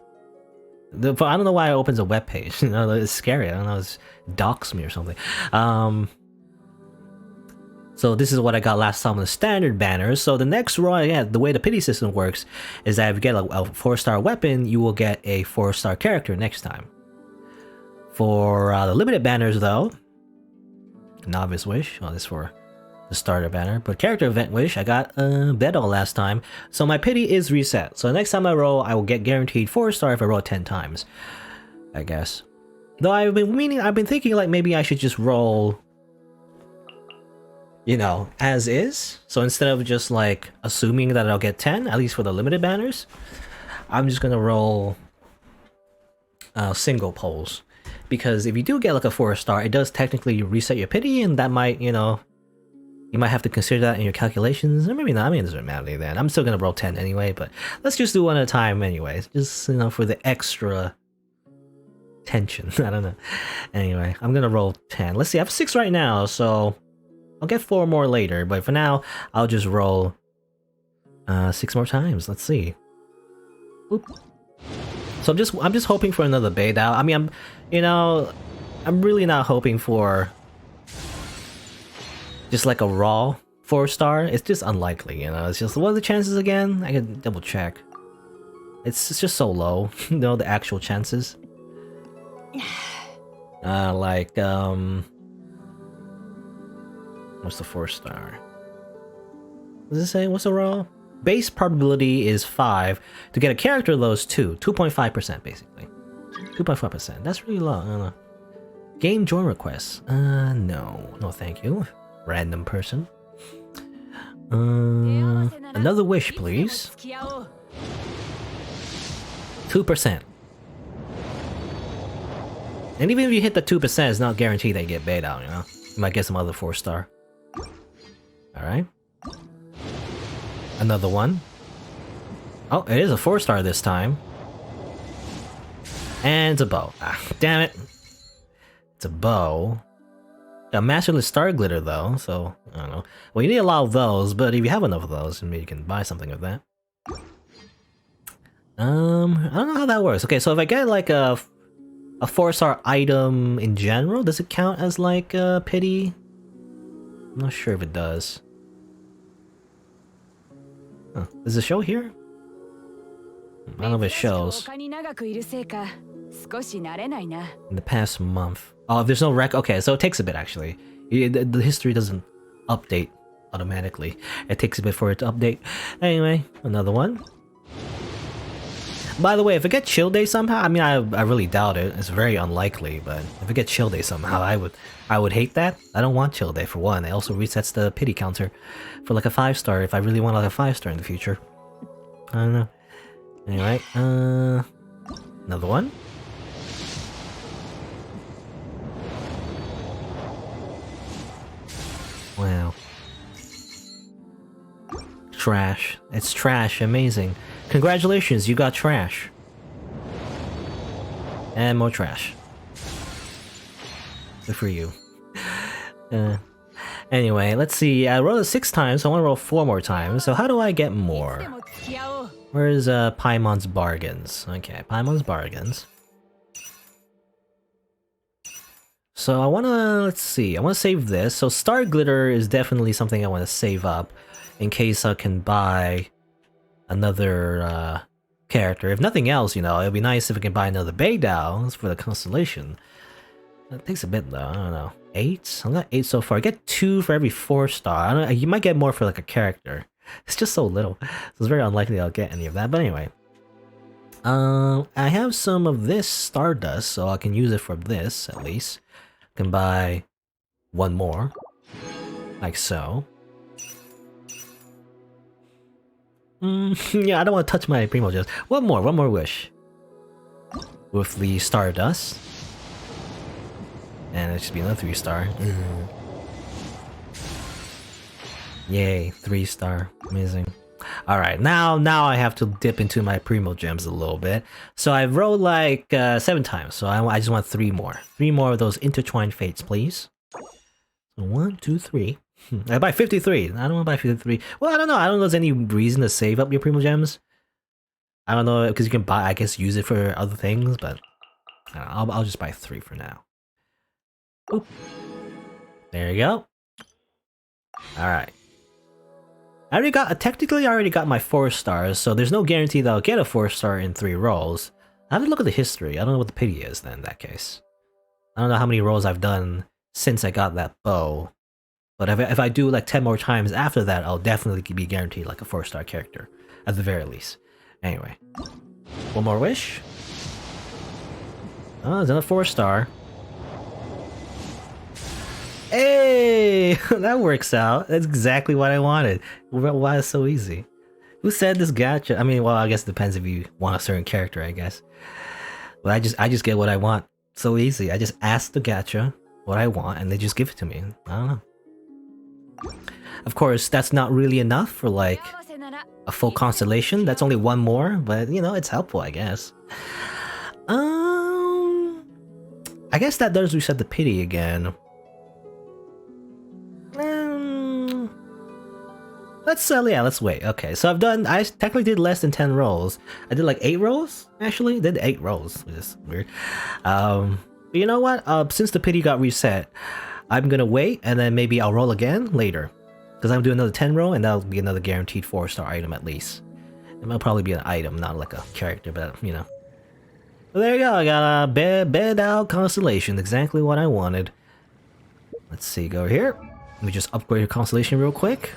I don't know why it opens a web page. It's scary. I don't know. It's docs me or something. So this is what I got last time on the standard banners. So the next roll, yeah, the way the pity system works is that if you get a 4-star weapon, you will get a 4-star character next time. For the limited banners though, novice wish, this is for the starter banner, but character event wish, I got Beto last time, so my pity is reset. So next time I roll, I will get guaranteed 4-star if I roll 10 times, I guess. Though I've been thinking like maybe I should just roll, as is. So instead of just like assuming that I'll get 10, at least for the limited banners, I'm just gonna roll single polls. Because if you do get like a 4-star, it does technically reset your pity, and that might, you might have to consider that in your calculations. Or maybe not. I mean, it doesn't matter then. I'm still gonna roll 10 anyway, but let's just do 1 at a time anyways. Just, for the extra tension. I don't know. Anyway, I'm gonna roll 10. Let's see, I have 6 right now, so I'll get 4 more later, but for now, I'll just roll 6 more times. Let's see. Oop. So So I'm just hoping for another bait out. I mean, I'm really not hoping for just like a raw 4-star. It's just unlikely, It's just, what are the chances again? I can double check. It's just so low, the actual chances. What's the 4-star? Does it say what's the raw? Base probability is 5. To get a character though is 2. 2.5% basically. 2.5%. That's really low. I don't know. Game join requests. No. No thank you. Random person. Another wish, please. 2%. And even if you hit the 2%, it's not guaranteed that you get bait out, You might get some other 4-star. Alright. Another one. Oh, it is a 4-star this time. And it's a bow. Ah, damn it. It's a bow. A masterless star glitter though, so I don't know. Well, you need a lot of those, but if you have enough of those, maybe you can buy something of that. I don't know how that works. Okay, so if I get like a 4-star item in general, does it count as like a pity? I'm not sure if it does. Huh. Does it show here? I don't know if it shows. In the past month. Oh, if there's no rec. Okay, so it takes a bit actually. The history doesn't update automatically. It takes a bit for it to update. Anyway, another one. By the way, if I get chill day somehow, I mean, I really doubt it. It's very unlikely, but if I get chill day somehow, I would hate that. I don't want chill day for one. It also resets the pity counter for like a 5-star if I really want like a 5-star in the future. I don't know. Anyway, another one. Wow. Trash. It's trash. Amazing. Congratulations, you got trash. And more trash. Good for you. Anyway, let's see. I rolled it 6 times, so I want to roll 4 more times. So how do I get more? Where's Paimon's Bargains? Okay, Paimon's Bargains. So I want to, let's see, I want to save this. So Star Glitter is definitely something I want to save up in case I can buy another character. If nothing else, it'd be nice if I can buy another Beidao for the constellation. It takes a bit though, I don't know. 8? I got 8 so far. I get 2 for every 4-star. I don't know, you might get more for like a character. It's just so little. So it's very unlikely I'll get any of that. But anyway. I have some of this Stardust, so I can use it for this at least. I can buy 1 more. Like so. Yeah, I don't want to touch my Primo Gems. One more wish. With the Stardust. And it should be another 3-star. Yay, 3-star. Amazing. Alright, now I have to dip into my Primo Gems a little bit. So I've rolled like 7 times, so I just want 3 more. 3 more of those Intertwined Fates, please. So 1, 2, 3. I buy 53. I don't want to buy 53. Well, I don't know. I don't know if there's any reason to save up your Primo Gems. I don't know, because you can buy, I guess, use it for other things, but I'll just buy 3 for now. Oop. There you go. Alright. Technically I already got my 4 stars, so there's no guarantee that I'll get a 4-star in 3 rolls. I have to look at the history. I don't know what the pity is then in that case. I don't know how many rolls I've done since I got that bow. But if I do like 10 more times after that, I'll definitely be guaranteed like a 4-star character. At the very least. Anyway. 1 more wish. Oh, there's another 4-star. Hey! That works out. That's exactly what I wanted. Why is it so easy? Who said this gacha? I mean, well, I guess it depends if you want a certain character, I guess. But I just get what I want. So easy. I just ask the gacha what I want, and they just give it to me. I don't know. Of course, that's not really enough for like a full constellation. That's only 1 more, but it's helpful, I guess. I guess that does reset the pity again. let's wait. Okay, so I technically did less than 10 rolls. I did like 8 rolls, actually. I did 8 rolls, which is weird. But you know what? Since the pity got reset, I'm gonna wait and then maybe I'll roll again later. Because I'm doing another 10 roll and that'll be another guaranteed 4-star item at least. It might probably be an item, not like a character, but you know. Well, there you go, I got a bed out constellation, exactly what I wanted. Let's see, go here. Let me just upgrade her constellation real quick.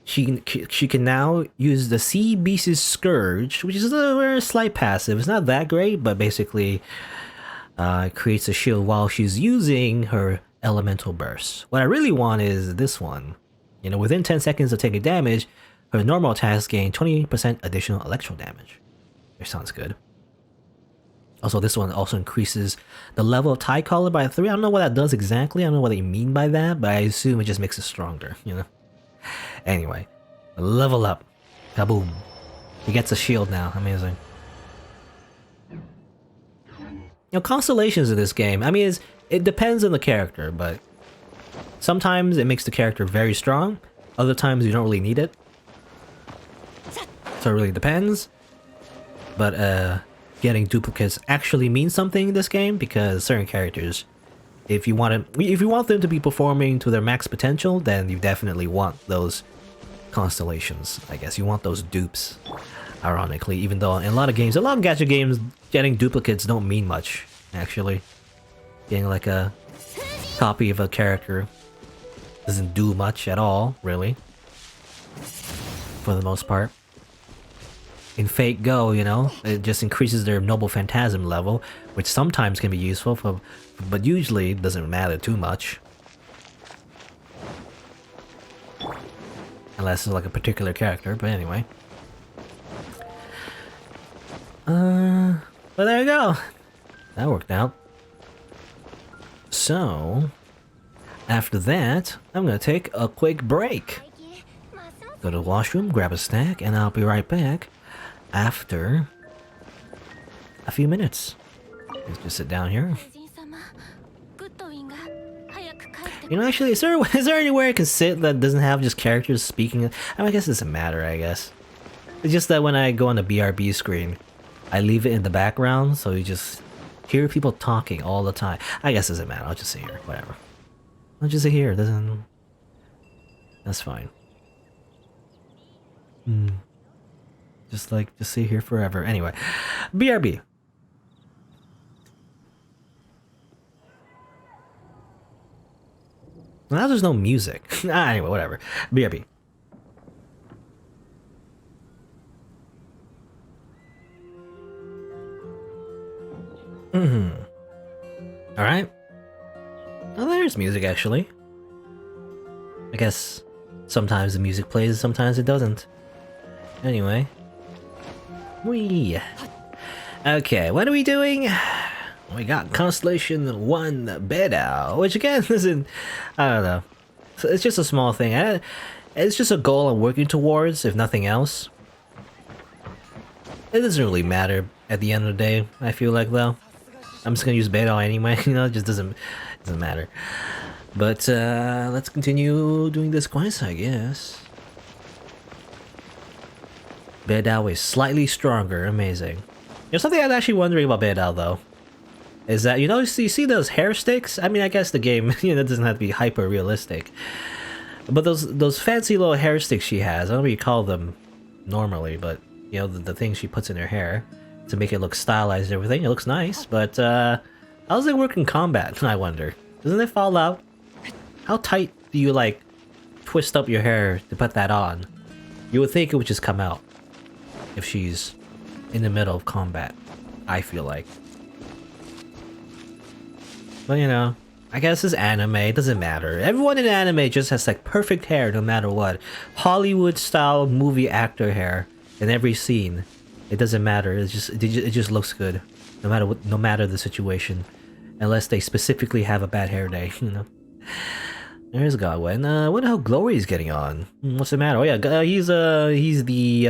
She can now use the Sea Beast's Scourge, which is a very slight passive. It's not that great, but basically it creates a shield while she's using her Elemental Burst. What I really want is this one. You know, within 10 seconds of taking damage, her normal attacks gain 20% additional electro damage. Which sounds good. Also, this one also increases the level of tie collar by 3. I don't know what that does exactly. I don't know what they mean by that, but I assume it just makes it stronger, you know? Anyway, level up. Kaboom. He gets a shield now. Amazing. You know, constellations in this game, I mean, it depends on the character, but sometimes it makes the character very strong. Other times you don't really need it. So it really depends. But, getting duplicates actually means something in this game because certain characters, if you want them to be performing to their max potential, then you definitely want those constellations. I guess you want those dupes. Ironically, even though in a lot of gacha games, getting duplicates don't mean much. Actually, getting like a copy of a character doesn't do much at all, really. For the most part. In Fate Go, you know, it just increases their Noble Phantasm level, which sometimes can be useful, but usually it doesn't matter too much. Unless it's like a particular character, but anyway. But there you go. That worked out. So, after that, I'm gonna take a quick break. Go to the washroom, grab a snack, and I'll be right back. After a few minutes. Let's just sit down here. You know, actually, is there anywhere I can sit that doesn't have just characters speaking? I mean, I guess it doesn't matter, I guess. It's just that when I go on the BRB screen, I leave it in the background, so you just hear people talking all the time. I guess it doesn't matter, I'll just sit here, whatever. I'll just sit here, that's fine. Just sit here forever. Anyway, BRB. Now there's no music. Anyway, whatever. BRB. Alright. Oh, there's music actually. I guess sometimes the music plays, sometimes it doesn't. Anyway. Whee! Okay, what are we doing? We got Constellation 1 bed out, which again isn't, I don't know. It's just a small thing. It's just a goal I'm working towards, if nothing else. It doesn't really matter at the end of the day, I feel like, though. I'm just gonna use bed out anyway, you know, it just doesn't matter. But let's continue doing this quest, I guess. Bedao is slightly stronger, amazing. You know, something I'm actually wondering about Bedao though, is that, you know, you see those hair sticks? I mean, I guess the game, you know, doesn't have to be hyper realistic. But those fancy little hair sticks she has, I don't know what you call them normally, but you know, the things she puts in her hair to make it look stylized and everything, it looks nice, but how's it work in combat, I wonder? Doesn't it fall out? How tight do you like twist up your hair to put that on? You would think it would just come out if she's in the middle of combat, I feel like. But you know, I guess it's anime, it doesn't matter. Everyone in anime just has like perfect hair no matter what. Hollywood style movie actor hair in every scene. It doesn't matter, it just looks good. No matter the situation. Unless they specifically have a bad hair day, you know. There's Godwin. What the hell Glory's getting on? What's the matter? Oh yeah, he's the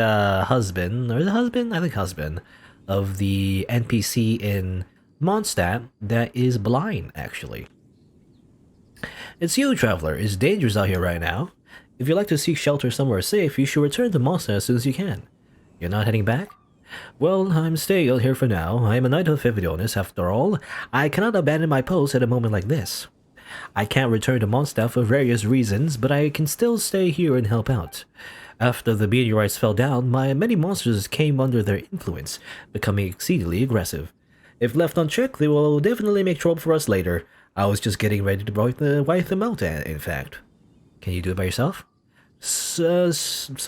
husband, or is it husband? I think husband of the NPC in Mondstadt that is blind, actually. It's you, Traveler. It's dangerous out here right now. If you'd like to seek shelter somewhere safe, you should return to Mossa as soon as you can. You're not heading back? Well, I'm staying out here for now. I am a Knight of Evidionis, after all. I cannot abandon my post at a moment like this. I can't return to Mondstadt for various reasons, but I can still stay here and help out. After the meteorites fell down, my many monsters came under their influence, becoming exceedingly aggressive. If left unchecked, they will definitely make trouble for us later. I was just getting ready to wipe them out, in fact. Can you do it by yourself? So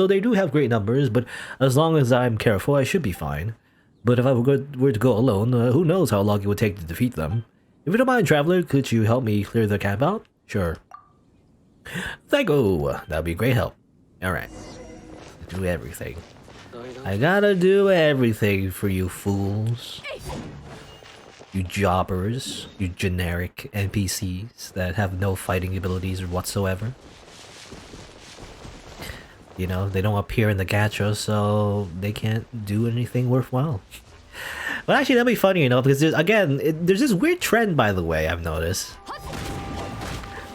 they do have great numbers, but as long as I'm careful, I should be fine. But if I were to go alone, who knows how long it would take to defeat them. If you don't mind, Traveler, could you help me clear the camp out? Sure. Thank you. That'd be great help. Alright. Do everything. I gotta do everything for you fools. You jobbers. You generic NPCs that have no fighting abilities whatsoever. You know, they don't appear in the gacha, so they can't do anything worthwhile. Well, actually, that'd be funny, you know, because there's this weird trend, by the way, I've noticed.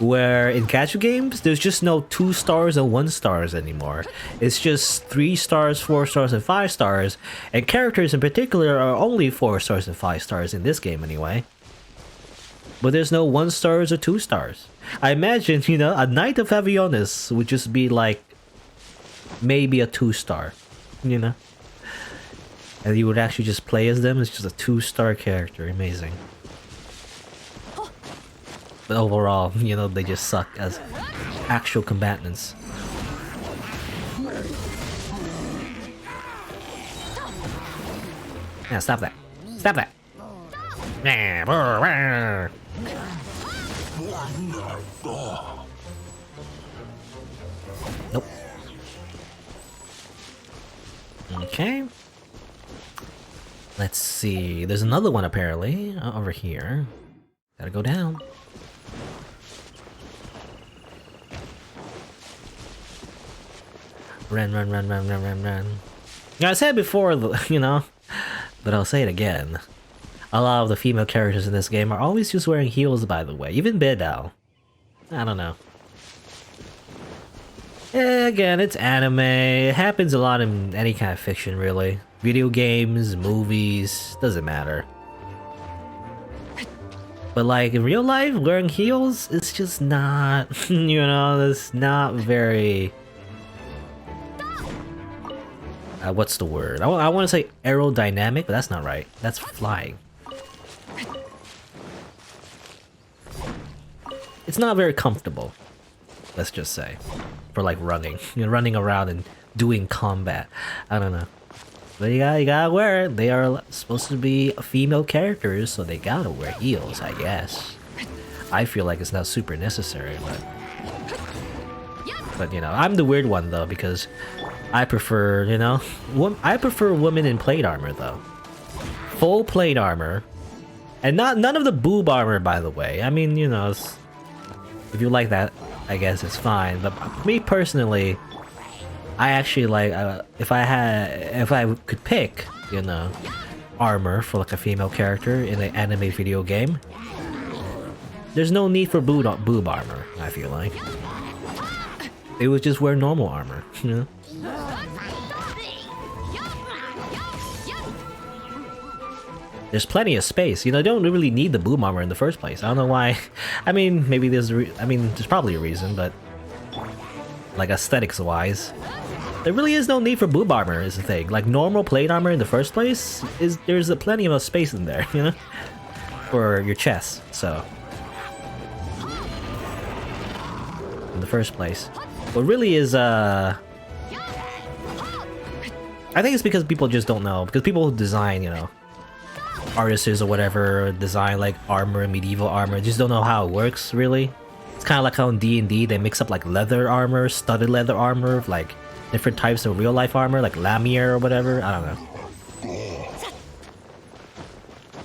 Where in gacha games, there's just no 2 stars and 1 stars anymore. It's just 3 stars, 4 stars, and 5 stars. And characters in particular are only 4 stars and 5 stars in this game anyway. But there's no 1 stars or 2 stars. I imagine, you know, a Knight of Avionis would just be like maybe a 2 star, you know? And you would actually just play as them as just a 2-star character. Amazing. But overall, you know, they just suck as actual combatants. Yeah, stop that. Stop that. Nope. Okay. Let's see. There's another one apparently over here. Gotta go down. Run. Yeah, I said it before, you know, but I'll say it again. A lot of the female characters in this game are always just wearing heels, by the way. Even Bedao. I don't know. Yeah, again, it's anime. It happens a lot in any kind of fiction, really. Video games, movies, doesn't matter. But like in real life, wearing heels, it's just not, you know, it's not very... what's the word? I want to say aerodynamic, but that's not right. That's flying. It's not very comfortable, let's just say, for like running. You know, running around and doing combat. I don't know. But you gotta wear it. They are supposed to be female characters, so they gotta wear heels, I guess. I feel like it's not super necessary, but you know, I'm the weird one though, because I prefer, you know, I prefer women in plate armor though. Full plate armor, and none of the boob armor, by the way. I mean, you know, if you like that, I guess it's fine. But me personally, I actually like if I could pick, you know, armor for like a female character in an anime video game. There's no need for boob armor. I feel like they would just wear normal armor, you know. There's plenty of space, you know. Don't really need the boob armor in the first place. I don't know why. I mean, maybe there's there's probably a reason, but like aesthetics wise, there really is no need for boob armor is the thing. Like normal plate armor in the first place there's plenty of space in there, you know, for your chest. So in the first place, what really is I think it's because people just don't know, because people who design, you know, artists or whatever, design like armor, medieval armor, just don't know how it works really. It's kind of like how in D&D they mix up like leather armor, studded leather armor, like different types of real life armor, like lamier or whatever. I don't know.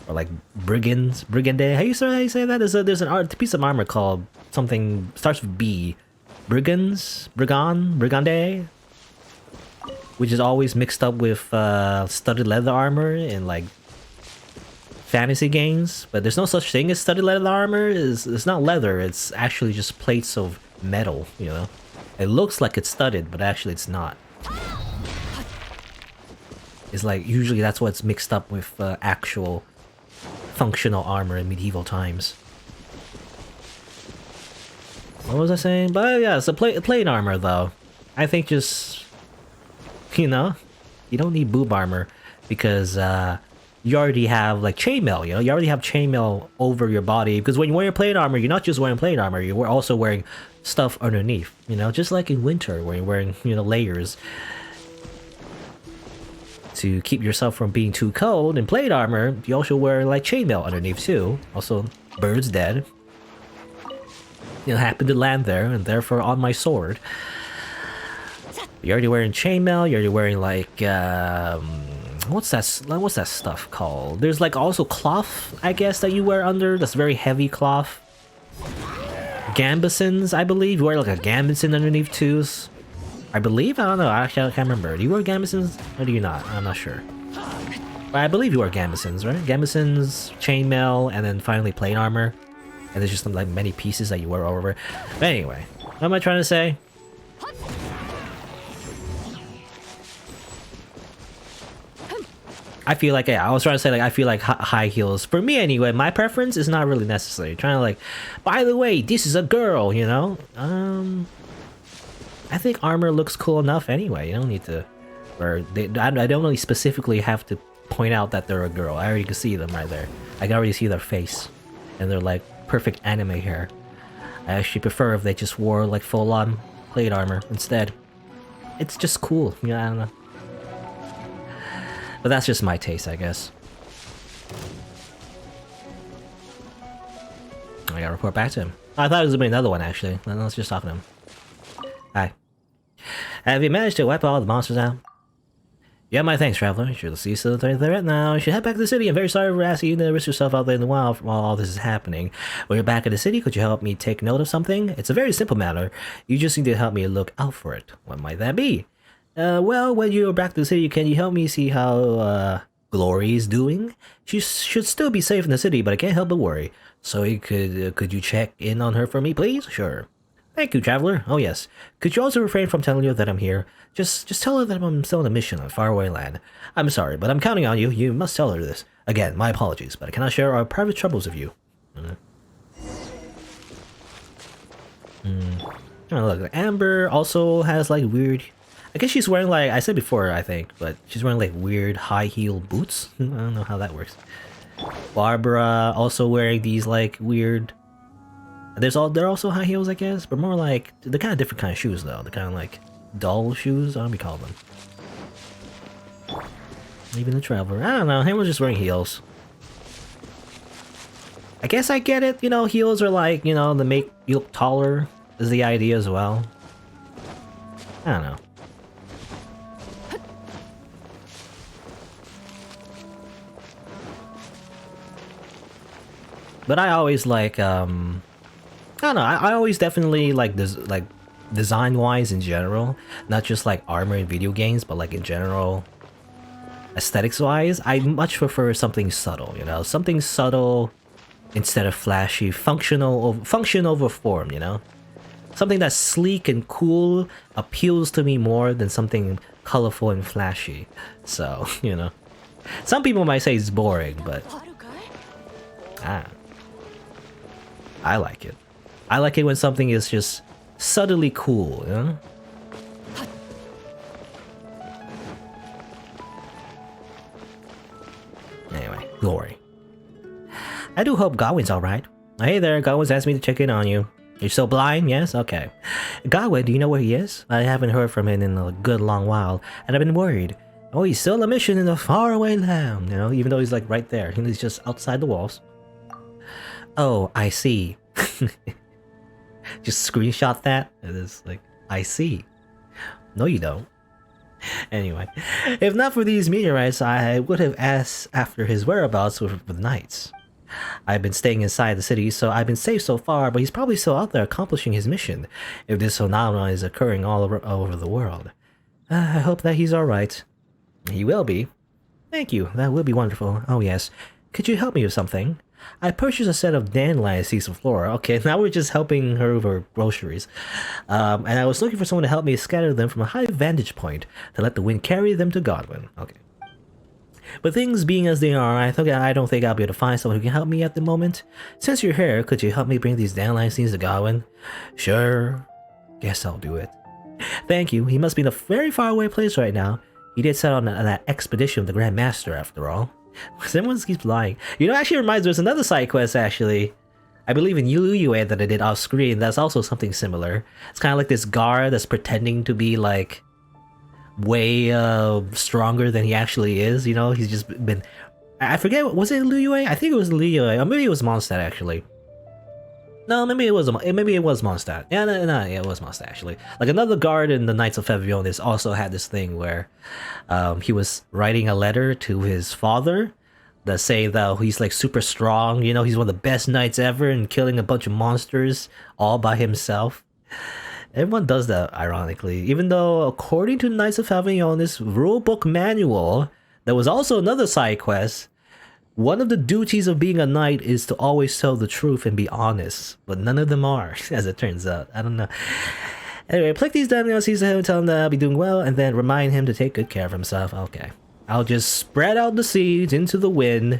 Or like brigande. How you say that? There's an piece of armor called something starts with B. Brigande, which is always mixed up with studded leather armor in like fantasy games, but there's no such thing as studded leather armor. It's not leather, it's actually just plates of metal, you know, It looks like it's studded, but actually it's not. It's like, usually that's what's mixed up with actual functional armor in medieval times. What was I saying? But yeah, it's a plate armor though. I think just, you know, you don't need boob armor because you already have like chainmail, you know? You already have chainmail over your body because when you wear plate armor, you're not just wearing plate armor, you're also wearing stuff underneath, you know? Just like in winter where you're wearing, you know, layers to keep yourself from being too cold. In plate armor, you also wear like chainmail underneath too. Also, birds dead. You know, happened to land there and therefore on my sword. You're already wearing chainmail, you're already wearing like what's that stuff called? There's like also cloth, I guess, that you wear under. That's very heavy cloth. Gambesons, I believe. You wear like a gambeson underneath too. I believe? I don't know. Actually, I can't remember. Do you wear gambesons or do you not? I'm not sure. But I believe you wear gambesons, right? Gambesons, chainmail, and then finally plate armor. And there's just like many pieces that you wear over. But anyway, what am I trying to say? I feel like, yeah, I was trying to say like I feel like high heels, for me anyway, my preference is not really necessary. Trying to like, by the way, this is a girl, you know? I think armor looks cool enough anyway. You don't need to, I don't really specifically have to point out that they're a girl. I already can see them right there. I can already see their face. And they're like perfect anime hair. I actually prefer if they just wore like full-on plate armor instead. It's just cool, you know, I don't know. But that's just my taste, I guess. I gotta report back to him. I thought it was gonna be another one actually. Let's just talk to him. Hi. Have you managed to wipe all the monsters out? Yeah, my thanks, traveler. You should cease the threat now. You should head back to the city. I'm very sorry for asking you to risk yourself out there in the wild while all this is happening. When you're back in the city, could you help me take note of something? It's a very simple matter. You just need to help me look out for it. What might that be? Well, when you're back to the city, can you help me see how, Glory is doing? She should still be safe in the city, but I can't help but worry. So could you check in on her for me, please? Sure. Thank you, traveler. Oh yes. Could you also refrain from telling her that I'm here? Just tell her that I'm still on a mission on faraway land. I'm sorry, but I'm counting on you. You must tell her this. Again, my apologies, but I cannot share our private troubles with you. Oh, look, Amber also has like weird... I guess she's wearing like, I said before, I think, but she's wearing like weird high heel boots. I don't know how that works. Barbara also wearing these like weird... They're also high heels, I guess, but more like they're kind of different kind of shoes though. They're kind of like dull shoes. I don't know what we call them. Even the traveler, I don't know. Everyone's just wearing heels. I guess I get it. You know, heels are like, you know, to make you look taller is the idea as well. I don't know. But I always like I don't know, I always definitely like this, like design-wise in general, not just like armor in video games, but like in general, aesthetics-wise, I much prefer something subtle, you know? Something subtle instead of flashy, function over form, you know? Something that's sleek and cool appeals to me more than something colorful and flashy. So, you know. Some people might say it's boring, but I like it. I like it when something is just subtly cool, you know? Anyway, Glory. I do hope Godwin's alright. Hey there, Godwin's asked me to check in on you. You're still blind? Yes? Okay. Godwin, do you know where he is? I haven't heard from him in a good long while, and I've been worried. Oh, he's still on a mission in a faraway land, you know, even though he's like right there. He's just outside the walls. Oh, I see. Just screenshot that. It is like, I see. No, you don't. Anyway, if not for these meteorites, I would have asked after his whereabouts with the knights. I've been staying inside the city, so I've been safe so far, but he's probably still out there accomplishing his mission, if this phenomenon is occurring all over the world. I hope that he's alright. He will be. Thank you, that will be wonderful. Oh yes. Could you help me with something? I purchased a set of dandelion seeds from Flora. Okay, now we're just helping her with her groceries. And I was looking for someone to help me scatter them from a high vantage point to let the wind carry them to Godwin. Okay. But things being as they are, I don't think I'll be able to find someone who can help me at the moment. Since you're here, could you help me bring these dandelion seeds to Godwin? Sure. Guess I'll do it. Thank you. He must be in a very far away place right now. He did set on that expedition with the Grand Master after all. Someone keeps lying. You know, actually reminds me, there's another side quest actually. I believe in Yuluyue that I did off screen. That's also something similar. It's kind of like this guard that's pretending to be like way stronger than he actually is. You know, he's just been. I forget. Was it Liyue? I think it was Liyue, or maybe it was Mondstadt actually. No, maybe it was Mondstadt. Yeah, no, yeah, it was Mondstadt actually. Like another guard in the Knights of Fevionis also had this thing where he was writing a letter to his father that say that he's like super strong, you know, he's one of the best knights ever and killing a bunch of monsters all by himself. Everyone does that, ironically, even though according to Knights of Fevionis rulebook manual, there was also another side quest. One of the duties of being a knight is to always tell the truth and be honest, but none of them are, as it turns out. I don't know. Anyway, pluck these dandelion seeds to him, tell him that I'll be doing well, and then remind him to take good care of himself. Okay. I'll just spread out the seeds into the wind.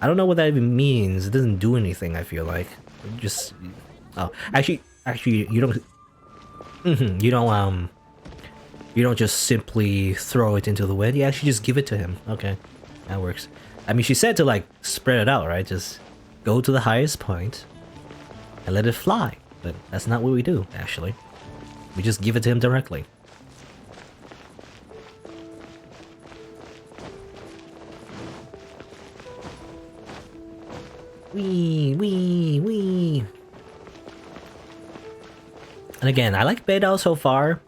I don't know what that even means. It doesn't do anything, I feel like. Just... Oh, actually, you don't... You don't just simply throw it into the wind. You actually just give it to him. Okay. That works. I mean, she said to, like, spread it out, right? Just go to the highest point and let it fly. But that's not what we do, actually. We just give it to him directly. Wee. And again, I like Beidou so far.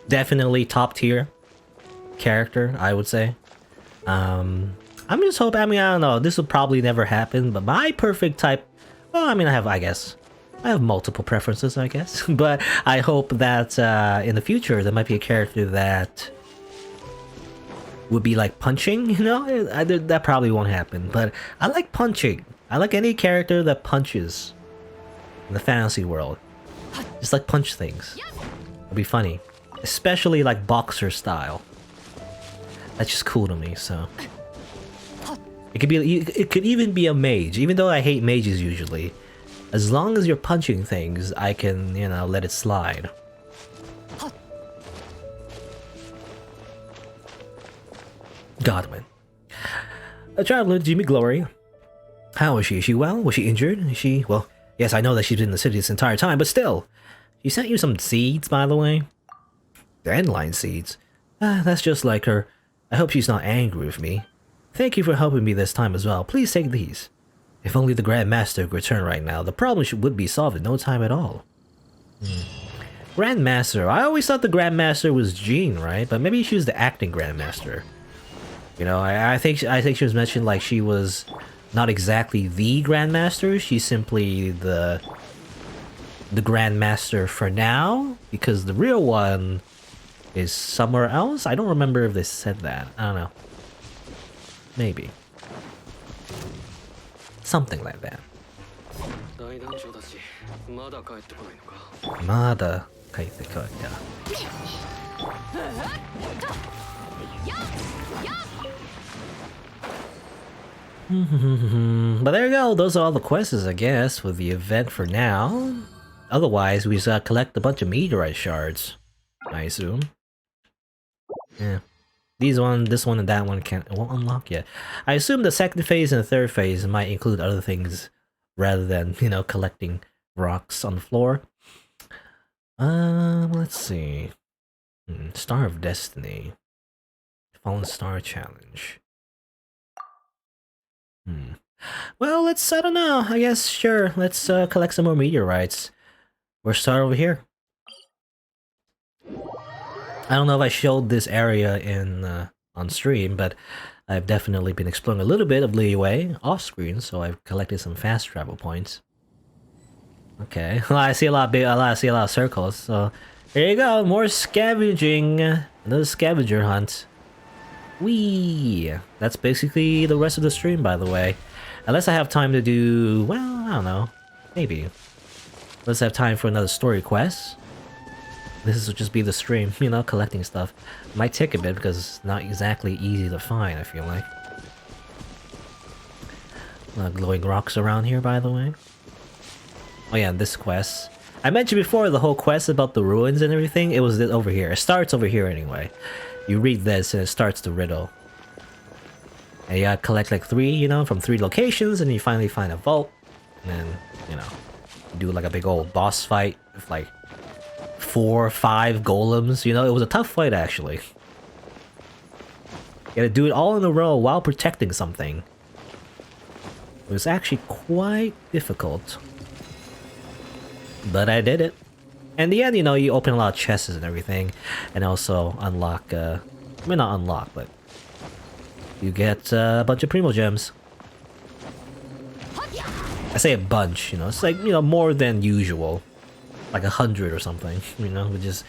Definitely top tier character, I would say. I'm just hoping, I don't know, this will probably never happen, but my perfect type, well, I mean, I have multiple preferences, I guess, but I hope that in the future there might be a character that would be like punching, you know? That probably won't happen, but I like punching. I like any character that punches in the fantasy world. Just like punch things. It'd be funny. Especially like boxer style. That's just cool to me, so... It could even be a mage, even though I hate mages usually. As long as you're punching things, I can, you know, let it slide. Godwin. A traveler, Jimmy Glory. How is she? Is she well? Was she injured? Is she... Well, yes, I know that she's been in the city this entire time, but still. She sent you some seeds, by the way. Dandelion seeds? That's just like her. I hope she's not angry with me. Thank you for helping me this time as well. Please take these. If only the Grand Master could return right now, the problem would be solved in no time at all. Grand Master. I always thought the Grand Master was Jean, right? But maybe she was the acting Grand Master. You know, I think she was mentioned like she was not exactly the Grand Master. She's simply the Grand Master for now, because the real one is somewhere else. I don't remember if they said that. I don't know. Maybe. Something like that. Mada kaite koita. But there you go. Those are all the quests, I guess, with the event for now. Otherwise, we just gotta collect a bunch of meteorite shards, I assume. Yeah. This one, and that one won't unlock yet. I assume the second phase and the third phase might include other things rather than, you know, collecting rocks on the floor. Let's see. Star of Destiny. Fallen Star Challenge. Well, I don't know. I guess, sure. Let's collect some more meteorites. We'll start over here. I don't know if I showed this area in on stream, but I've definitely been exploring a little bit of Liyue off screen, so I've collected some fast travel points. Okay, well, I see a lot of circles. So there you go, more scavenging, another scavenger hunt. Whee! That's basically the rest of the stream, by the way. Unless I have time to do... well, I don't know. Maybe. Unless I have time for another story quest. This will just be the stream, you know, collecting stuff. Might take a bit because it's not exactly easy to find, I feel like. Glowing rocks around here, by the way. Oh yeah, this quest. I mentioned before the whole quest about the ruins and everything. It was over here. It starts over here anyway. You read this and it starts the riddle. And you gotta collect like 3, you know, from 3 locations, and you finally find a vault. And then, you know, you do like a big old boss fight with like 4 or 5 golems. You know, it was a tough fight actually. You gotta do it all in a row while protecting something. It was actually quite difficult. But I did it. In the end, you know, you open a lot of chests and everything. And also unlock, I mean not unlock, but you get a bunch of Primo Gems. I say a bunch, you know, it's like, you know, more than usual. Like 100 or something, you know, which is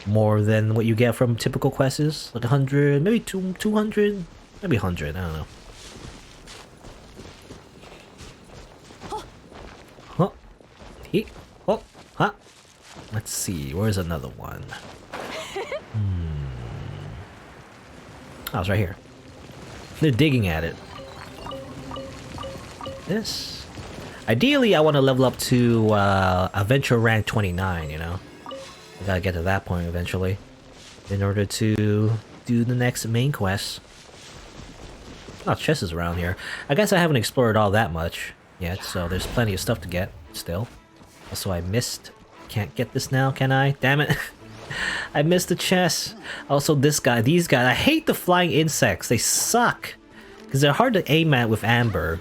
more than what you get from typical quests. Like 100, maybe 200, maybe 100, I don't know. Oh, oh, huh. Let's see, where's another one? Oh, it's right here. They're digging at it. This. Ideally, I want to level up to Adventure rank 29, you know? I gotta get to that point eventually. In order to do the next main quest. Oh, chests is around here. I guess I haven't explored all that much yet, so there's plenty of stuff to get still. Also, I missed. Can't get this now, can I? Damn it. I missed the chest. Also, this guy, these guys. I hate the flying insects. They suck. Because they're hard to aim at with Amber.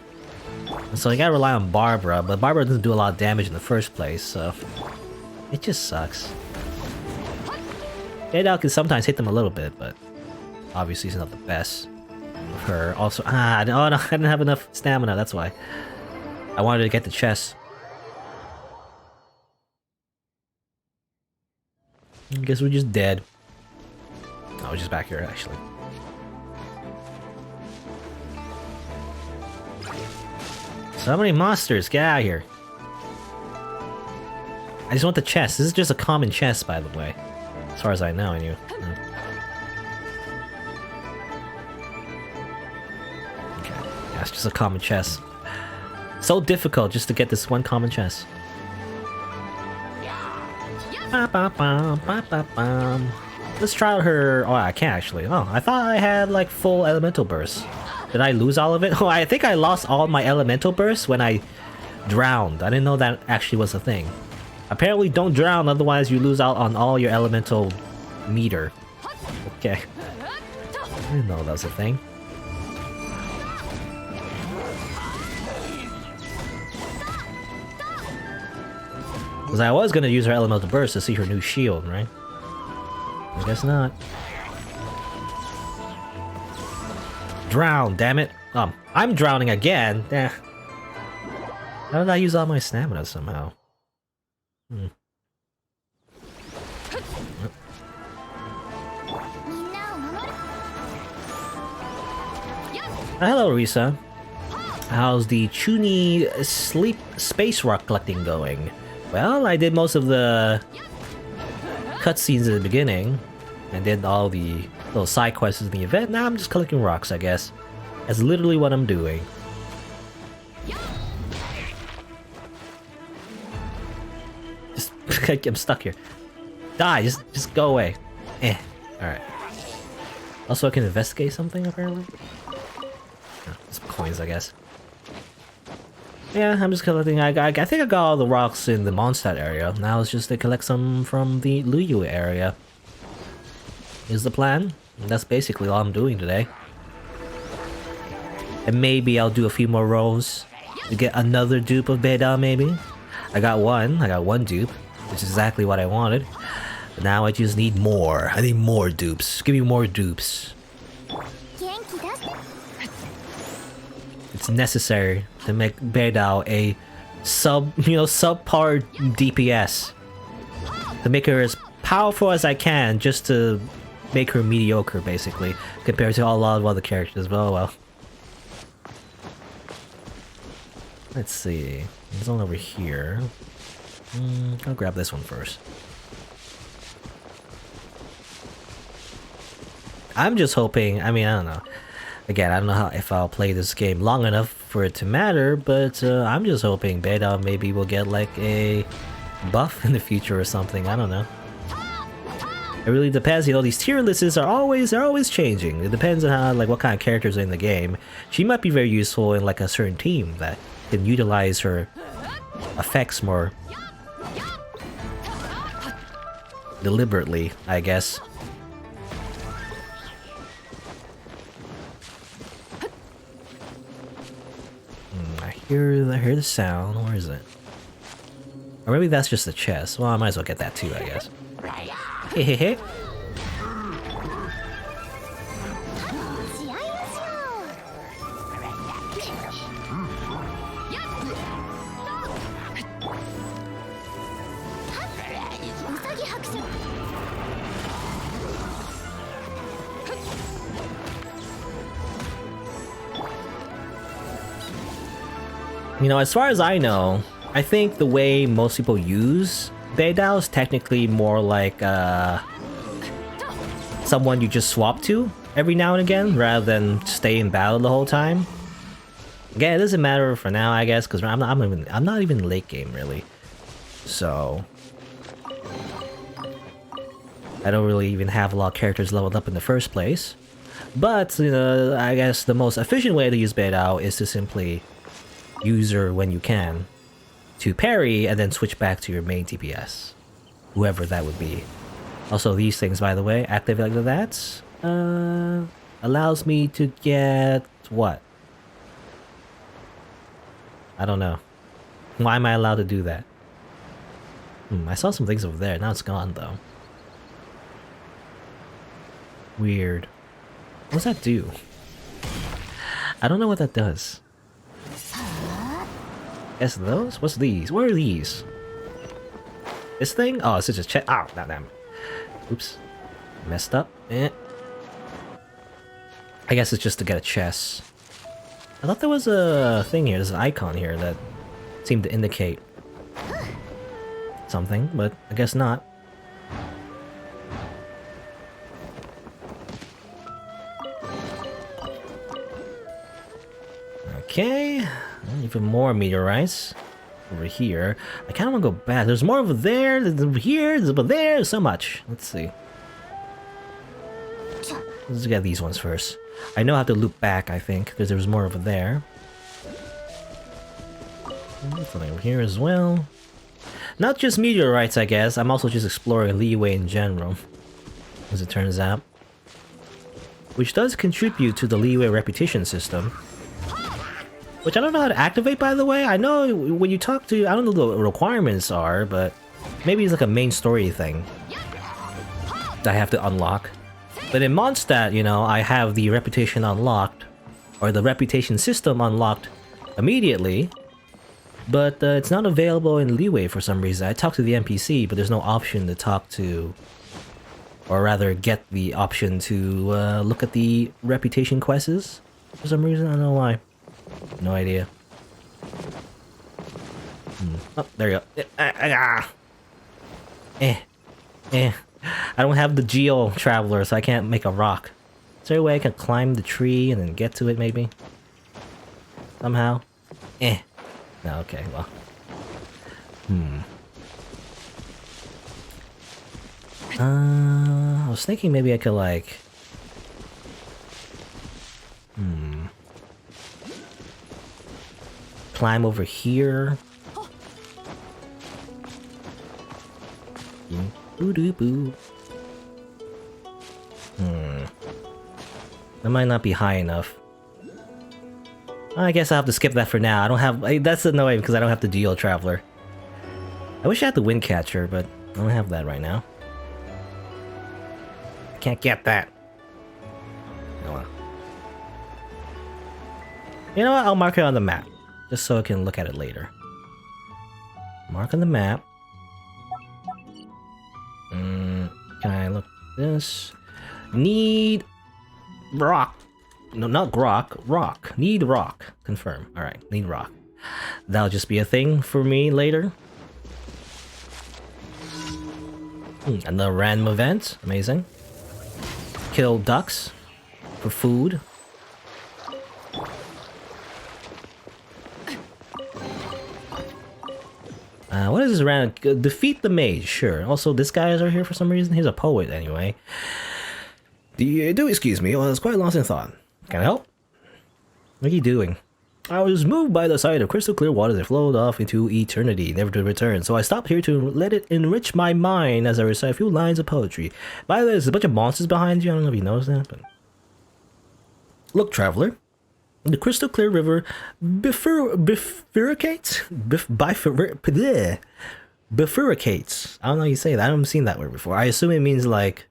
And so I gotta rely on Barbara, but Barbara doesn't do a lot of damage in the first place, so... it just sucks. Adal can sometimes hit them a little bit, but... obviously he's not the best. With her, also... no, I didn't have enough stamina, that's why. I wanted to get the chest. I guess we're just dead. Oh, we're just back here, actually. So many monsters, get out of here. I just want the chest. This is just a common chest, by the way. As far as I know, anyway. Okay, yeah, it's just a common chest. So difficult just to get this one common chest. Let's try out her... oh, I can't actually. Oh, I thought I had like full elemental burst. Did I lose all of it? Oh, I think I lost all my elemental bursts when I drowned. I didn't know that actually was a thing. Apparently don't drown, otherwise you lose out on all your elemental meter. Okay. I didn't know that was a thing. Because I was gonna use her elemental burst to see her new shield, right? I guess not. Drown, damn it. I'm drowning again. Eh. How did I use all my stamina somehow? Hello, Risa. How's the Chuni space rock collecting going? Well, I did most of the cutscenes at the beginning, and did all the little side quests in the event. Now I'm just collecting rocks, I guess. That's literally what I'm doing. Just, I'm stuck here. Die, just go away. Alright. Also, I can investigate something, apparently. Oh, some coins, I guess. Yeah, I'm just collecting. I think I got all the rocks in the Mondstadt area. Now it's just to collect some from the Luyu area. Is the plan. And that's basically all I'm doing today. And maybe I'll do a few more rolls to get another dupe of Beidou, maybe. I got one dupe, which is exactly what I wanted. But now I just need more. I need more dupes. Give me more dupes. It's necessary to make Beidou a subpar DPS. To make her as powerful as I can, just to make her mediocre, basically, compared to a lot of other characters. But oh well. Let's see. There's one over here. I'll grab this one first. I'm just hoping, I mean, I don't know. Again, I don't know if I'll play this game long enough for it to matter, but I'm just hoping Beta maybe will get like a buff in the future or something. I don't know. It really depends. You know, these tier lists are always changing. It depends on how, like, what kind of characters are in the game. She might be very useful in like a certain team that can utilize her effects more deliberately, I guess. I hear the sound. Where is it? Or maybe that's just the chest. Well, I might as well get that too, I guess. Hehehe. You know, as far as I know, I think the way most people use Beidou is technically more like someone you just swap to every now and again, rather than stay in battle the whole time. Again, it doesn't matter for now, I guess, because I'm not even late game really, so I don't really even have a lot of characters leveled up in the first place. But you know, I guess the most efficient way to use Beidou is to simply use her when you can to parry and then switch back to your main DPS, whoever that would be. Also, these things, by the way, activate like that allows me to get what? I don't know. Why am I allowed to do that? I saw some things over there. Now it's gone though. Weird. What does that do? I don't know what that does. Guess those? What's these? What are these? This thing? Oh, it's just a chest. Oh, damn. Oops. Messed up. I guess it's just to get a chest. I thought there was a thing here. There's an icon here that seemed to indicate something, but I guess not. Okay. Even more meteorites over here. I kind of want to go back. There's more over there. There's over here. There's over there. There's so much. Let's see. Let's get these ones first. I know I have to loop back, I think, because there was more over there. Something over here as well. Not just meteorites, I guess. I'm also just exploring Liyue in general, as it turns out. Which does contribute to the Liyue reputation system. Which I don't know how to activate, by the way. I know when you talk to... I don't know what the requirements are, but maybe it's like a main story thing that I have to unlock. But in Mondstadt, you know, I have the reputation unlocked, or the reputation system unlocked immediately, but it's not available in Liyue for some reason. I talked to the NPC, but there's no option to talk to, or rather get the option to look at the reputation quests for some reason. I don't know why. No idea. Oh, there you go. I don't have the Geo Traveler, so I can't make a rock. Is there a way I can climb the tree and then get to it, maybe? Somehow? No, okay, well. I was thinking maybe I could, like... climb over here. Boo-doo-boo. That might not be high enough. I guess I'll have to skip that for now. I don't have... that's annoying because I don't have the Geo Traveler. I wish I had the Wind Catcher, but I don't have that right now. I can't get that. Oh well. You know what? I'll mark it on the map, just so I can look at it later. Mark on the map. Can I look at this? Need rock. No, not grok. Rock. Need rock. Confirm. Alright, need rock. That'll just be a thing for me later. Another random event. Amazing. Kill ducks for food. What is this random? Defeat the mage, sure. Also, this guy is right here for some reason. He's a poet anyway. Do excuse me, well, I was quite lost in thought. Can I help? What are you doing? I was moved by the sight of crystal clear water that flowed off into eternity, never to return, so I stopped here to let it enrich my mind as I recite a few lines of poetry. By the way, there's a bunch of monsters behind you, I don't know if you noticed that, but... Look, traveler. The crystal clear river bifurcates? Bifurcates. I don't know how you say that, I haven't seen that word before. I assume it means like...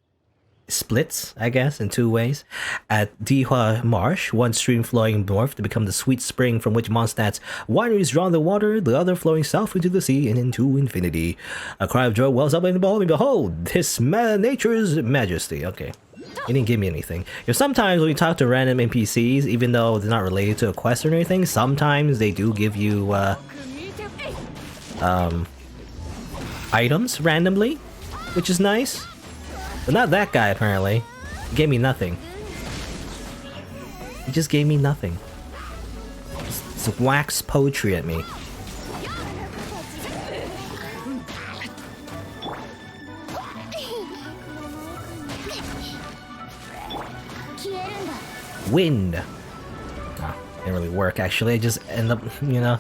splits, I guess, in two ways. At Dihua Marsh, one stream flowing north to become the sweet spring from which Mondstadt's wineries draw the water, the other flowing south into the sea and into infinity. A cry of joy wells up and behold, this nature's majesty. Okay, he didn't give me anything. You know, sometimes when you talk to random NPCs, even though they're not related to a quest or anything, sometimes they do give you items randomly, which is nice. But not that guy, apparently. He gave me nothing. He just gave me nothing. Just wax poetry at me. Wind. Oh, didn't really work, actually. I just end up, you know,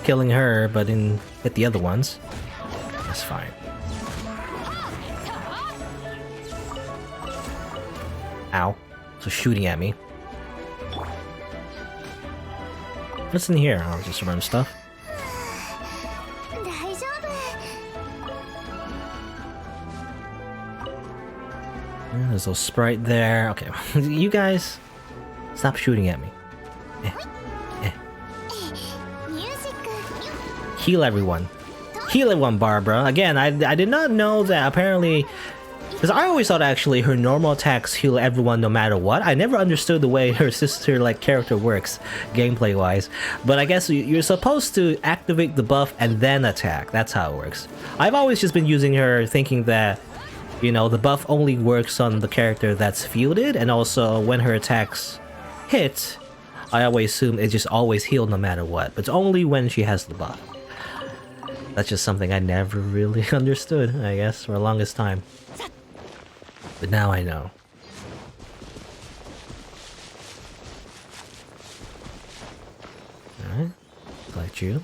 killing her, but didn't hit the other ones. That's fine. Ow. So shooting at me. What's in here? Oh, just random stuff. Yeah, there's a little sprite there. Okay, you guys, stop shooting at me. Heal everyone. Heal everyone, Barbara. Again, I did not know that apparently... Because I always thought actually her normal attacks heal everyone no matter what. I never understood the way her sister like character works gameplay wise. But I guess you're supposed to activate the buff and then attack. That's how it works. I've always just been using her thinking that, you know, the buff only works on the character that's fielded, and also when her attacks hit, I always assume it just always healed no matter what. But it's only when she has the buff. That's just something I never really understood, I guess, for the longest time. But now I know. Alright. Collect you.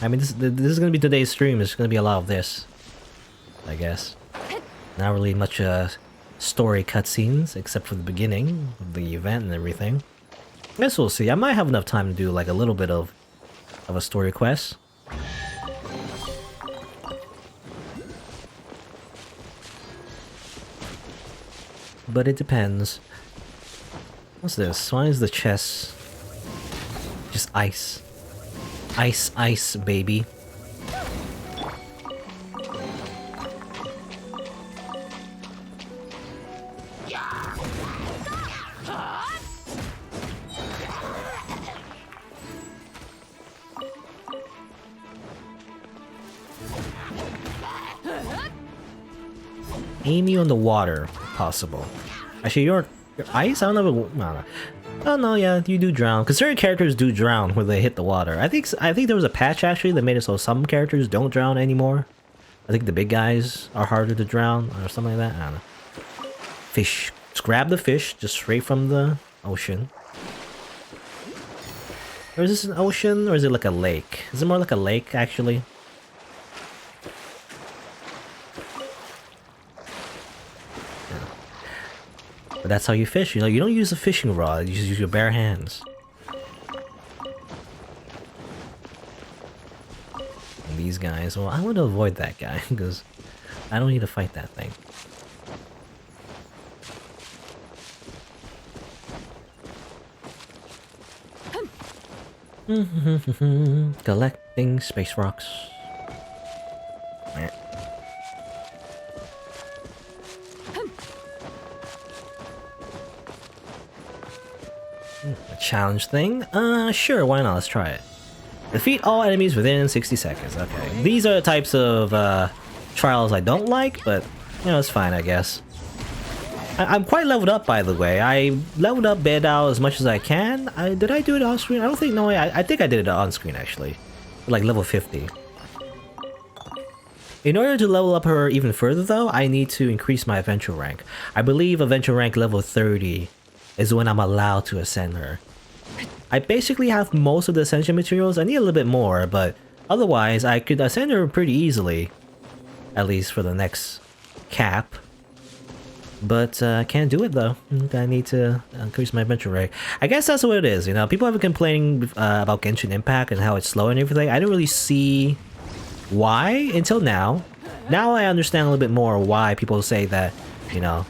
I mean, this is gonna be today's stream. There's gonna be a lot of this, I guess. Not really much story cutscenes, except for the beginning of the event and everything. I guess we'll see. I might have enough time to do like a little bit of a story quest. But it depends. What's this? Why is the chest just ice? Ice, ice, baby. Aim you on the water, if possible. Actually, you're ice? I don't know if it, no. Oh no, yeah, you do drown. Because certain characters do drown when they hit the water. I think there was a patch actually that made it so some characters don't drown anymore. I think the big guys are harder to drown or something like that. I don't know. Fish. Just grab the fish just straight from the ocean. Or is this an ocean or is it like a lake? Is it more like a lake actually? But that's how you fish, you know, you don't use a fishing rod, you just use your bare hands. And these guys, well, I want to avoid that guy, because I don't need to fight that thing. Collecting space rocks. A challenge thing? Sure, why not? Let's try it. Defeat all enemies within 60 seconds. Okay. These are the types of trials I don't like, but you know, it's fine, I guess. I'm quite leveled up, by the way. I leveled up Bedao as much as I can. Did I do it on screen? I don't think, no, I think I did it on screen, actually. Like level 50. In order to level up her even further, though, I need to increase my adventure rank. I believe adventure rank level 30 is when I'm allowed to ascend her. I basically have most of the ascension materials. I need a little bit more, but otherwise I could ascend her pretty easily. At least for the next cap. But I can't do it though. I need to increase my adventure rate. I guess that's what it is, you know. People have been complaining about Genshin Impact and how it's slow and everything. I didn't really see why until now. Now I understand a little bit more why people say that, you know,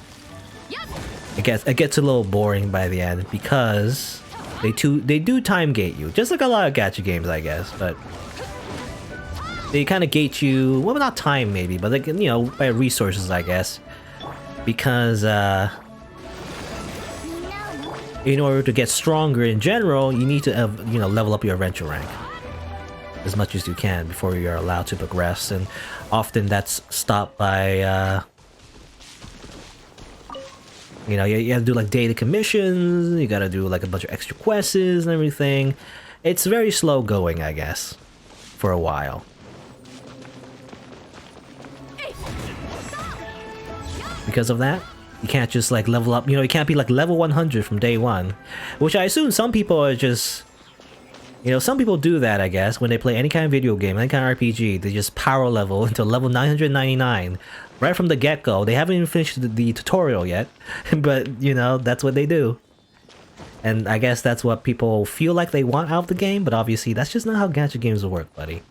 it gets a little boring by the end because they do time gate you, just like a lot of gacha games, I guess. But they kind of gate you, well, not time maybe, but like, you know, by resources, I guess. Because in order to get stronger in general, you need to you know, level up your adventure rank as much as you can before you're allowed to progress, and often that's stopped by you know, you have to do like daily commissions, you gotta do like a bunch of extra quests and everything. It's very slow going, I guess, for a while. Because of that, you can't just like level up, you know, you can't be like level 100 from day one, which I assume some people are just, you know, some people do that, I guess, when they play any kind of video game, any kind of RPG, they just power level until level 999 right from the get-go. They haven't even finished the tutorial yet, but you know, that's what they do. And I guess that's what people feel like they want out of the game, but obviously that's just not how gacha games work, buddy.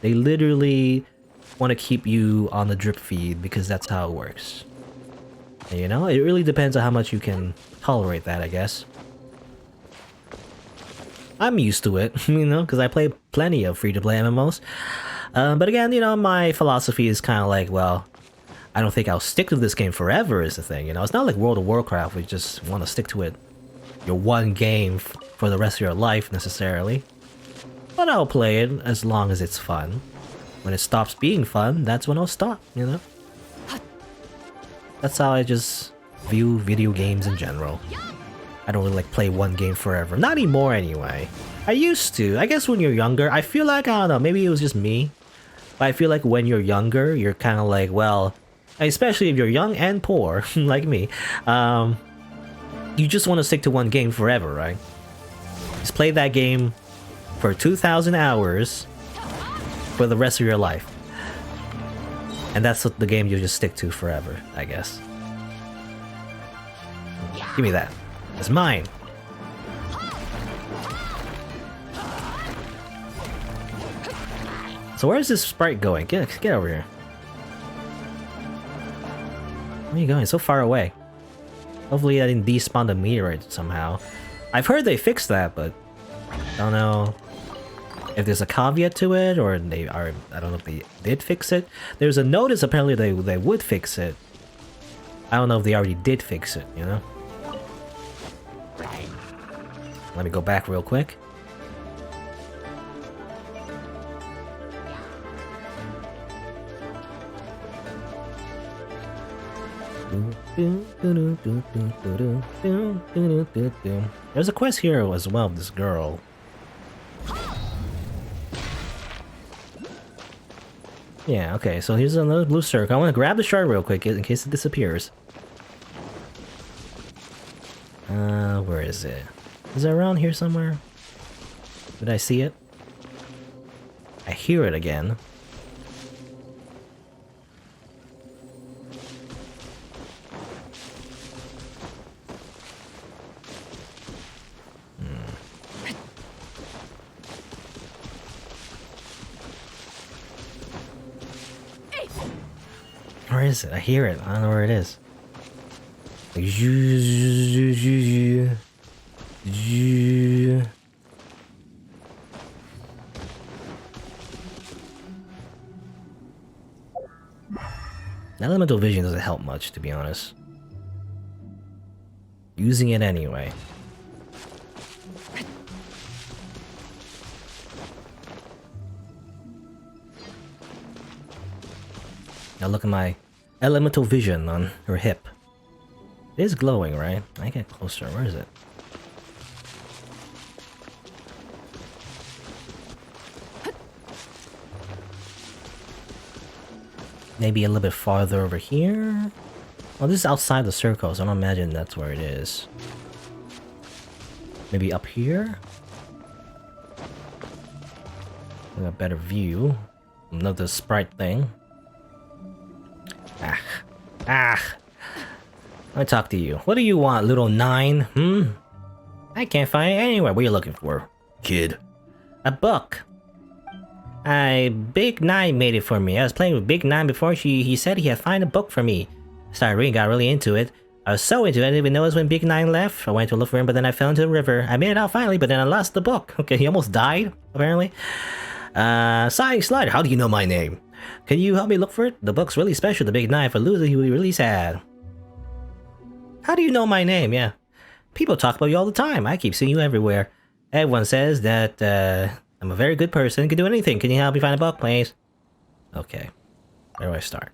They literally want to keep you on the drip feed because that's how it works. And, you know, it really depends on how much you can tolerate that, I guess. I'm used to it, you know, because I play plenty of free-to-play MMOs. But again, you know, my philosophy is kind of like, well, I don't think I'll stick to this game forever is the thing, you know. It's not like World of Warcraft where you just want to stick to it, your one game for the rest of your life necessarily. But I'll play it as long as it's fun. When it stops being fun, that's when I'll stop, you know? That's how I just view video games in general. I don't really like play one game forever. Not anymore anyway. I used to. I guess when you're younger, I feel like, I don't know, maybe it was just me. But I feel like when you're younger, you're kind of like, well, especially if you're young and poor, like me, you just want to stick to one game forever, right? Just play that game for 2,000 hours for the rest of your life. And that's the game you just stick to forever, I guess. Give me that. It's mine. So where is this sprite going? Get over here. Where are you going? So far away. Hopefully I didn't despawn the meteorite somehow. I've heard they fixed that, but I don't know if there's a caveat to it, or they are, I don't know if they did fix it. There's a notice apparently they would fix it. I don't know if they already did fix it, you know? Let me go back real quick. There's a quest here as well, this girl. Yeah, okay, so here's another blue circle. I want to grab the shard real quick in case it disappears. Where is it? Is it around here somewhere? Did I see it? I hear it again. Where is it? I hear it. I don't know where it is. Elemental vision doesn't help much, to be honest. Using it anyway. Now look at my elemental vision on her hip. It is glowing, right? I get closer. Where is it? Maybe a little bit farther over here? Well, this is outside the circle, so I don't imagine that's where it is. Maybe up here? A better view. Another sprite thing. Let me talk to you. What do you want, little 9? I can't find it anywhere. What are you looking for, kid? A book. Big 9 made it for me. I was playing with Big 9 before he said he had found a book for me. Started reading, got really into it. I was so into it, I didn't even notice when Big 9 left. I went to look for him, but then I fell into the river. I made it out finally, but then I lost the book. Okay, he almost died, apparently. SighingSlider, how do you know my name? Can you help me look for it? The book's really special. The Big 9. If I lose it, he will be really sad. How do you know my name? Yeah. People talk about you all the time. I keep seeing you everywhere. Everyone says that, I'm a very good person, can do anything. Can you help me find a book, please? Okay. Where do I start?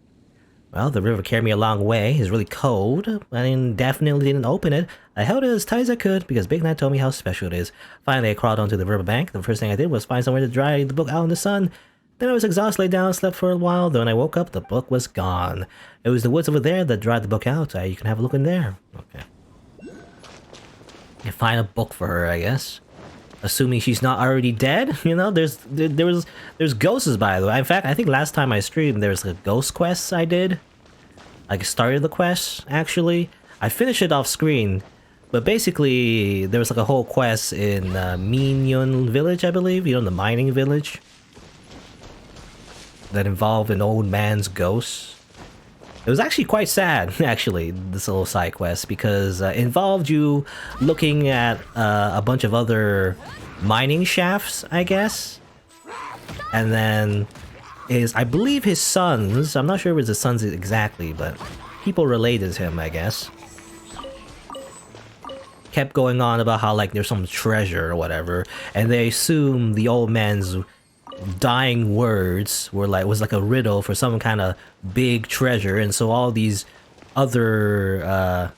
Well, the river carried me a long way. It's really cold. I definitely didn't open it. I held it as tight as I could because Big Night told me how special it is. Finally, I crawled onto the riverbank. The first thing I did was find somewhere to dry the book out in the sun. Then I was exhausted, lay down, slept for a while. Then when I woke up, the book was gone. It was the woods over there that dried the book out. You can have a look in there. Okay. You find a book for her, I guess. Assuming she's not already dead, you know. There's ghosts, by the way. In fact, I think last time I streamed, there's a ghost quest I did. I started the quest actually. I finished it off screen, but basically there was like a whole quest in Minyon Village, I believe. You know, the mining village that involved an old man's ghost. It was actually quite sad, actually, this little side quest, because it involved you looking at a bunch of other mining shafts, I guess. And then I believe his sons, I'm not sure if it was his sons exactly, but people related to him, I guess, kept going on about how, like, there's some treasure or whatever, and they assume the old man's dying words were like was like a riddle for some kind of big treasure, and so all these other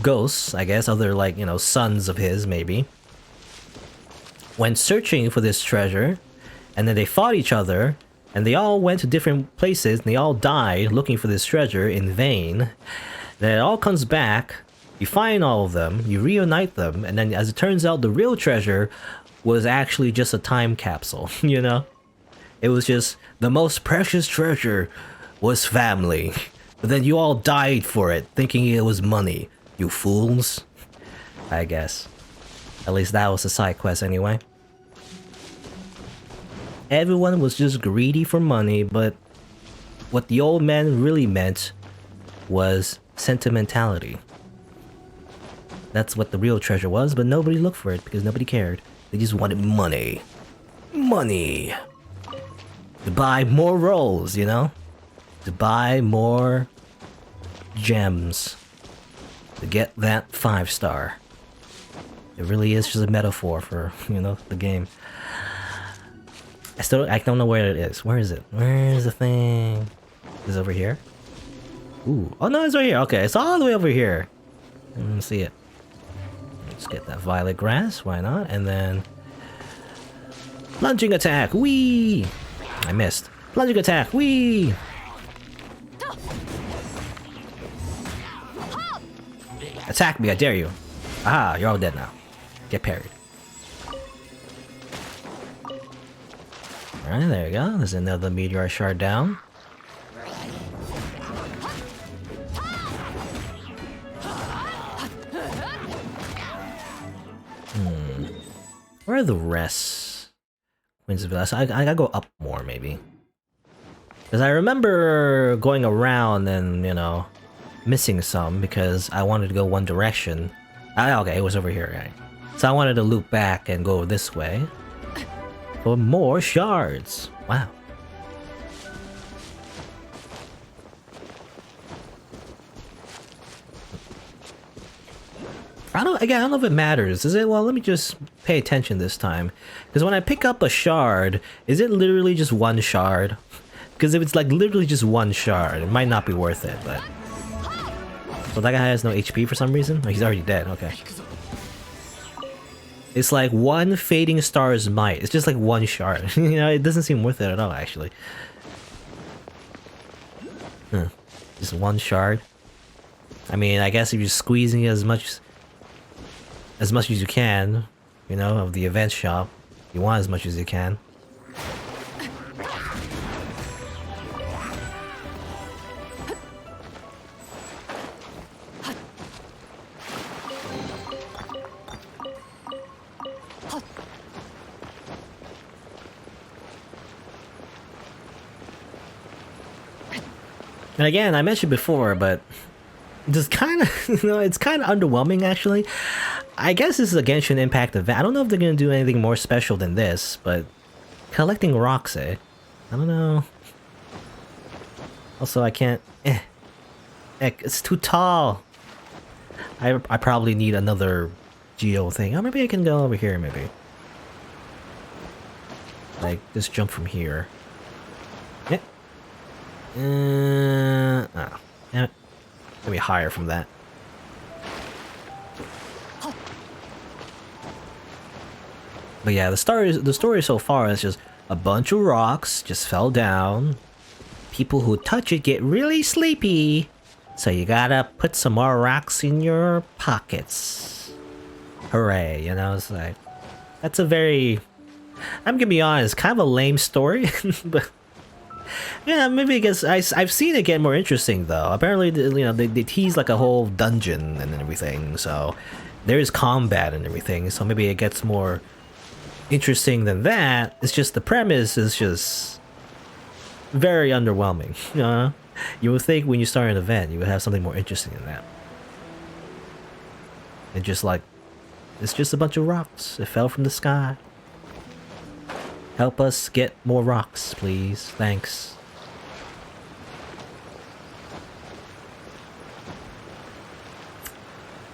ghosts, I guess, other, like, you know, sons of his maybe, went searching for this treasure, and then they fought each other, and they all went to different places, and they all died looking for this treasure in vain. Then it all comes back, you find all of them, you reunite them, and then as it turns out, the real treasure was actually just a time capsule, you know? It was just the most precious treasure was family. But then you all died for it, thinking it was money. You fools. I guess. At least that was the side quest anyway. Everyone was just greedy for money, but what the old man really meant was sentimentality. That's what the real treasure was, but nobody looked for it because nobody cared. They just wanted money. Money! To buy more rolls, you know? To buy more gems. To get that 5-star. It really is just a metaphor for, you know, the game. I don't know where it is. Where is it? Where's the thing? Is it over here? Ooh. Oh no, it's right here. Okay, it's all the way over here. Let me see it. Let's get that violet grass, why not? And then plunging attack, whee! I missed. Plunging attack, whee! Attack me, I dare you. Ah, you're all dead now. Get parried. Alright, there you go. There's another meteor shard down. Where are the rest? Queens of Village. I gotta go up more, maybe. Because I remember going around and, you know, missing some because I wanted to go one direction. Okay, it was over here, right? So I wanted to loop back and go this way. For more shards. Wow. I don't know if it matters. Is it? Well, let me just pay attention this time. Because when I pick up a shard, is it literally just one shard? Because if it's like literally just one shard, it might not be worth it, but... So that guy has no HP for some reason? Oh, he's already dead, okay. It's like one fading star's might. It's just like one shard. You know, it doesn't seem worth it at all, actually. Huh. Just one shard. I mean, I guess if you're squeezing as much as you can, you know, of the event shop, you want as much as you can. And again, I mentioned before, but just kind of, you know, it's kind of underwhelming actually. I guess this is a Genshin Impact event. I don't know if they're gonna do anything more special than this, but collecting rocks, eh? I don't know. Also, I can't. It's too tall. I probably need another geo thing. Oh, maybe I can go over here. Maybe. Like just jump from here. Yeah. Oh, damn it. Maybe higher from that. But yeah, the story so far is just a bunch of rocks just fell down. People who touch it get really sleepy, so you gotta put some more rocks in your pockets. Hooray, you know, it's like... That's a very... I'm gonna be honest, kind of a lame story, but... Yeah, maybe I guess I've seen it get more interesting though. Apparently, you know, they tease like a whole dungeon and everything, so there is combat and everything. So maybe it gets more interesting than that. It's just the premise is just very underwhelming. You know, you would think when you start an event, you would have something more interesting than that. And just like, it's just a bunch of rocks. It fell from the sky. Help us get more rocks, please. Thanks.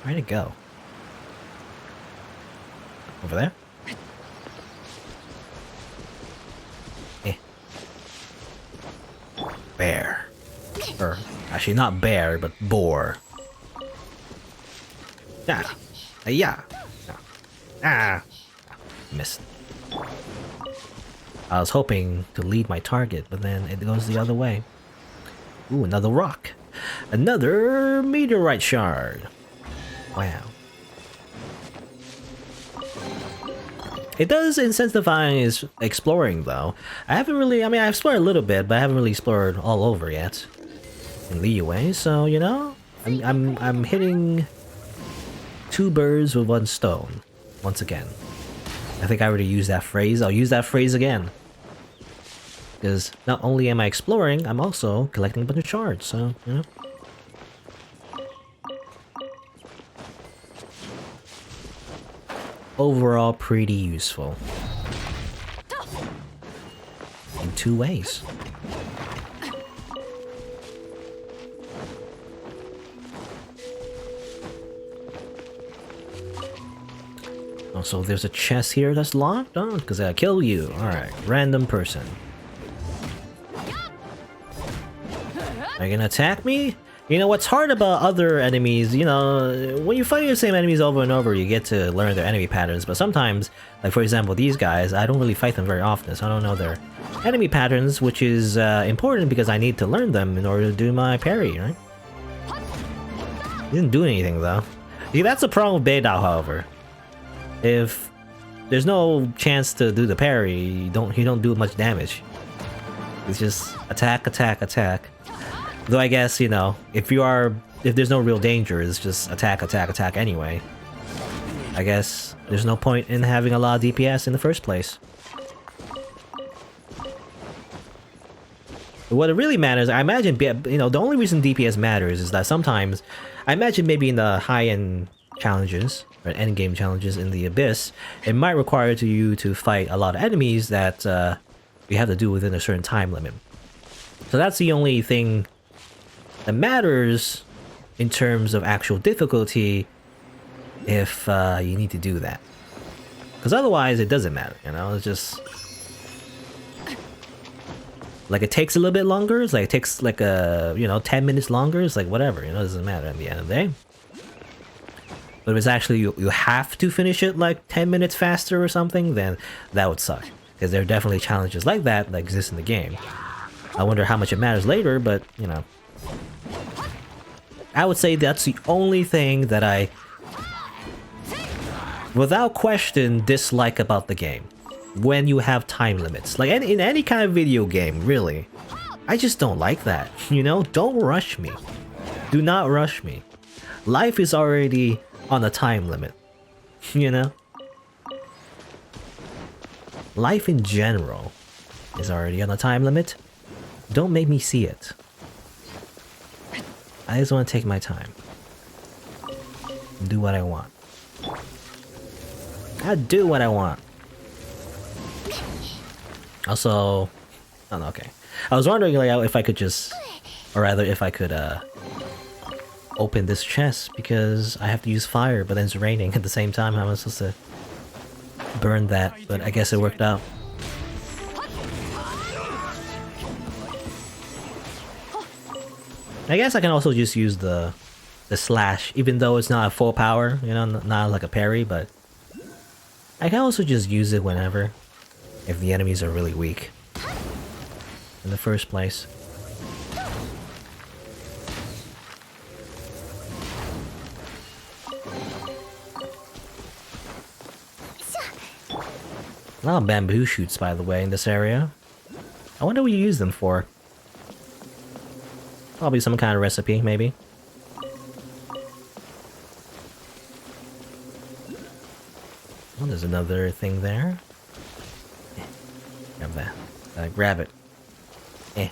Where'd it go? Over there? Eh. Bear. Or, actually not bear, but boar. Yeah. Yeah. Ah. Missed. I was hoping to lead my target, but then it goes the other way. Ooh, another rock. Another meteorite shard. Wow. It does incentivize exploring, though. I haven't really... I mean, I've explored a little bit, but I haven't really explored all over yet. In Liyue, so, you know... I'm hitting... 2 birds with 1 stone. Once again. I think I already used that phrase. I'll use that phrase again. Because not only am I exploring, I'm also collecting a bunch of shards, so, you know. Overall, pretty useful. In 2 ways. Oh, so there's a chest here that's locked? Oh, because I kill you. Alright, random person. Are you gonna attack me? You know, what's hard about other enemies, you know, when you fight the same enemies over and over, you get to learn their enemy patterns, but sometimes, like for example, these guys, I don't really fight them very often, so I don't know their enemy patterns, which is important because I need to learn them in order to do my parry, right? He didn't do anything, though. See, that's the problem with Beidao, however. If there's no chance to do the parry, he don't do much damage. It's just attack, attack, attack. Though I guess, you know, if there's no real danger, it's just attack, attack, attack anyway. I guess there's no point in having a lot of DPS in the first place. But what it really matters, I imagine, you know, the only reason DPS matters is that sometimes, I imagine maybe in the high-end challenges, or endgame challenges in the Abyss, it might require you to fight a lot of enemies that you have to do within a certain time limit. So that's the only thing that matters in terms of actual difficulty if you need to do that. Because otherwise it doesn't matter, you know, it's just... Like it takes a little bit longer. It's like it takes like a 10 minutes longer. It's like whatever, it doesn't matter at the end of the day. But if it's actually you have to finish it like 10 minutes faster or something, then that would suck. Because there are definitely challenges like that exist in the game. I wonder how much it matters later, but I would say that's the only thing that I, without question, dislike about the game. When you have time limits. Like in any kind of video game, really. I just don't like that, Don't rush me. Do not rush me. Life is already on a time limit, Life in general is already on a time limit. Don't make me see it. I just want to take my time. Do what I want. I do what I want. Also, oh no, okay. I was wondering like if I could just, or rather if I could open this chest because I have to use fire, but then it's raining at the same time. How am I supposed to burn that? But I guess it worked out. I guess I can also just use the slash, even though it's not a full power, not like a parry, but I can also just use it whenever, if the enemies are really weak in the first place. A lot of bamboo shoots, by the way, in this area. I wonder what you use them for. Probably some kind of recipe, maybe. Oh, there's another thing there. Grab that. Grab it. Eh.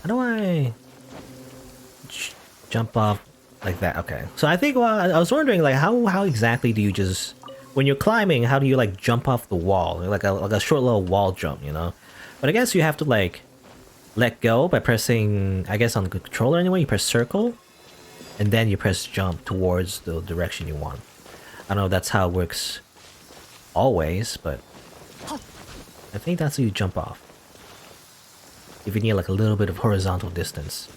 How do I jump off like that? Okay. So I think, well, I was wondering like how exactly do you just, when you're climbing, how do you like jump off the wall? Like a short little wall jump, But I guess you have to like let go by pressing, I guess on the controller anyway, you press circle and then you press jump towards the direction you want. I don't know if that's how it works always, but I think that's how you jump off. If you need like a little bit of horizontal distance.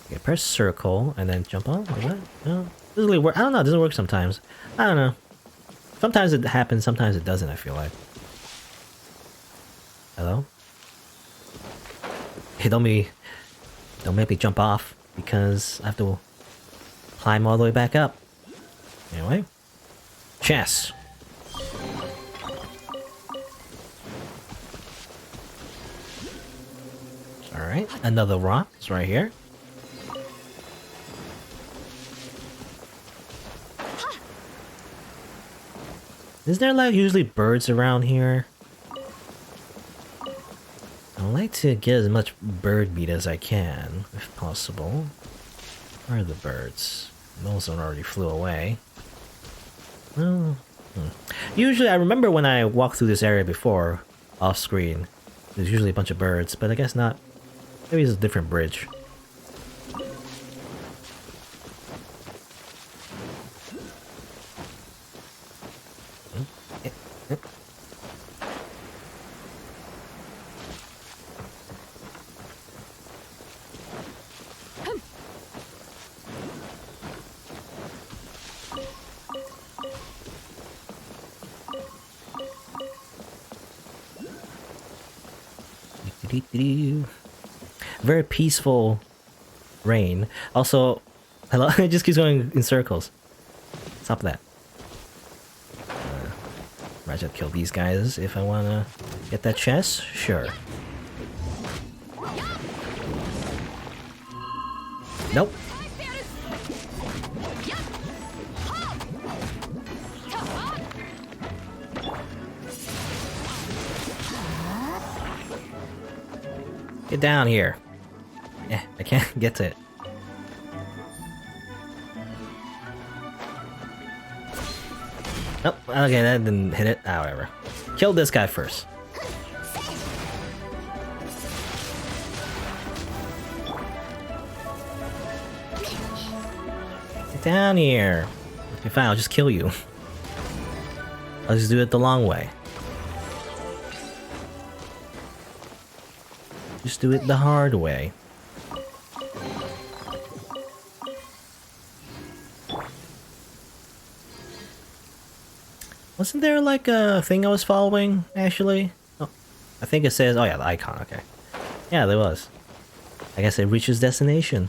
Okay, press circle and then jump off like that. No, doesn't really work. I don't know, it doesn't work sometimes. I don't know. Sometimes it happens, sometimes it doesn't, I feel like. Hello? Hey, don't make me jump off because I have to climb all the way back up. Anyway. Chess. Alright, another rock is right here. Is there like usually birds around here? I would like to get as much bird meat as I can, if possible. Where are the birds? Most of them already flew away. Well, usually I remember when I walked through this area before, off screen, there's usually a bunch of birds, but I guess not. Maybe it's a different bridge. Very peaceful rain. Also, hello, it just keeps going in circles. Stop that. Might have to kill these guys if I wanna get that chest. Sure. Nope. Get down here. Yeah, I can't get to it. Nope. Okay, that didn't hit it. Ah, whatever. Kill this guy first. Get down here. Okay, fine, I'll just kill you. I'll just do it the long way. Just do it the hard way. Wasn't there like a thing I was following, actually? Oh, I think it says, oh yeah, the icon, okay. Yeah, there was. I guess it reaches destination.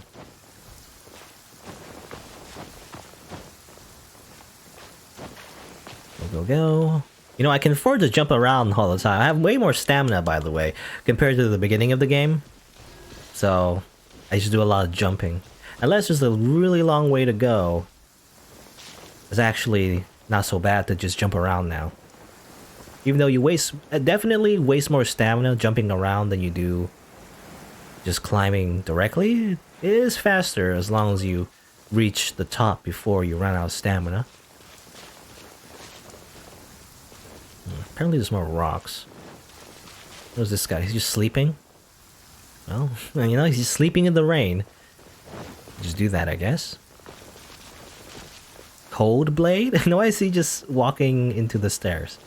Go, go, go. You know, I can afford to jump around all the time. I have way more stamina, by the way, compared to the beginning of the game. So, I just do a lot of jumping. Unless there's a really long way to go, it's actually not so bad to just jump around now. Even though you definitely waste more stamina jumping around than you do just climbing directly. It is faster as long as you reach the top before you run out of stamina. Apparently there's more rocks. Where's this guy? He's just sleeping? Well, you know, he's just sleeping in the rain. Just do that, I guess. Cold Blade? No, I see just walking into the stairs.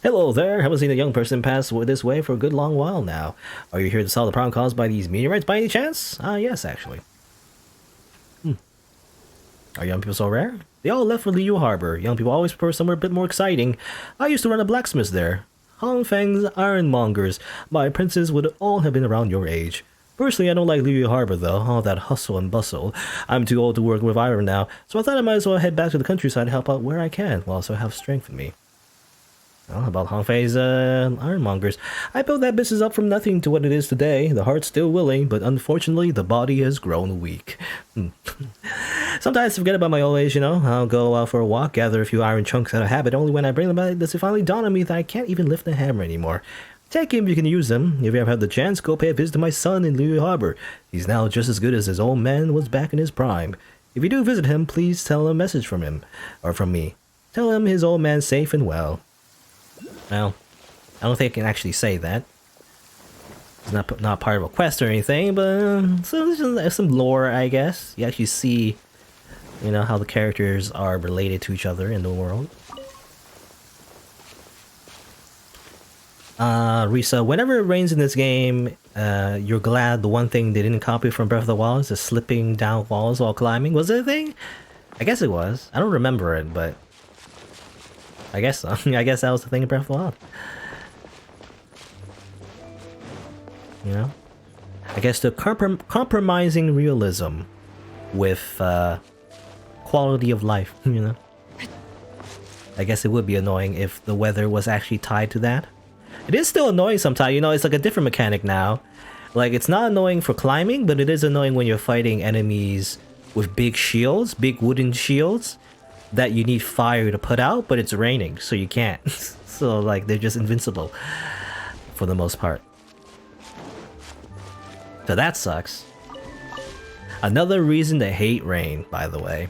Hello there, haven't seen a young person pass this way for a good long while now. Are you here to solve the problem caused by these meteorites by any chance? Yes, actually. Are young people so rare? They all left for Liu Harbor. Young people always prefer somewhere a bit more exciting. I used to run a blacksmith there. Hongfeng's ironmongers. My apprentices would all have been around your age. Personally, I don't like Liu Harbor though, all that hustle and bustle. I'm too old to work with iron now, so I thought I might as well head back to the countryside to help out where I can, while also have strength in me. Well, about Hongfei's ironmongers. I built that business up from nothing to what it is today. The heart's still willing, but unfortunately the body has grown weak. Sometimes I forget about my old age, you know. I'll go out for a walk, gather a few iron chunks out of habit. Only when I bring them back does it finally dawn on me that I can't even lift a hammer anymore. Take him, you can use them. If you ever have the chance, go pay a visit to my son in Liu Harbor. He's now just as good as his old man was back in his prime. If you do visit him, please tell him a message from him, or from me. Tell him his old man's safe and well. Well, I don't think I can actually say that. It's not part of a quest or anything, but some lore, I guess. You actually see, you know, how the characters are related to each other in the world. Risa, whenever it rains in this game, you're glad the one thing they didn't copy from Breath of the Wild is the slipping down walls while climbing. Was it a thing? I guess it was. I don't remember it, but I guess so. I guess that was the thing in Breath of the Wild. You know? I guess the compromising realism with quality of life, you know? I guess it would be annoying if the weather was actually tied to that. It is still annoying sometimes, you know, it's like a different mechanic now. Like, it's not annoying for climbing, but it is annoying when you're fighting enemies with big shields, big wooden shields, that you need fire to put out, but it's raining, so you can't. So, like, they're just invincible for the most part. So that sucks. Another reason to hate rain, by the way.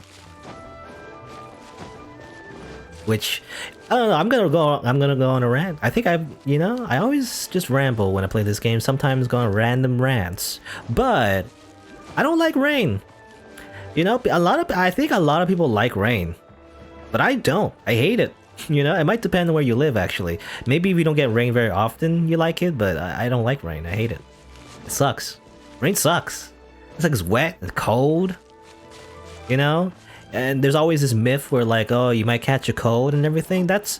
Which, I don't know, I'm gonna go on a rant. I think I always just ramble when I play this game, sometimes go on random rants. But I don't like rain. You know, I think a lot of people like rain. But I don't. I hate it. You know, it might depend on where you live, actually. Maybe if you don't get rain very often, you like it, but I don't like rain. I hate it. It sucks. Rain sucks. It's like it's wet, it's cold. You know? And there's always this myth where, like, oh, you might catch a cold and everything. That's...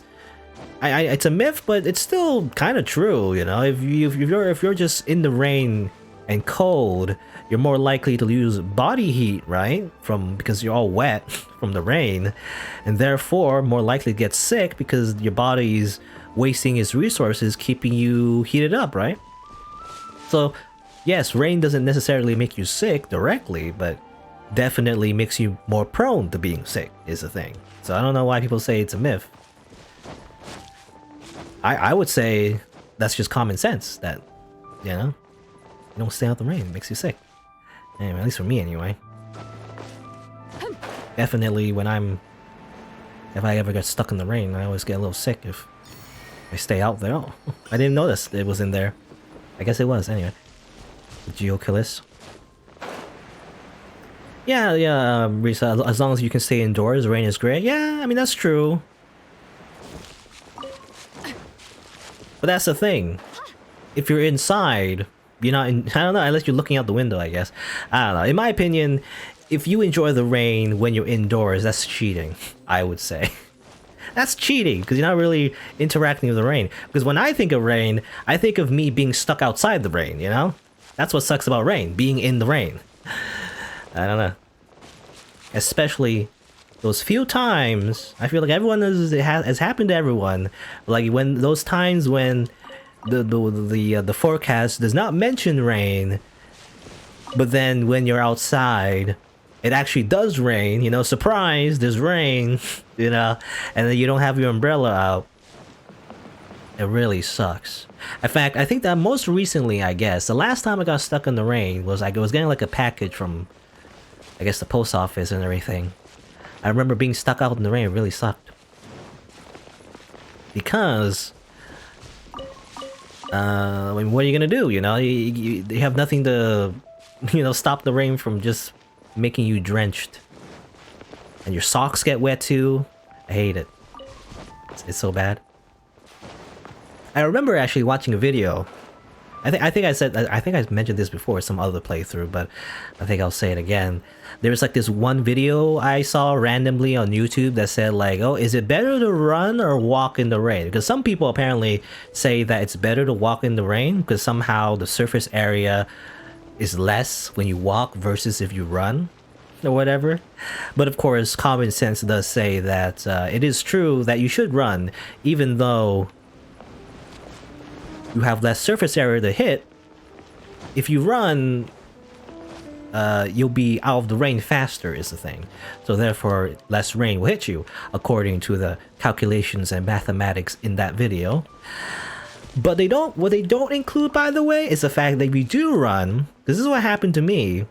it's a myth, but it's still kind of true, you know? If you're just in the rain and cold, you're more likely to lose body heat, right? Because you're all wet from the rain, and therefore more likely to get sick because your body's wasting its resources keeping you heated up, right? So, yes, rain doesn't necessarily make you sick directly, but definitely makes you more prone to being sick, is the thing. So I don't know why people say it's a myth. I would say that's just common sense, that, you know, you don't stay out the rain, it makes you sick. Anyway, at least for me anyway. Definitely if I ever get stuck in the rain, I always get a little sick if I stay out there. Oh, I didn't notice it was in there. I guess it was, anyway. Geoculus. Yeah, yeah, Risa, as long as you can stay indoors, rain is great. Yeah, I mean, that's true. But that's the thing. If you're inside, you're not in, I don't know, unless you're looking out the window, I guess. I don't know. In my opinion, if you enjoy the rain when you're indoors, that's cheating, I would say. That's cheating, because you're not really interacting with the rain. Because when I think of rain, I think of me being stuck outside the rain, you know? That's what sucks about rain, being in the rain. I don't know. Especially those few times, I feel like everyone has happened to everyone. Like when those times when the forecast does not mention rain, but then when you're outside, it actually does rain. You know, surprise, there's rain. You know, and then you don't have your umbrella out. It really sucks. In fact, I think that most recently, I guess, the last time I got stuck in the rain was I was getting like a package from, I guess, the post office and everything. I remember being stuck out in the rain. It really sucked. Because, I mean, what are you gonna do? You know, you have nothing to, you know, stop the rain from just making you drenched. And your socks get wet too. I hate it. It's so bad. I remember actually watching a video. I think I mentioned this before, some other playthrough, but I think I'll say it again. There was like this one video I saw randomly on YouTube that said like, oh, is it better to run or walk in the rain? Because some people apparently say that it's better to walk in the rain because somehow the surface area is less when you walk versus if you run or whatever. But of course, common sense does say that it is true that you should run, even though you have less surface area to hit. If you run, you'll be out of the rain faster is the thing. So therefore, less rain will hit you, according to the calculations and mathematics in that video. But what they don't include, by the way, is the fact that if you do run, this is what happened to me,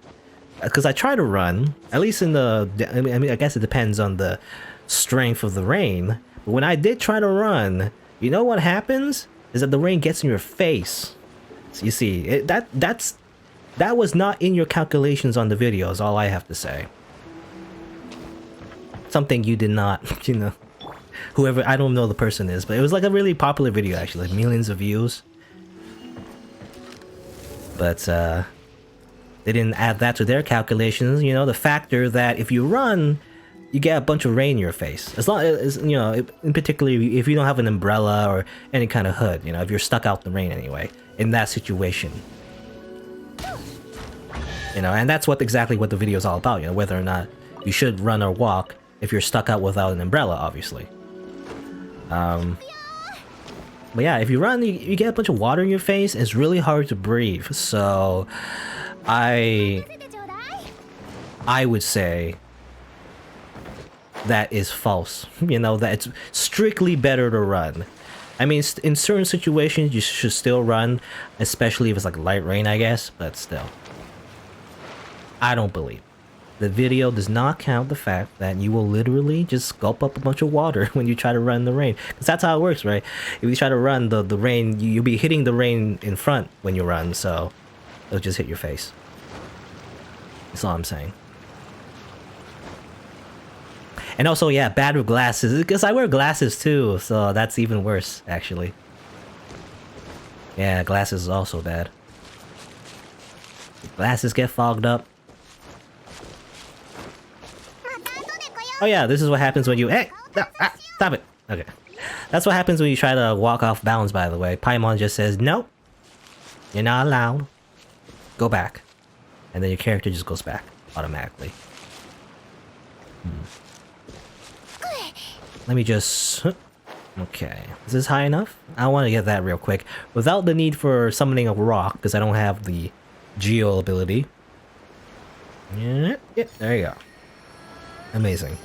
because I try to run, at least in the, I mean, I guess it depends on the strength of the rain. But when I did try to run, you know what happens? Is that the rain gets in your face. So you see, that was not in your calculations on the video, is all I have to say. Something you did not, you know, whoever, I don't know the person is, but it was like a really popular video actually, like millions of views. But they didn't add that to their calculations, you know, the factor that if you run, you get a bunch of rain in your face. As long as, you know, in particular, if you don't have an umbrella or any kind of hood, you know, if you're stuck out in the rain anyway, in that situation. You know, and that's exactly what the video is all about, you know, whether or not you should run or walk if you're stuck out without an umbrella, obviously. But yeah, if you run, you get a bunch of water in your face, it's really hard to breathe, so I would say that is false. You know, that it's strictly better to run. I mean, in certain situations, you should still run, especially if it's like light rain, I guess, but still. I don't believe. The video does not count the fact that you will literally just gulp up a bunch of water when you try to run in the rain. Because that's how it works, right? If you try to run, the rain, you'll be hitting the rain in front when you run, so it'll just hit your face. That's all I'm saying. And also, yeah, bad with glasses, because I wear glasses too, so that's even worse, actually. Yeah, glasses is also bad. Glasses get fogged up. Oh yeah, this is what happens when you... Hey! Stop it! Okay. That's what happens when you try to walk off bounds, by the way. Paimon just says, nope. You're not allowed. Go back. And then your character just goes back, automatically. Let me just... Okay. Is this high enough? I want to get that real quick. Without the need for summoning a rock, because I don't have the Geo ability. Yeah, there you go. Amazing.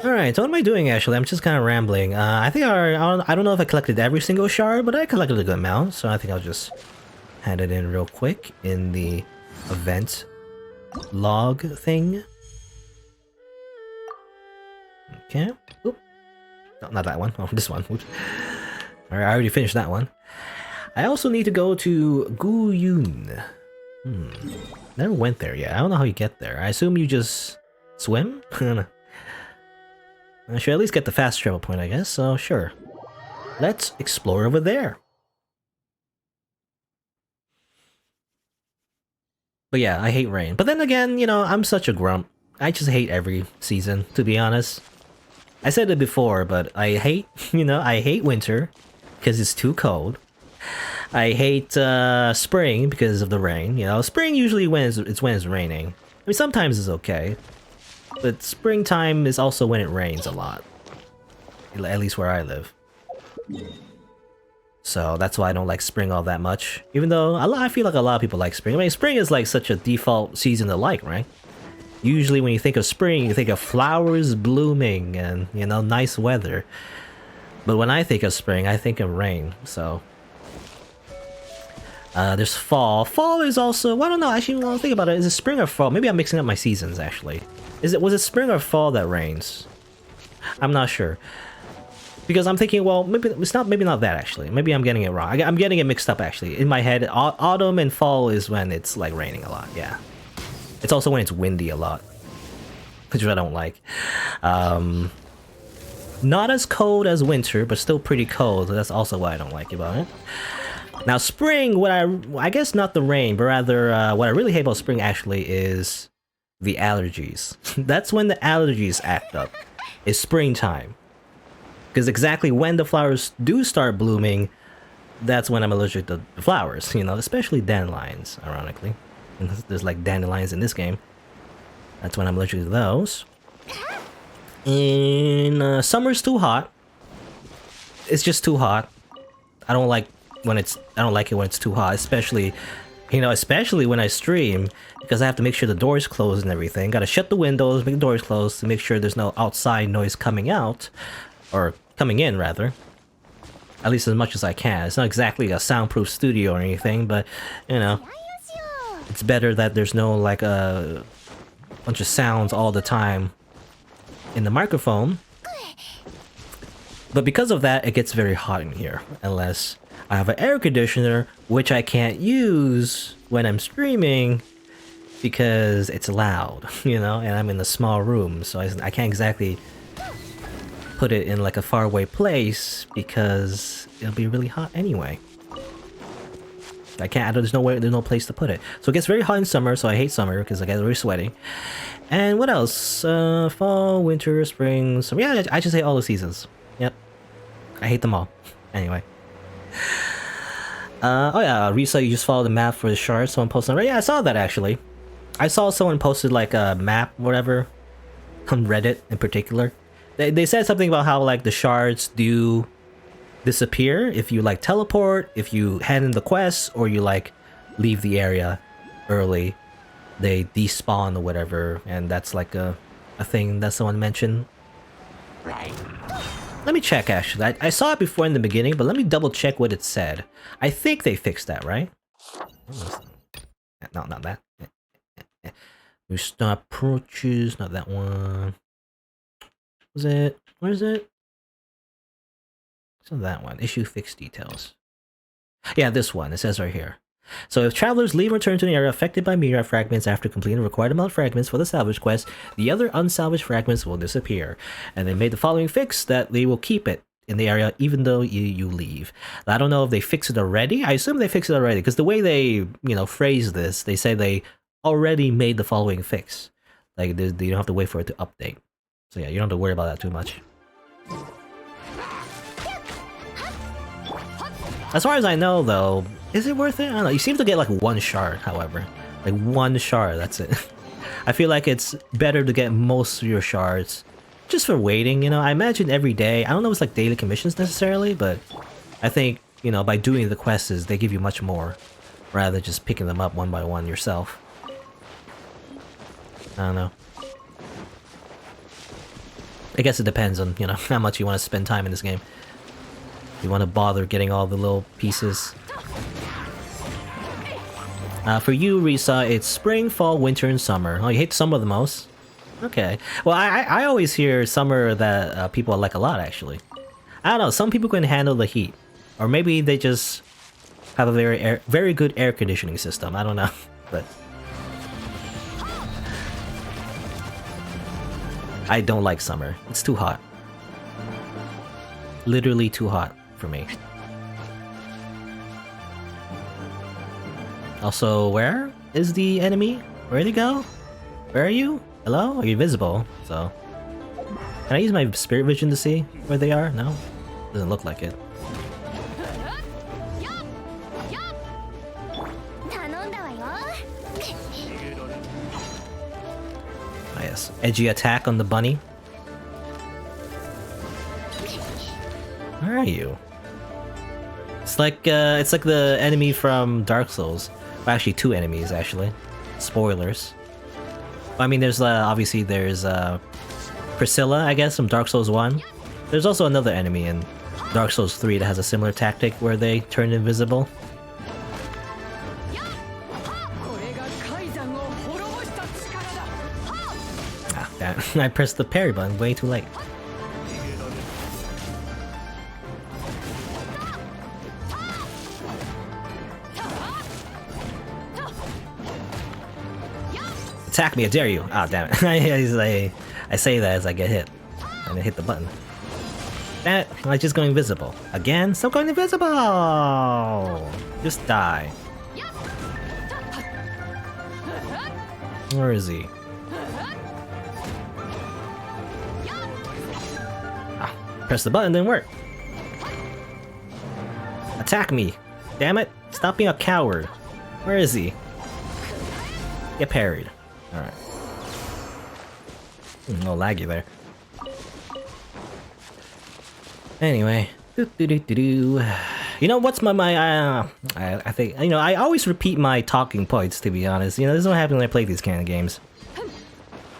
Alright, so what am I doing actually? I'm just kind of rambling. I think I don't know if I collected every single shard, but I collected a good amount, so I think I'll just hand it in real quick in the event log thing. Okay. Oop. No, not that one. Oh, this one. Oops. Alright, I already finished that one. I also need to go to Guyun. Never went there yet. I don't know how you get there. I assume you just swim? I don't know. I should at least get the fast travel point, I guess, so sure. Let's explore over there. But yeah, I hate rain. But then again, you know, I'm such a grump. I just hate every season, to be honest. I said it before, but I hate, you know, I hate winter because it's too cold. I hate spring because of the rain. You know, spring usually when it's when it's raining. I mean, sometimes it's okay, but springtime is also when it rains a lot. At least where I live. So that's why I don't like spring all that much. Even though I feel like a lot of people like spring. I mean, spring is like such a default season to like, right? Usually when you think of spring, you think of flowers blooming and, you know, nice weather. But when I think of spring, I think of rain, so... there's fall. Fall is also... Well, I don't know, actually, when I think about it, is it spring or fall? Maybe I'm mixing up my seasons, actually. Was it spring or fall that rains? I'm not sure. Because I'm thinking, well, maybe not that, actually. Maybe I'm getting it wrong. I'm getting it mixed up, actually. In my head, autumn and fall is when it's, like, raining a lot, yeah. It's also when it's windy a lot. Which I don't like. Not as cold as winter, but still pretty cold. So that's also why I don't like about it. Now spring, I guess not the rain, but rather what I really hate about spring actually is the allergies. That's when the allergies act up. It's springtime. Because exactly when the flowers do start blooming, that's when I'm allergic to the flowers, you know, especially dandelions, ironically. And there's like dandelions in this game. That's when I'm allergic to those. In summer's too hot. It's just too hot. I don't like it when it's too hot, especially, you know, especially when I stream, because I have to make sure the doors closed and everything. Gotta shut the windows, make the doors closed to make sure there's no outside noise coming out, or coming in rather. At least as much as I can. It's not exactly a soundproof studio or anything, but you know, it's better that there's no like a bunch of sounds all the time in the microphone. But because of that, it gets very hot in here, unless I have an air conditioner, which I can't use when I'm streaming because it's loud, you know, and I'm in a small room, so I can't exactly put it in like a faraway place because it'll be really hot anyway. I can't, there's no place to put it. So it gets very hot in summer, so I hate summer because I get really sweaty. And what else? Fall, winter, spring, summer. Yeah, I just hate all the seasons. Yep. I hate them all. Anyway. Oh yeah, Risa, you just followed the map for the shards. Someone posted on Reddit. Yeah, I saw that actually. I saw someone posted like a map, whatever, on Reddit in particular. They said something about how like the shards do disappear if you like teleport, if you hand in the quests, or you like leave the area early. They despawn or whatever, and that's like a thing that someone mentioned. Right. Let me check actually. I saw it before in the beginning, but let me double check what it said. I think they fixed that, right? No, not that. New stop approaches, not that one. Was it? Where is it? So that one. Issue fixed details. Yeah, this one. It says right here. So if travelers leave and return to an area affected by meteorite fragments after completing the required amount of fragments for the salvage quest, the other unsalvaged fragments will disappear. And they made the following fix that they will keep it in the area even though you leave. I don't know if they fixed it already. I assume they fixed it already because the way they, you know, phrase this, they say they already made the following fix. Like they don't have to wait for it to update. So yeah, you don't have to worry about that too much. As far as I know, though, is it worth it? I don't know. You seem to get like one shard, however. Like one shard, that's it. I feel like it's better to get most of your shards just for waiting, you know? I imagine every day, I don't know if it's like daily commissions necessarily, but I think, you know, by doing the quests, they give you much more rather than just picking them up one by one yourself. I don't know. I guess it depends on, you know, how much you want to spend time in this game. You want to bother getting all the little pieces. For you, Risa, it's spring, fall, winter, and summer. Oh, you hate summer the most? Okay. Well, I always hear summer that people like a lot, actually. I don't know, some people can handle the heat. Or maybe they just have a very good air conditioning system. I don't know. But I don't like summer. It's too hot. Literally too hot for me. Also, where is the enemy? Where'd he go? Where are you? Hello? Are you visible? So, can I use my spirit vision to see where they are? No? Doesn't look like it. Ah, yes. Edgy attack on the bunny. Where are you? It's like the enemy from Dark Souls. Well, actually, two enemies actually. Spoilers. I mean, there's obviously there's Priscilla, I guess, from Dark Souls 1. There's also another enemy in Dark Souls 3 that has a similar tactic where they turn invisible. Ah, damn. I pressed the parry button way too late. Attack me, I dare you! Ah, damn it. I say that as I get hit. And I hit the button. That, I just go invisible. Again? Stop going invisible! Just die. Where is he? Ah, press the button, didn't work. Attack me! Damn it! Stop being a coward. Where is he? Get parried. Alright. No laggy there. Anyway. You know what's I think, you know, I always repeat my talking points, to be honest. You know, this is what happens when I play these kind of games.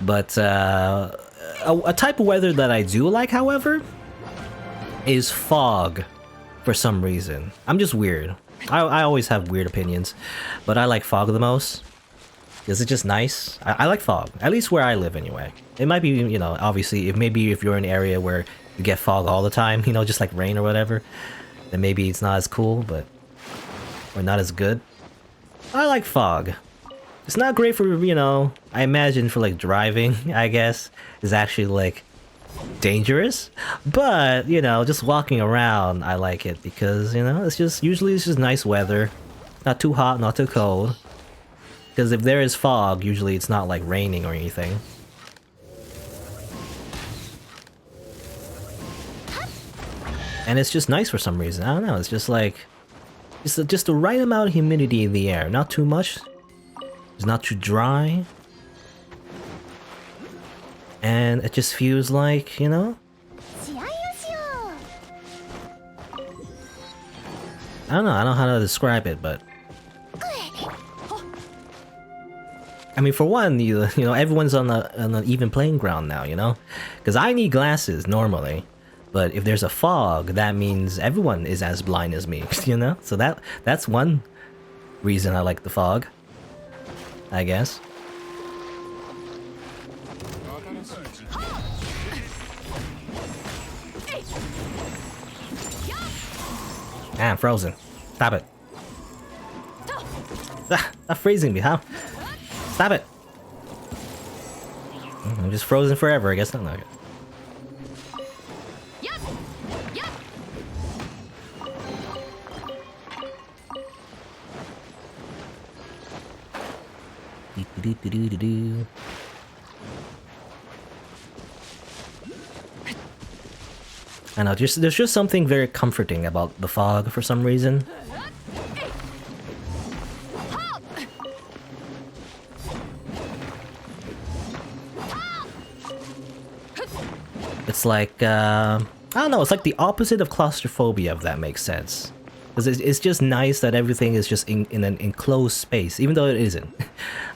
But, a type of weather that I do like, however, is fog, for some reason. I'm just weird. I always have weird opinions, but I like fog the most. Because it's just nice. I like fog, at least where I live anyway. It might be, you know, obviously, if you're in an area where you get fog all the time, you know, just like rain or whatever, then maybe it's not as cool, or not as good. I like fog. It's not great for, you know, I imagine for like driving, I guess, is actually like dangerous. But, you know, just walking around, I like it because, you know, usually it's just nice weather. Not too hot, not too cold. Because if there is fog, usually it's not like raining or anything. And it's just nice for some reason. I don't know, it's just like... just the right amount of humidity in the air. Not too much. It's not too dry. And it just feels like, you know? I don't know how to describe it, but... I mean, for one, you know, everyone's on an even playing ground now, you know? Because I need glasses, normally. But if there's a fog, that means everyone is as blind as me, you know? So that's one reason I like the fog, I guess. Ah, I'm frozen. Stop it. Stop freezing me, huh? Stop it! I'm just frozen forever, I guess. Not okay. I know, there's just something very comforting about the fog for some reason. It's like, I don't know, it's like the opposite of claustrophobia, if that makes sense. Because it's just nice that everything is just in an enclosed space, even though it isn't,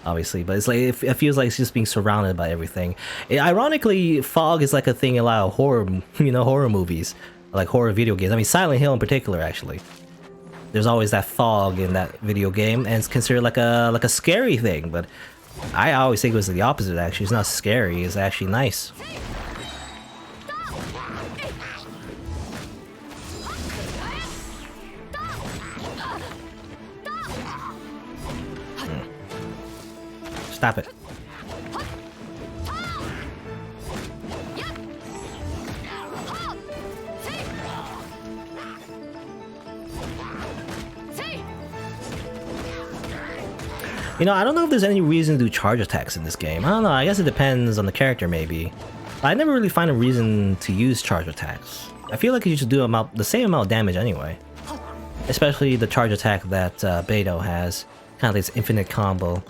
obviously. But it's like, it feels like it's just being surrounded by everything. Ironically, fog is like a thing in a lot of horror, you know, horror movies, like horror video games. I mean, Silent Hill in particular, actually. There's always that fog in that video game, and it's considered like a scary thing. But I always think it was the opposite, actually. It's not scary, it's actually nice. Stop it. You know, I don't know if there's any reason to do charge attacks in this game. I don't know, I guess it depends on the character maybe. But I never really find a reason to use charge attacks. I feel like you should do the same amount of damage anyway. Especially the charge attack that Beidou has. Kind of this infinite combo.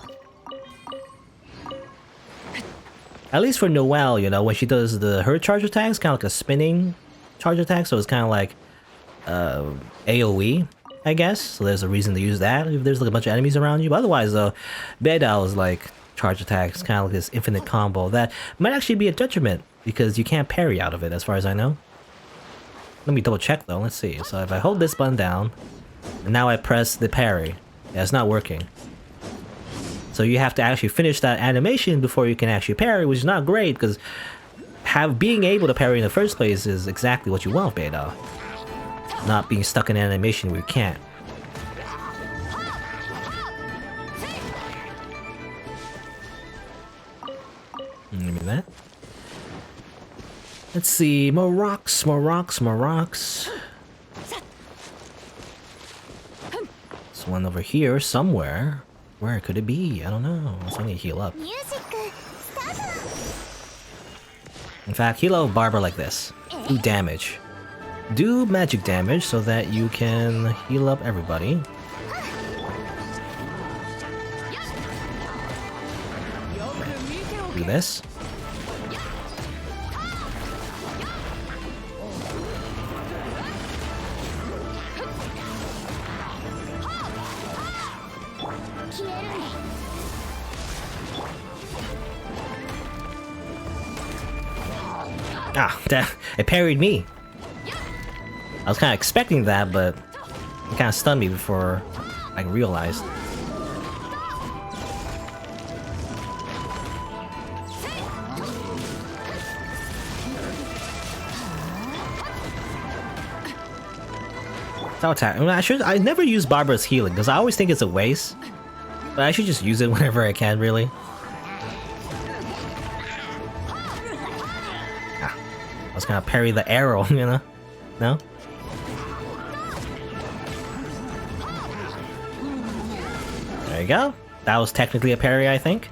At least for Noelle, you know, when she does her charge attacks, kind of like a spinning charge attack, so it's kind of like AoE, I guess. So there's a reason to use that if there's like a bunch of enemies around you. But otherwise, though, Beidou's like charge attacks, kind of like this infinite combo that might actually be a detriment because you can't parry out of it, as far as I know. Let me double check though. Let's see. So if I hold this button down, and now I press the parry, yeah, it's not working. So you have to actually finish that animation before you can actually parry, which is not great because being able to parry in the first place is exactly what you want, Beidou. Not being stuck in animation where you can't. Give me that. Let's see, more rocks, more rocks, more rocks. There's one over here somewhere. Where could it be? I don't know. Let's only heal up. In fact, heal up Barber like this. Do damage. Do magic damage so that you can heal up everybody. Do this. Ah, it parried me. I was kind of expecting that, but it kind of stunned me before I realized. Attack. I mean, I never use Barbara's healing because I always think it's a waste. But I should just use it whenever I can, really. I was gonna parry the arrow, you know? No? There you go. That was technically a parry, I think.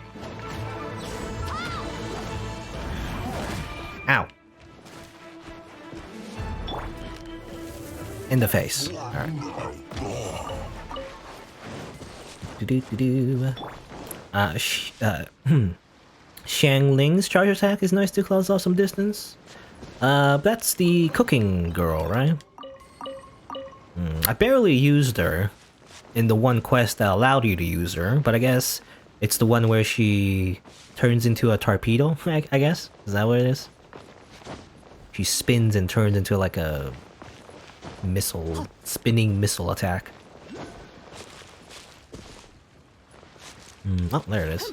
Ow. In the face. Alright. Xiang Ling's charge attack is nice to close off some distance. That's the cooking girl, right? I barely used her in the one quest that allowed you to use her, but I guess it's the one where she turns into a torpedo, I guess? Is that what it is? She spins and turns into like a missile, spinning missile attack. Oh, there it is.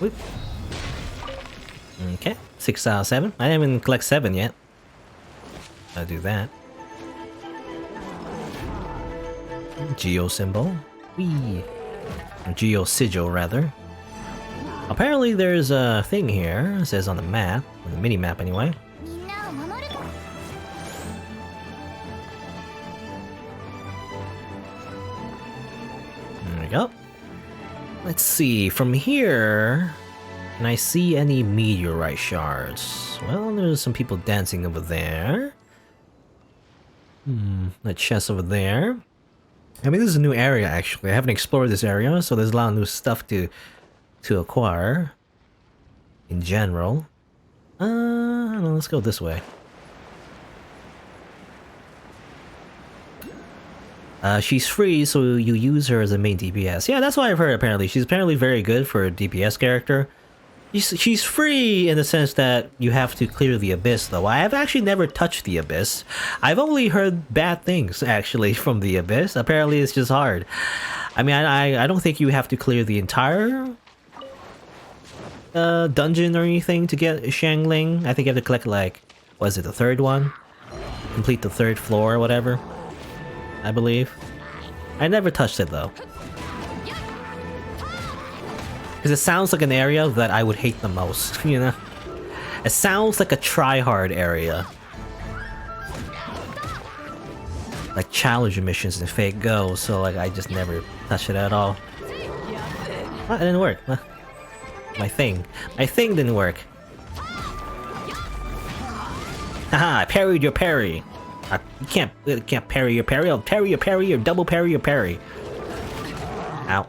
Whoop. Okay, 6 out of 7. I didn't even collect 7 yet. I'll do that. Geo symbol. Whee! Or Geo sigil, rather. Apparently there's a thing here, it says on the map, or the mini-map anyway. There we go. Let's see, from here... Can I see any meteorite shards? Well, there's some people dancing over there. That chest over there. I mean, this is a new area, actually. I haven't explored this area, so there's a lot of new stuff to acquire. In general. I don't know, let's go this way. She's free, so you use her as a main DPS. Yeah, that's what I've heard, apparently. She's apparently very good for a DPS character. She's free in the sense that you have to clear the Abyss, though. I have actually never touched the Abyss. I've only heard bad things, actually, from the Abyss. Apparently, it's just hard. I mean, I don't think you have to clear the entire dungeon or anything to get Xiang Ling. I think you have to collect, like, what is it, the third one? Complete the third floor or whatever, I believe. I never touched it, though. Because it sounds like an area that I would hate the most, you know? It sounds like a try-hard area. like challenger missions in Fate Go, so like I just never touched it at all. Well, it didn't work. My thing didn't work. Haha, I parried your parry. You can't parry your parry. I'll parry your parry or double parry your parry. Ow.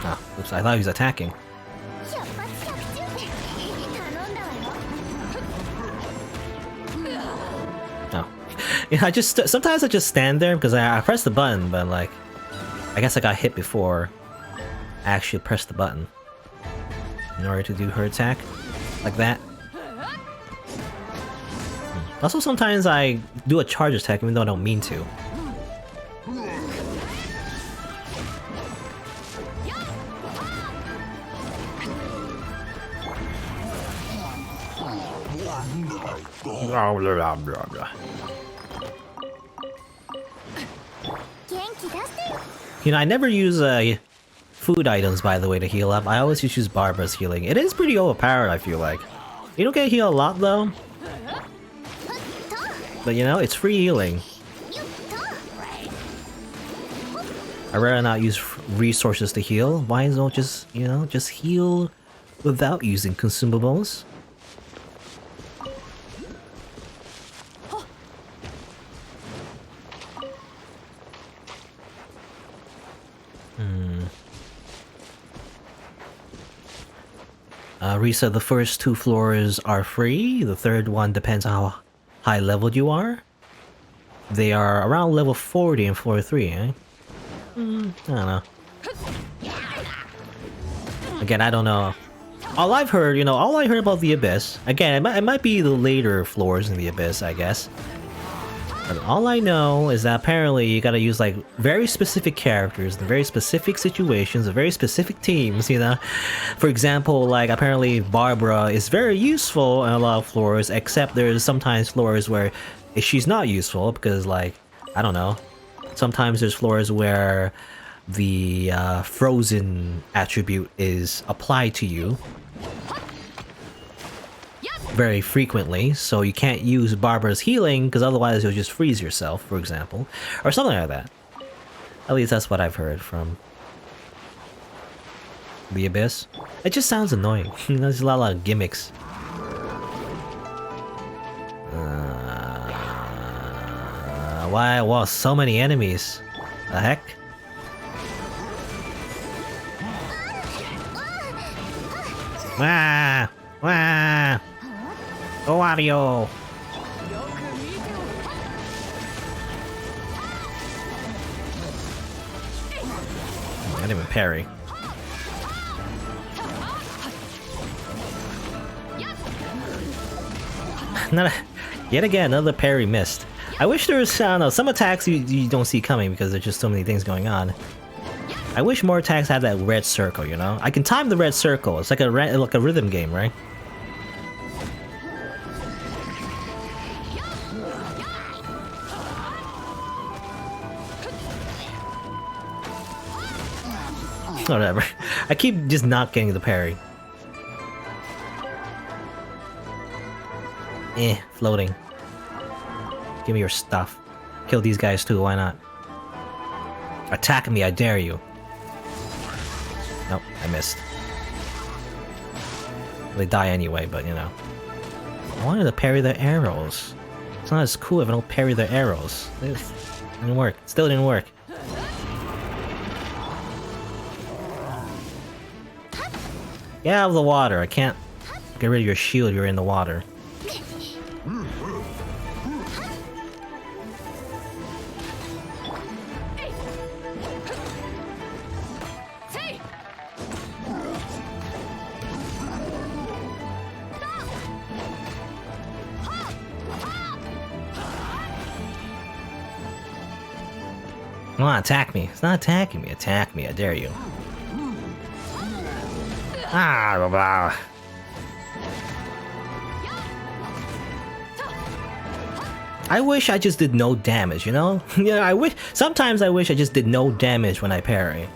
Oh, oops, I thought he was attacking. 百発百中頼んだわよ Oh. Yeah, sometimes I just stand there because I press the button, but like, I guess I got hit before I actually pressed the button in order to do her attack, like that. Also, sometimes I do a charge attack even though I don't mean to. Blah, blah, blah, blah. 元気出してよ You know, I never use food items, by the way, to heal up. I always just use Barbara's healing. It is pretty overpowered, I feel like. You don't get healed a lot, though. But you know, it's free healing. I'd rather not use resources to heal. Why not just, you know, just heal without using consumables? Risa, the first 2 floors are free. The third one depends on how high leveled you are. They are around level 40 in floor 3, eh? I don't know. Again, I don't know. All I've heard, you know, all I heard about the Abyss, again, it might be the later floors in the Abyss, I guess. But all I know is that apparently you gotta use like very specific characters in very specific situations, very specific teams, you know? For example, like apparently Barbara is very useful in a lot of floors, except there's sometimes floors where she's not useful because like, I don't know. Sometimes there's floors where the frozen attribute is applied to you very frequently, so you can't use Barbara's healing because otherwise you'll just freeze yourself, for example, or something like that. At least that's what I've heard from the Abyss. It just sounds annoying. There's a lot of gimmicks. Why? Wow, so many enemies. The heck? Wah! Wah! Go audio! I didn't even parry. Yet again, another parry missed. I wish there was, I don't know, some attacks you don't see coming because there's just so many things going on. I wish more attacks had that red circle, you know? I can time the red circle. It's like a rhythm game, right? Whatever. I keep just not getting the parry. Floating. Give me your stuff. Kill these guys too, why not? Attack me, I dare you. Nope, I missed. They die anyway, but you know. I wanted to parry their arrows. It's not as cool if I don't parry their arrows. It didn't work. Still didn't work. Get out of the water. I can't get rid of your shield. You're in the water. Come on, attack me. It's not attacking me. Attack me. I dare you. Ah, blah, blah. I wish I just did no damage, you know? Yeah, sometimes I wish I just did no damage when I parry.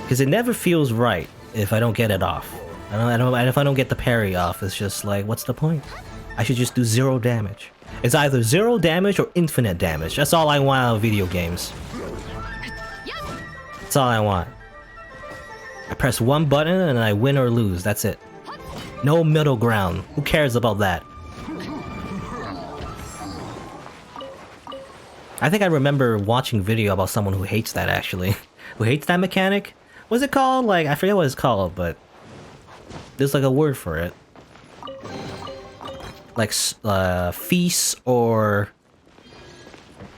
Because it never feels right. if I don't get it off. And if I don't get the parry off, it's just like, what's the point? I should just do 0 damage. It's either 0 damage or infinite damage. That's all I want out of video games. That's all I want. I press one button and I win or lose. That's it. No middle ground. Who cares about that? I think I remember watching video about someone who hates that, actually. Who hates that mechanic? What's it called? Like, I forget what it's called, but there's like a word for it. Like, feast or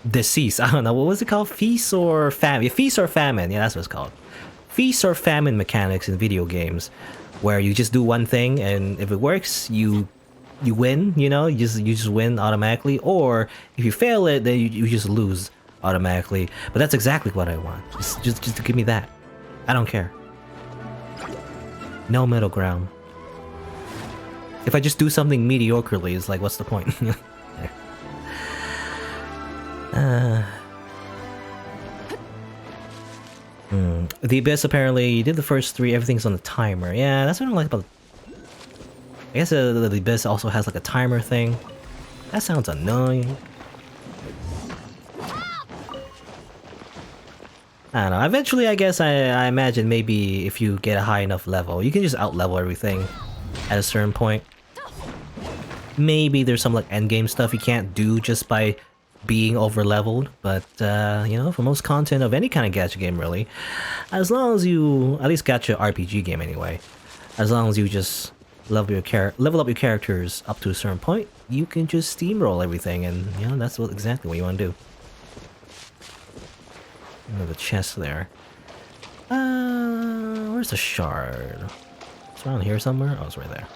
decease. I don't know. What was it called? Feast or famine? Yeah, feast or famine. Yeah, that's what it's called. Feast or famine mechanics in video games, where you just do one thing, and if it works, you win. You know, you just win automatically. Or if you fail it, then you just lose automatically. But that's exactly what I want. Just give me that. I don't care. No middle ground. If I just do something mediocrely, it's like, what's the point? The Abyss apparently did the first 3, everything's on the timer. Yeah, that's what I don't like about... I guess the Abyss also has like a timer thing. That sounds annoying. I don't know, eventually I guess I imagine maybe if you get a high enough level, you can just out-level everything at a certain point. Maybe there's some like endgame stuff you can't do just by being over-leveled, but you know, for most content of any kind of gacha game really, as long as you, at least gacha RPG game anyway, as long as you just level up your characters up to a certain point, you can just steamroll everything, and you know, that's exactly what you want to do. Another chest there. Where's the shard? It's around here somewhere? Oh, it's right there.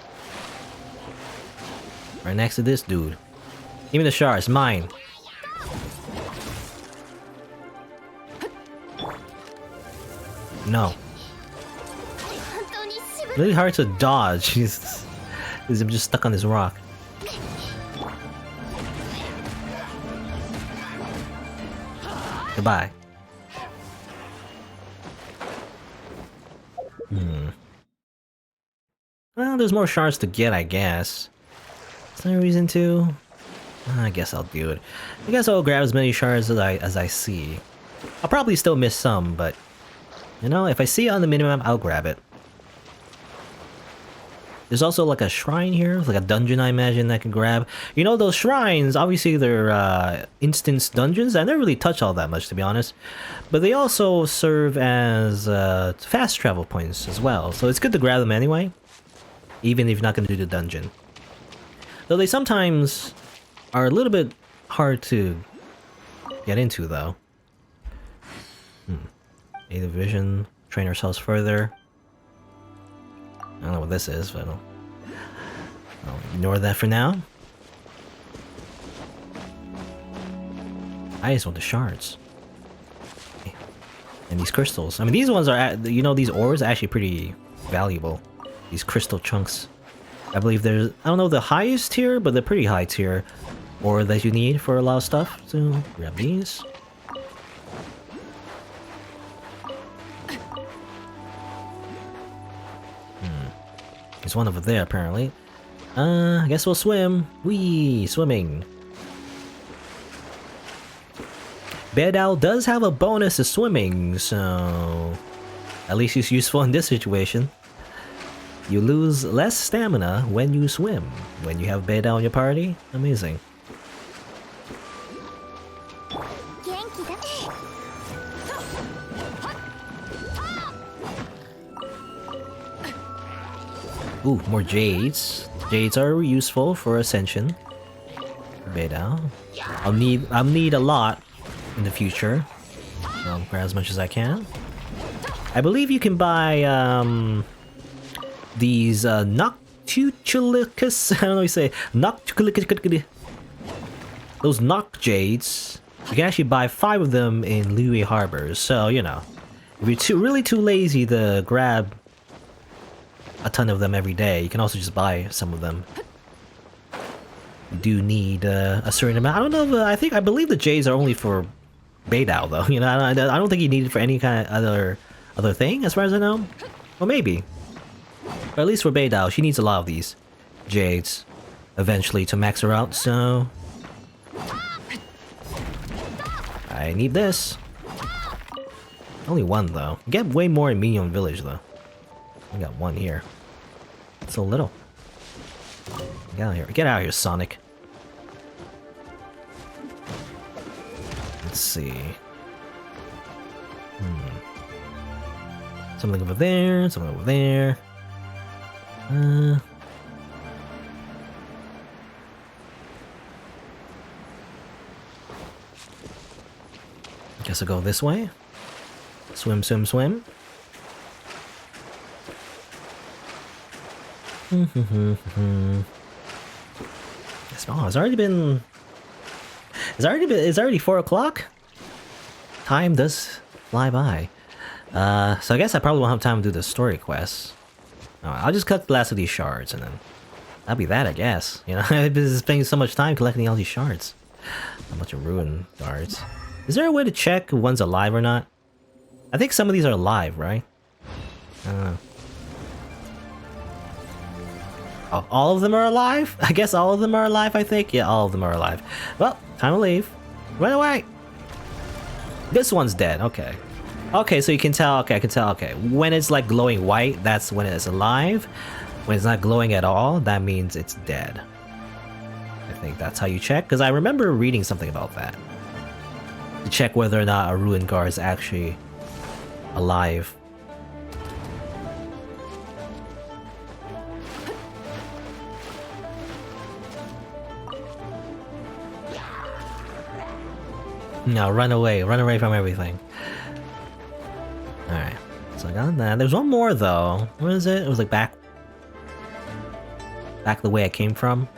Right next to this dude. Give me the shard, it's mine. No. Really hard to dodge. I'm just stuck on this rock. Goodbye. Well, there's more shards to get, I guess. Is there a reason to? I guess I'll do it. I guess I'll grab as many shards as I see. I'll probably still miss some, but you know, if I see it on the minimap, I'll grab it. There's also like a shrine here, like a dungeon I imagine I can grab. You know, those shrines, obviously they're instance dungeons. I never really touch all that much, to be honest. But they also serve as fast travel points as well. So it's good to grab them anyway, even if you're not going to do the dungeon. Though they sometimes are a little bit hard to get into, though. Aid of vision, train ourselves further. I don't know what this is, but I'll ignore that for now. I just want the shards. And these crystals. I mean, these ones are, you know, these ores are actually pretty valuable. These crystal chunks. I believe there's, I don't know the highest tier, but they're pretty high tier ore that you need for a lot of stuff. So, grab these. There's one over there, apparently. I guess we'll swim. Whee! Swimming. Beidao does have a bonus to swimming, so... at least it's useful in this situation. You lose less stamina when you swim. When you have Beidao in your party, amazing. Ooh, more jades. Jades are useful for ascension. Beidao. I'll need a lot in the future. So I'll grab as much as I can. I believe you can buy these Noctulicus. I don't know what you say. Noctulicus. Those Noct jades. You can actually buy 5 of them in Liyue Harbor. So you know, if you're really too lazy to grab a ton of them every day, you can also just buy some of them. You do need a certain amount. I don't know if, I believe the jades are only for Beidao though. You know, I don't think you need it for any kind of other thing, as far as I know. Well, maybe. But at least for Beidao, she needs a lot of these jades eventually to max her out, so... I need this. Only one, though. You get way more in Minion Village, though. I got one here. It's so little. Get out of here. Get out of here, Sonic. Let's see. Something over there, something over there. Guess I'll go this way. Swim, swim, swim. Oh, it's already been... It's already 4 o'clock? Time does fly by. So I guess I probably won't have time to do the story quests. I'll just cut the last of these shards and then... That'll be that, I guess. You know, I've been spending so much time collecting all these shards. A bunch of ruin guards. Is there a way to check if one's alive or not? I think some of these are alive, right? I don't know. Oh, all of them are alive? I guess all of them are alive, I think? Yeah, all of them are alive. Well, time to leave. Run away! This one's dead, okay. Okay, so you can tell, okay, I can tell, okay. When it's like glowing white, that's when it's alive. When it's not glowing at all, that means it's dead. I think that's how you check, because I remember reading something about that. To check whether or not a ruin guard is actually alive. No, run away from everything. Alright, so I got that. There's one more though. Where is it? It was like back the way I came from.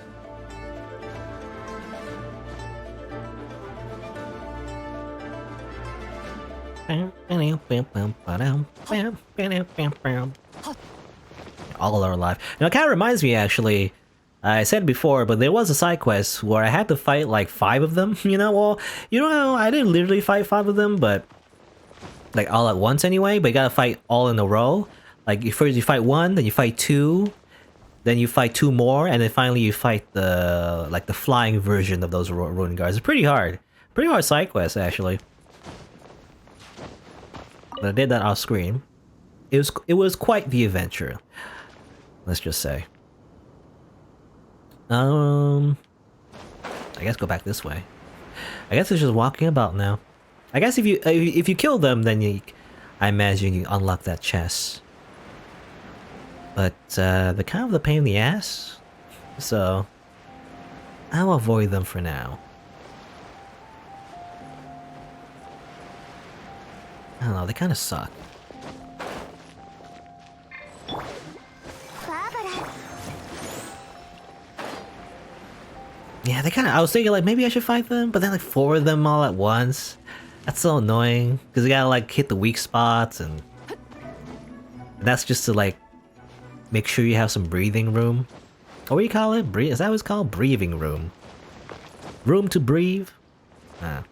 All are alive. Now it kind of reminds me actually, I said before, but there was a side quest where I had to fight like 5 of them, you know? Well, you know, I didn't literally fight 5 of them, but like all at once anyway, but you gotta fight all in a row. Like first you fight 1, then you fight 2, then you fight 2 more, and then finally you fight the like the flying version of those ruin guards. It's pretty hard side quest actually. But I did that off screen. It was quite the adventure. Let's just say. I guess go back this way. I guess it's just walking about now. I guess if you kill them, then I imagine you unlock that chest. But they're kind of the pain in the ass, so I'll avoid them for now. I don't know, they kind of suck. Yeah, they kind of... I was thinking, like, maybe I should fight them, but then, like, 4 of them all at once. That's so annoying, because you gotta, like, hit the weak spots, and... That's just to, like, make sure you have some breathing room. What do you call it? Is that what it's called? Breathing room. Room to breathe? Ah.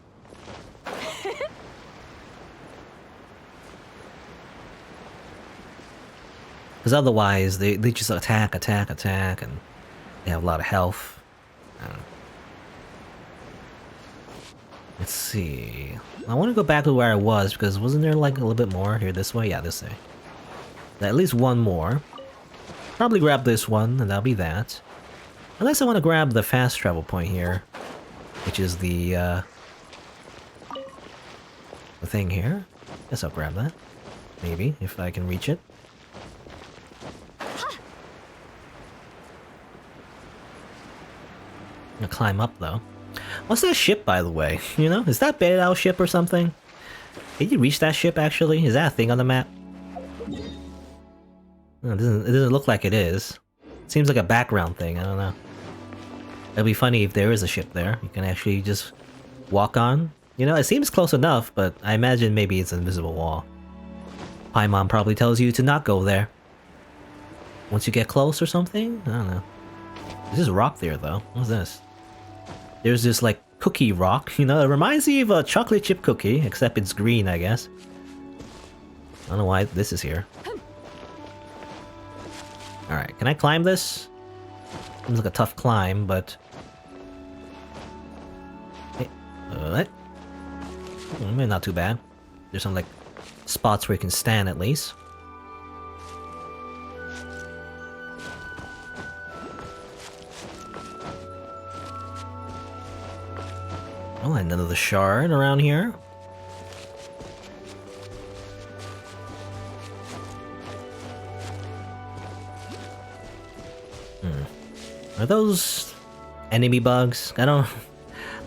Because otherwise, they just attack, and they have a lot of health. Let's see. I want to go back to where I was because wasn't there like a little bit more here this way? Yeah, this way. At least one more. Probably grab this one and that'll be that. Unless I want to grab the fast travel point here, which is the thing here. Guess I'll grab that. Maybe if I can reach it. I'm gonna climb up though. What's that ship, by the way? You know, is that Beidao ship or something? Did you reach that ship actually? Is that a thing on the map? No, it doesn't look like it is. It seems like a background thing. I don't know. It'd be funny if there is a ship there. You can actually just walk on. You know, it seems close enough, but I imagine maybe it's an invisible wall. Paimon probably tells you to not go there. Once you get close or something? I don't know. There's a rock there though. What's this? There's this like cookie rock, you know, it reminds me of a chocolate chip cookie, except it's green, I guess. I don't know why this is here. Alright, can I climb this? Seems like a tough climb, but... Hey, what? Maybe not too bad. There's some, like, spots where you can stand at least. Oh, and another shard around here. Are those enemy bugs? I don't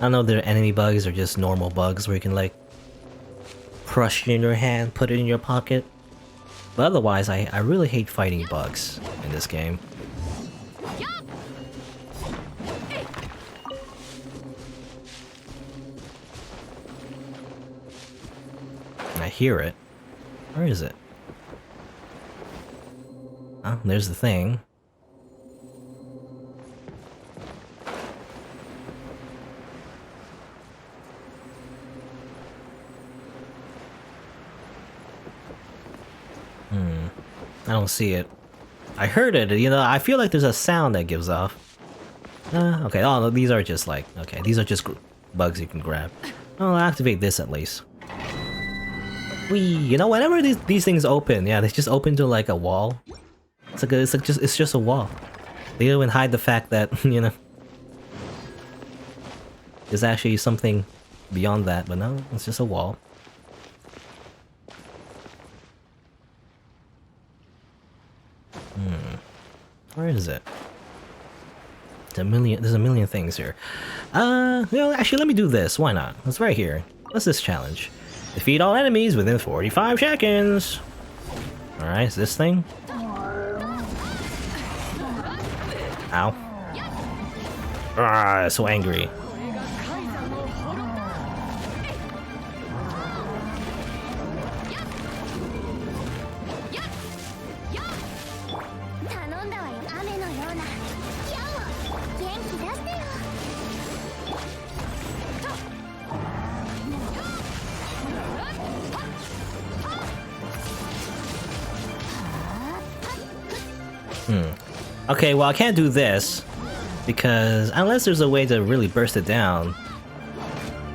know if they're enemy bugs or just normal bugs where you can like crush it in your hand, put it in your pocket. But otherwise, I really hate fighting bugs in this game. I hear it. Where is it? Oh, there's the thing. I don't see it. I heard it, you know, I feel like there's a sound that gives off. Okay, oh, no, these are just like, okay, these are just bugs you can grab. I'll activate this at least. Whee! You know, whenever these things open, yeah, they just open to like a wall. It's just a wall. They don't even hide the fact that, you know, there's actually something beyond that, but no, it's just a wall. Where is it? There's a million things here. You know, actually, let me do this. Why not? It's right here. What's this challenge? Defeat all enemies within 45 seconds. Alright, is this thing? Ow. Ah, so angry. Okay, well I can't do this because unless there's a way to really burst it down.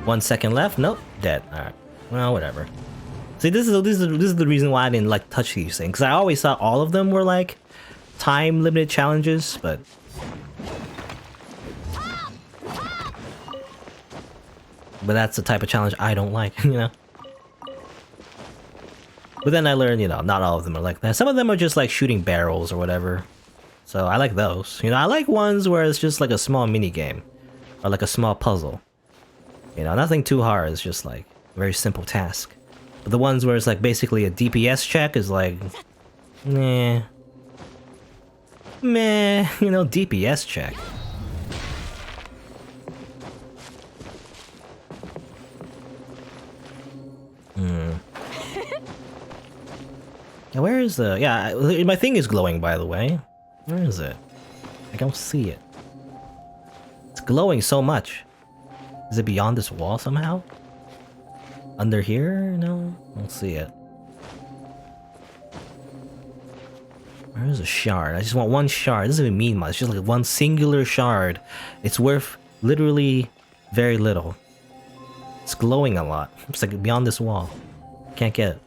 1 second left. Nope, dead. All right. Well, whatever. See, this is the reason why I didn't like touch these things. Because I always thought all of them were like time limited challenges, but that's the type of challenge I don't like, you know. But then I learned, you know, not all of them are like that. Some of them are just like shooting barrels or whatever. So I like those. You know, I like ones where it's just like a small mini game or like a small puzzle. You know, nothing too hard. It's just like a very simple task. But the ones where it's like basically a DPS check is like, meh, you know, DPS check. Yeah, where is the... Yeah, my thing is glowing, by the way. Where is it? I don't see it. It's glowing so much. Is it beyond this wall somehow? Under here? No? I don't see it. Where is a shard? I just want one shard. It doesn't even mean much. It's just like one singular shard. It's worth literally very little. It's glowing a lot. It's like beyond this wall. Can't get it.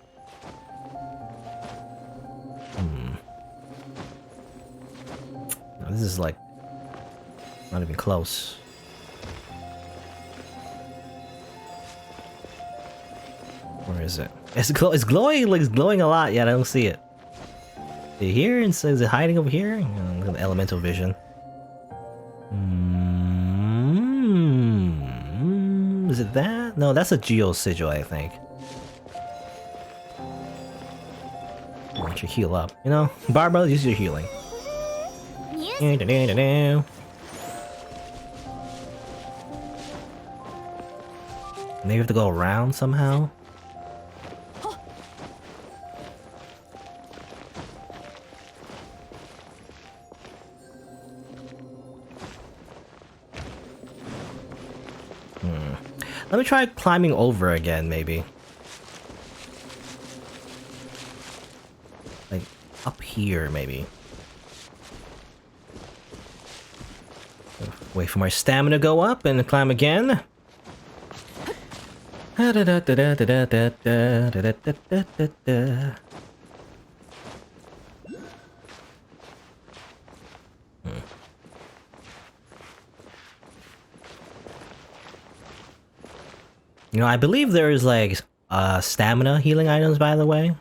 No, this is like not even close. Where is it? It's glowing, like it's glowing a lot. Yet I don't see it. Is it here? Is it hiding over here? Look at the elemental vision. Is it that? No, that's a geo sigil, I think. Why don't you heal up? You know, Barbara, use your healing. Maybe we have to go around somehow. Let me try climbing over again, maybe. Like, up here, maybe. Wait for my stamina to go up and climb again. You know, I believe there's like stamina healing items, by the way.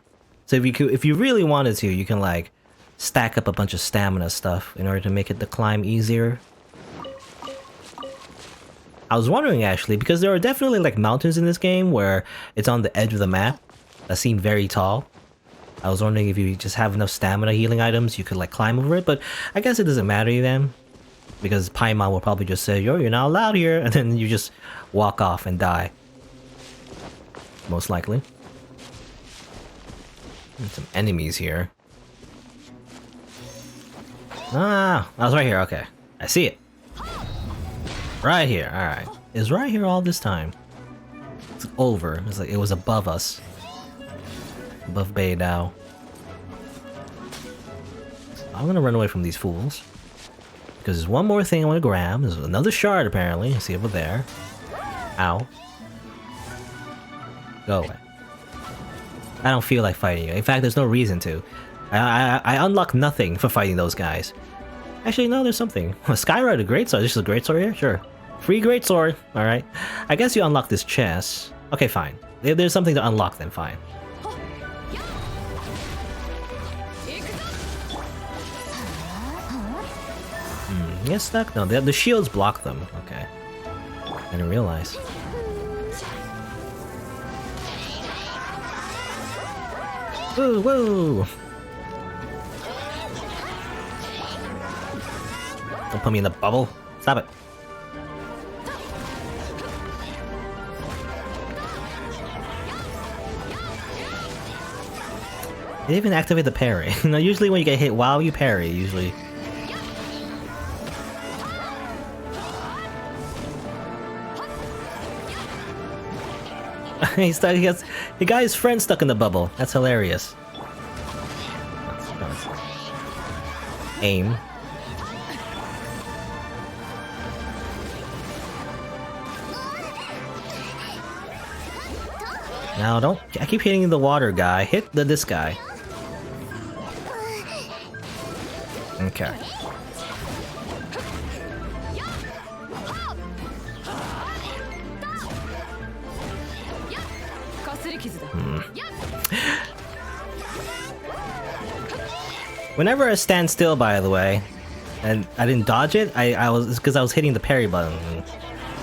So if you really wanted to, you can like stack up a bunch of stamina stuff in order to make it the climb easier. I was wondering actually, because there are definitely like mountains in this game where it's on the edge of the map that seem very tall. I was wondering if you just have enough stamina healing items, you could like climb over it, but I guess it doesn't matter to them. Because Paimon will probably just say, yo, you're not allowed here, and then you just walk off and die. Most likely. And some enemies here. Ah, I was right here, okay. I see it. Right here, alright. It's right here all this time. It's over. It's like it was above us. Above Beidao. I'm gonna run away from these fools. Because there's one more thing I want to grab. There's another shard apparently. See over there. Ow. Go away. I don't feel like fighting you. In fact, there's no reason to. I unlock nothing for fighting those guys. Actually, no, there's something. Skyride, a greatsword. This is a greatsword here? Sure. Free greatsword. Alright. I guess you unlock this chest. Okay, fine. If there's something to unlock, then fine. Get stuck? No, the shields block them. Okay. I didn't realize. Woo, woo! Don't put me in the bubble. Stop it. They even activate the parry. You know, usually when you get hit while you parry, usually. He gets the guy's friend stuck in the bubble. That's hilarious. Aim. Now don't. I keep hitting the water guy. Hit this guy. Okay. Whenever I stand still, by the way, and I didn't dodge it, it's because I was hitting the parry button.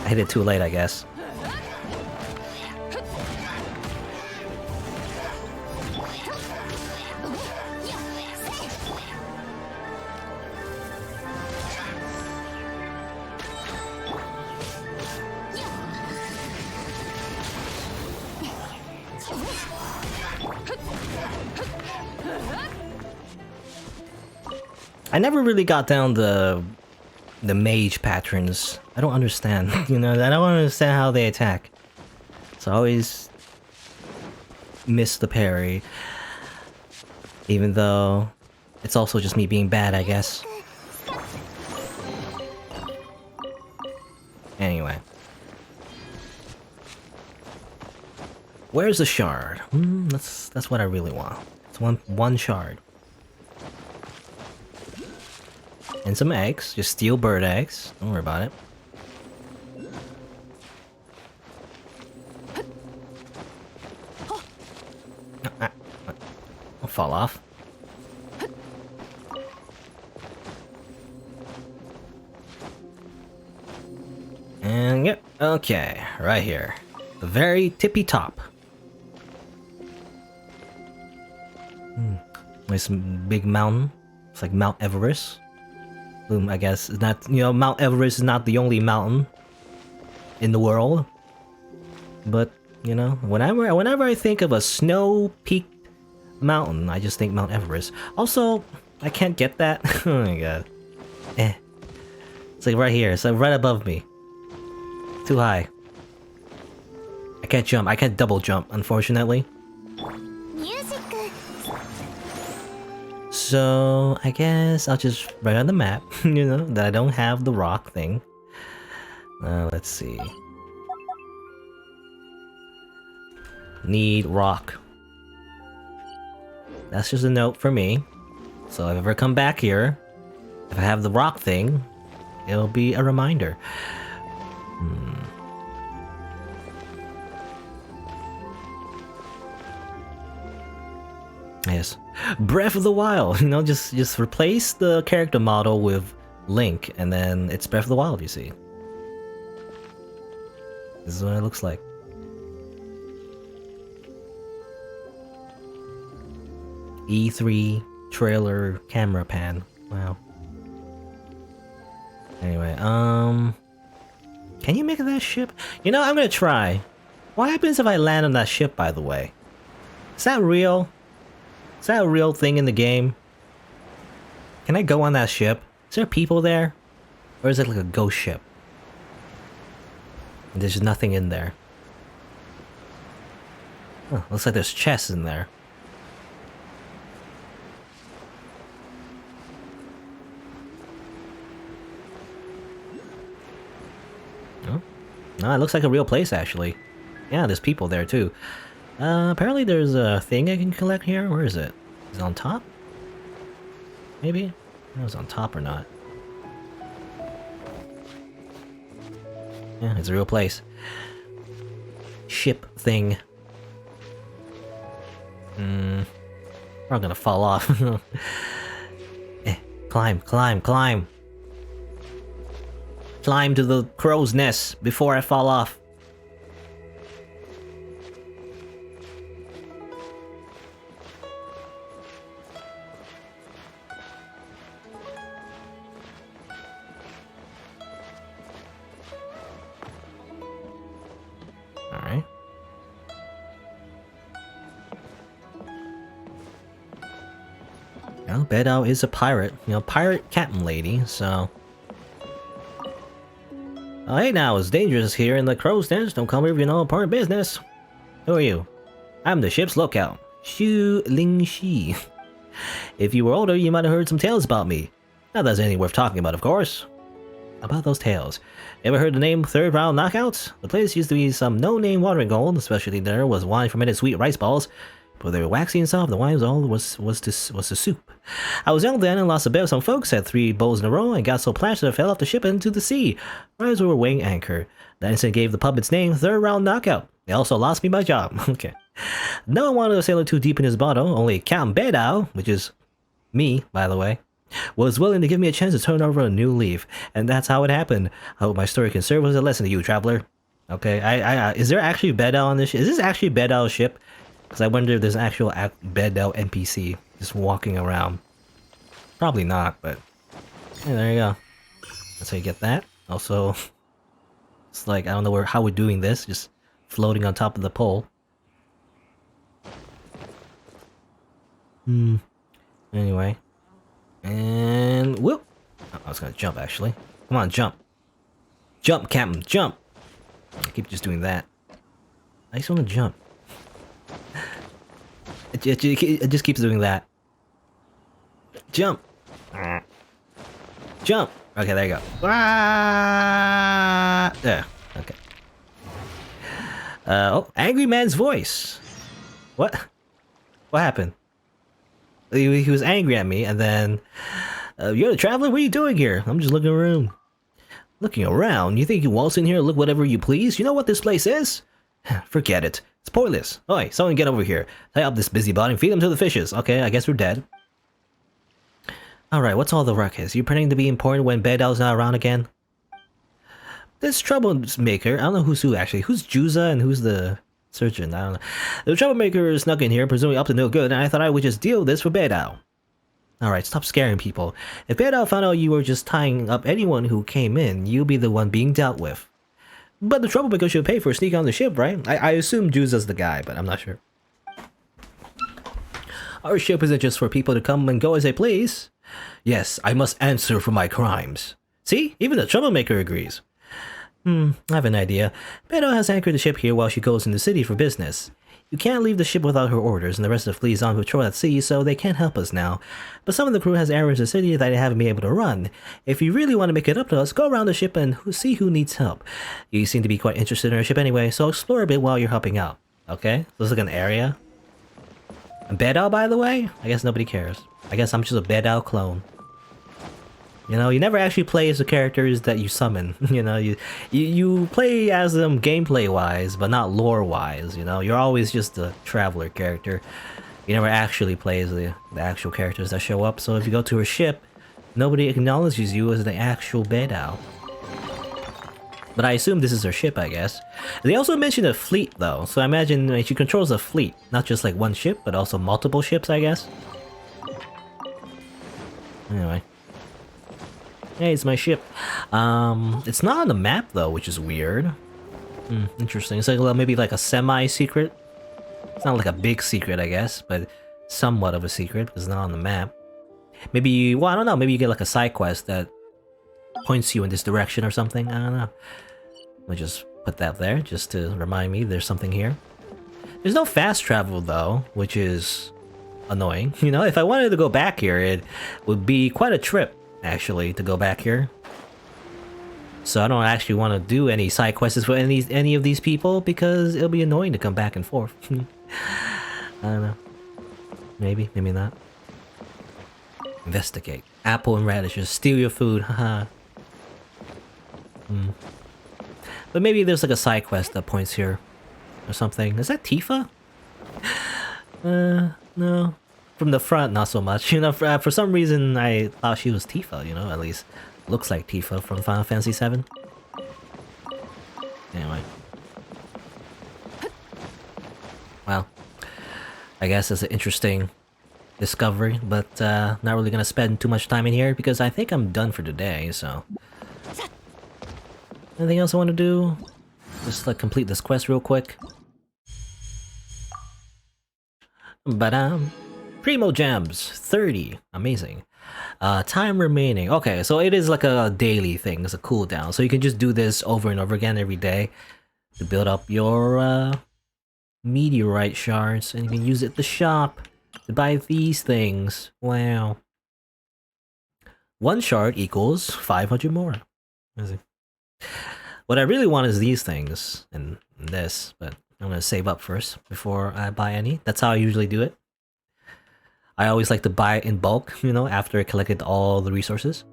I hit it too late, I guess. I never really got down the mage patterns. I don't understand. You know, I don't understand how they attack. So I always miss the parry. Even though it's also just me being bad, I guess. Anyway. Where's the shard? That's what I really want. It's one shard. And some eggs. Just steal bird eggs. Don't worry about it. I'll fall off. And yep, okay, right here. The very tippy top. Nice big mountain. It's like Mount Everest. I guess it's not, you know, Mount Everest is not the only mountain in the world. But, you know, whenever I think of a snow-peaked mountain, I just think Mount Everest. Also, I can't get that. Oh my god. It's like right here. It's like right above me. Too high. I can't jump. I can't double jump, unfortunately. So, I guess I'll just write on the map, you know, that I don't have the rock thing. Let's see. Need rock. That's just a note for me. So if I ever come back here, if I have the rock thing, it'll be a reminder. Yes. Breath of the Wild, you know, just replace the character model with Link, and then it's Breath of the Wild, you see. This is what it looks like. E3 trailer camera pan. Wow. Anyway, can you make that ship? You know, I'm gonna try. What happens if I land on that ship, by the way? Is that real? Is that a real thing in the game? Can I go on that ship? Is there people there? Or is it like a ghost ship? And there's nothing in there. Oh, looks like there's chests in there. Oh. No, it looks like a real place actually. Yeah, there's people there too. Apparently there's a thing I can collect here. Where is it? Is it on top? Maybe? I don't know if it's on top or not. Yeah, it's a real place. Ship thing. We're gonna fall off. Climb, climb, climb. Climb to the crow's nest before I fall off. Alright. Well, Bedao is a pirate. You know, pirate captain lady, so... Oh, hey now, it's dangerous here in the crow's nest. Don't come here if you know important business. Who are you? I'm the ship's lookout, Xu Lingxi. If you were older, you might have heard some tales about me. Not that there's anything worth talking about, of course. About those tales. Ever heard the name Third Round Knockouts? The place used to be some no-name watering hole. The specialty there was wine fermented sweet rice balls. But they were waxy and soft. The wine was the soup. I was young then and lost a bet with some folks. Had 3 bowls in a row and got so plashed that I fell off the ship into the sea. Right as we were weighing anchor. That incident gave the pub its name, Third Round Knockout. They also lost me my job. Okay. No one wanted to sail too deep in his bottle. Only Captain Bedao, which is me, by the way, was willing to give me a chance to turn over a new leaf. And that's how it happened. I hope my story can serve as a lesson to you, traveler. Okay, is there actually Bedao on this ship? Is this actually Bedao's ship? Because I wonder if there's an actual Bedao NPC just walking around. Probably not, but yeah, there you go. That's how you get that. Also, it's like, I don't know how we're doing this, just floating on top of the pole. Anyway. And whoop! Oh, I was gonna jump actually. Come on, jump. Jump, Captain, jump! I keep just doing that. I just want to jump. It just keeps doing that. Jump! Jump! Okay, there you go. Ah! There. Okay. Oh, angry man's voice. What? What happened? He was angry at me, and then... you're the traveler? What are you doing here? I'm just looking around. Looking around? You think you waltz in here and look whatever you please? You know what this place is? Forget it. It's pointless. Oi, someone get over here. Tie up this busybody and feed him to the fishes. Okay, I guess we're dead. Alright, what's all the ruckus? You pretending to be important when Bedao's not around again? This troublemaker, I don't know who's who actually. Who's Juza and who's the surgeon? I don't know. The troublemaker snuck in here, presumably up to no good, and I thought I would just deal with this for Bedao. Alright, stop scaring people. If Bedao found out you were just tying up anyone who came in, you'll be the one being dealt with. But the troublemaker should pay for sneaking on the ship, right? I assume Juza's the guy, but I'm not sure. Our ship isn't just for people to come and go as they please. Yes, I must answer for my crimes. See? Even the troublemaker agrees. I have an idea. Bedao has anchored the ship here while she goes in the city for business. You can't leave the ship without her orders, and the rest of the fleet is on patrol at sea, so they can't help us now. But some of the crew has errands in the city that they haven't been able to run. If you really want to make it up to us, go around the ship and see who needs help. You seem to be quite interested in our ship anyway, so explore a bit while you're helping out. Okay, so this is like an area. A Bedao, by the way? I guess nobody cares. I guess I'm just a Bedao clone. You know, you never actually play as the characters that you summon. You know, you play as them gameplay-wise, but not lore-wise, you know? You're always just a traveler character. You never actually play as the actual characters that show up, so if you go to her ship, nobody acknowledges you as the actual Bedao. But I assume this is her ship, I guess. They also mentioned a fleet, though, so I imagine she controls a fleet. Not just like one ship, but also multiple ships, I guess. Anyway. Hey, it's my ship. It's not on the map though, which is weird. Interesting. It's like maybe like a semi-secret. It's not like a big secret, I guess, but somewhat of a secret because it's not on the map. Maybe, well, I don't know. Maybe you get like a side quest that points you in this direction or something. I don't know. I'll just put that there just to remind me there's something here. There's no fast travel though, which is annoying. You know, if I wanted to go back here, it would be quite a trip. Actually, to go back here. So I don't actually want to do any side quests for any of these people because it'll be annoying to come back and forth. I don't know. Maybe, maybe not. Investigate. Apple and radishes. Steal your food. Haha. But maybe there's like a side quest that points here. Or something. Is that Tifa? No. From the front, not so much. You know, for some reason, I thought she was Tifa, you know, at least looks like Tifa from Final Fantasy VII. Anyway. Well, I guess it's an interesting discovery, but not really gonna spend too much time in here because I think I'm done for today, so... Anything else I want to do? Just like complete this quest real quick. Primo gems, 30. Amazing. Time remaining. Okay, so it is like a daily thing. It's a cooldown. So you can just do this over and over again every day to build up your meteorite shards. And you can use it at the shop to buy these things. Wow. 1 shard equals 500 more. What I really want is these things and this, but I'm gonna save up first before I buy any. That's how I usually do it. I always like to buy it in bulk, you know, after I collected all the resources.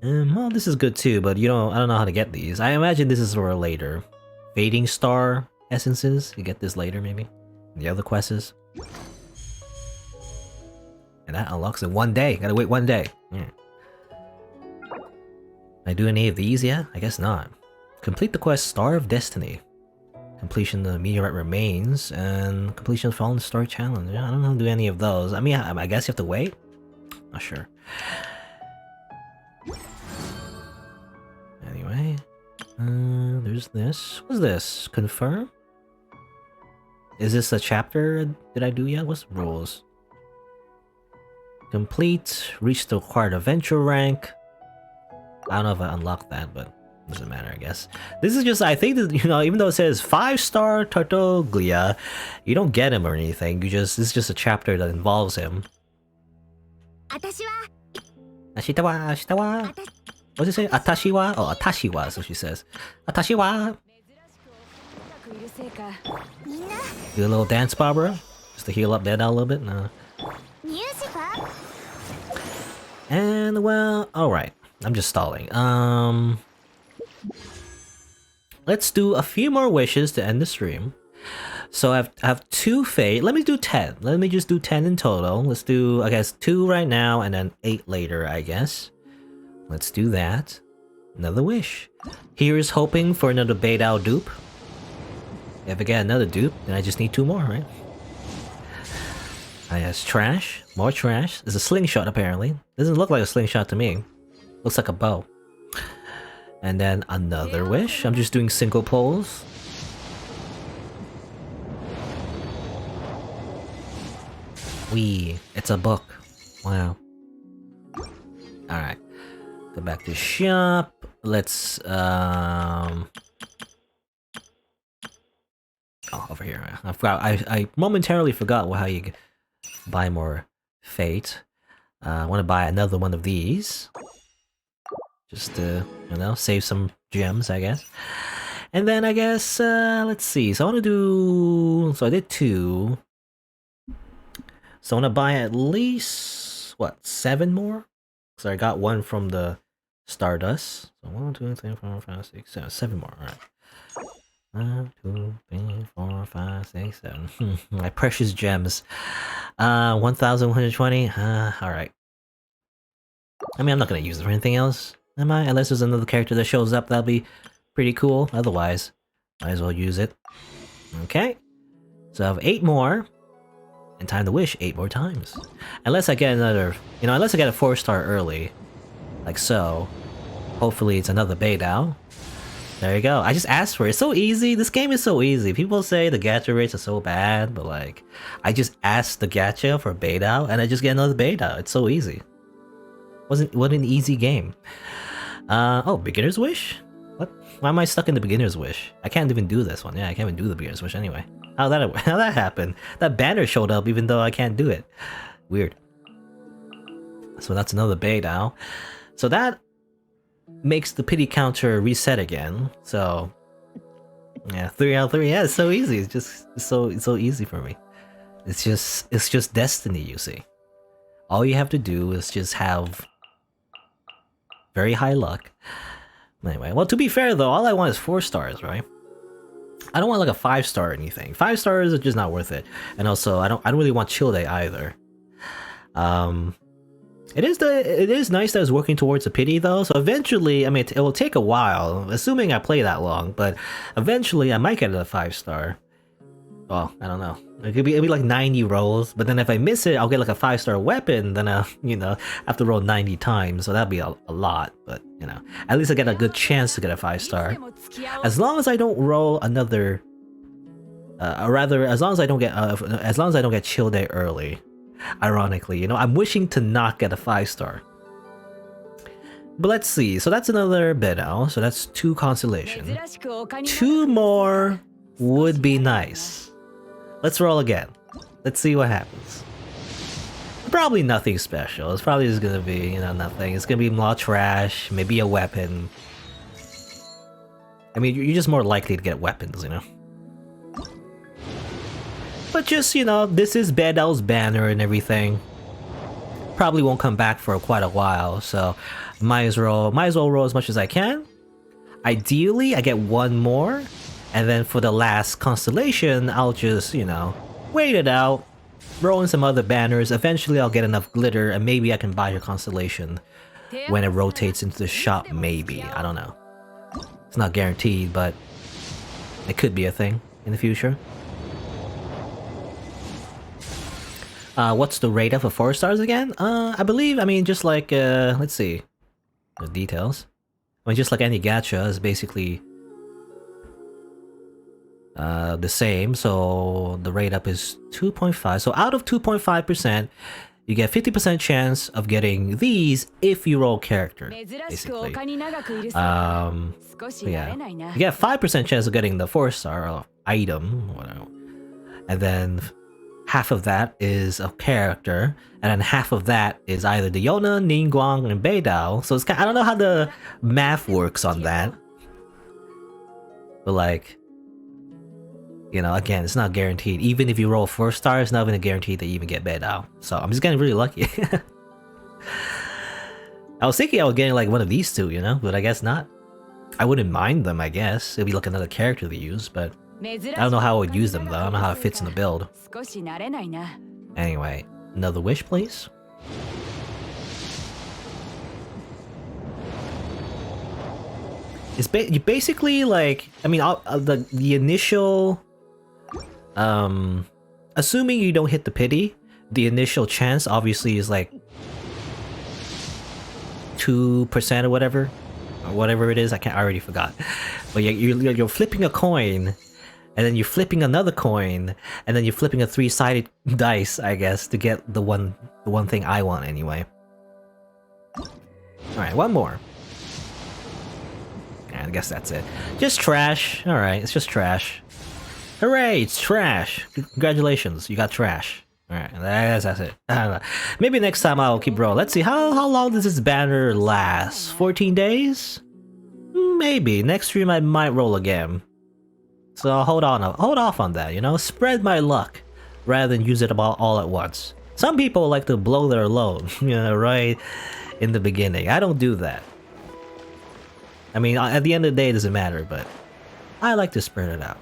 Well, this is good too, but I don't know how to get these. I imagine this is for later. Fading Star essences, you get this later maybe. The other quests. And that unlocks in 1 day. Gotta wait 1 day. Yeah. Can I do any of these yet? I guess not. Complete the quest Star of Destiny. Completion of the Meteorite Remains, and completion of Fallen Star Challenge. Yeah, I don't know how to do any of those. I mean, I guess you have to wait? Not sure. Anyway. There's this. What's this? Confirm? Is this a chapter did I do yet? What's the rules? Complete. Reach the required adventure rank. I don't know if I unlocked that, but doesn't matter, I guess. This is just, I think that, you know, even though it says 5-star Tartaglia, you don't get him or anything. This is just a chapter that involves him. Ashitawa. What does it say? Atashiwa? Oh, Atashiwa, so she says. Atashiwa! Do a little dance, Barbara? Just to heal up Dead out a little bit? No. And, well, alright. I'm just stalling. Let's do a few more wishes to end the stream. So I have 2 fate. Let me do 10. Let me just do 10 in total. Let's do, I guess, 2 right now and then 8 later, I guess. Let's do that. Another wish. Here's hoping for another Beidao dupe. If I get another dupe, then I just need 2 more, right? I guess trash. More trash. There's a slingshot, apparently. Doesn't look like a slingshot to me. Looks like a bow. And then another wish. I'm just doing single pulls. Wee. It's a book. Wow. Alright. Go back to shop. Let's, Oh, over here. I forgot. I momentarily forgot how you buy more fate. I want to buy another one of these. Just to, you know, save some gems, I guess. And then I guess, let's see. So I want to do... So I did 2. So I want to buy at least, what, 7 more? So I got 1 from the Stardust. So 1, 2, 3, 4, 5, 6, 7. 7 more, alright. 1, 2, 3, 4, 5, 6, 7. My precious gems. 1,120. Alright. I mean, I'm not gonna use it for anything else, am I? Unless there's another character that shows up, that'll be pretty cool. Otherwise, might as well use it. Okay. So I have 8 more. And time to wish 8 more times. Unless I get another... You know, unless I get a 4-star early. Like so. Hopefully it's another Beidou. There you go. I just asked for it. It's so easy. This game is so easy. People say the gacha rates are so bad, but like... I just asked the gacha for Beidou, and I just get another Beidou. It's so easy. What an easy game. Oh, Beginner's Wish? What? Why am I stuck in the Beginner's Wish? I can't even do this one. Yeah, I can't even do the Beginner's Wish anyway. How'd that happen? That banner showed up even though I can't do it. Weird. So that's another Beidou. So that makes the pity counter reset again. So yeah, 3 out of 3. Yeah, it's so easy. It's just so easy for me. It's just destiny, you see. All you have to do is just have very high luck. Anyway, well, to be fair though, all I want is 4 stars, right? I don't want like a 5-star or anything. 5 stars are just not worth it. And also, I don't really want chill day either. It is nice that it's working towards a pity though. So eventually, I mean, it will take a while, assuming I play that long. But eventually, I might get a 5-star. Well, I don't know. It'll be like 90 rolls. But then if I miss it, I'll get like a 5-star weapon. Then I'll, you know, have to roll 90 times. So that'd be a lot. But you know, at least I get a good chance to get a 5-star. As long as I don't roll another, or rather, as long as I don't get chill day early. Ironically, you know, I'm wishing to not get a 5-star. But let's see. So that's another Beidou. So that's 2 consolation. 2 more would be nice. Let's roll again. Let's see what happens. Probably nothing special. It's probably just gonna be, you know, nothing. It's gonna be a lot of trash, maybe a weapon. I mean, you're just more likely to get weapons, you know? But just, you know, this is Beidou's banner and everything. Probably won't come back for quite a while, so might as well roll as much as I can. Ideally, I get 1 more, and then for the last constellation, I'll just, you know, wait it out, roll in some other banners. Eventually, I'll get enough glitter, and maybe I can buy your constellation when it rotates into the shop. Maybe, I don't know. It's not guaranteed, but it could be a thing in the future. What's the rate of 4 stars again? I believe, I mean, just like, let's see. The details. I mean, just like any gacha, is basically the same. So the rate up is 2.5. So out of 2.5%, you get 50% chance of getting these if you roll character, basically. So yeah. You get 5% chance of getting the 4-star item, whatever. And then half of that is a character, and then half of that is either the Yona, Ningguang, and Beidou. So it's kind of, I don't know how the math works on that. But like, you know, again, it's not guaranteed. Even if you roll 4 stars, it's not even a guarantee that you even get Beidou. So I'm just getting really lucky. I was thinking I was getting like one of these 2, you know, but I guess not. I wouldn't mind them, I guess. It'd be like another character to use, but I don't know how I would use them though. I don't know how it fits in the build. Anyway, another wish, please. It's basically like, I mean, the initial, assuming you don't hit the pity, the initial chance obviously is like 2% or whatever it is. I already forgot. But you're flipping a coin. And then you're flipping another coin, and then you're flipping a 3-sided dice, I guess, to get the one thing I want anyway. Alright, 1 more. I guess that's it. Just trash. Alright, it's just trash. Hooray, it's trash. Congratulations, you got trash. Alright, that's it. I don't know. Maybe next time I'll keep rolling. Let's see, how long does this banner last? 14 days? Maybe. Next stream I might roll again. So I'll hold off on that, you know? Spread my luck rather than use it all at once. Some people like to blow their load, you know, right in the beginning. I don't do that. I mean, at the end of the day, it doesn't matter, but I like to spread it out.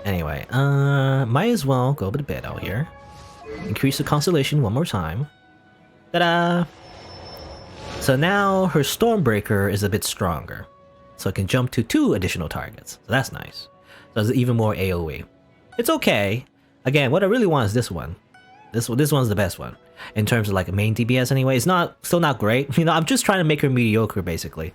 Anyway, might as well go to bed out here. Increase the constellation one more time. Ta-da! So now her Stormbreaker is a bit stronger. So it can jump to 2 additional targets. So that's nice. So it's even more AoE. It's okay. Again, what I really want is this one. This one's the best one. In terms of like main DPS anyway. It's still not great. You know, I'm just trying to make her mediocre basically.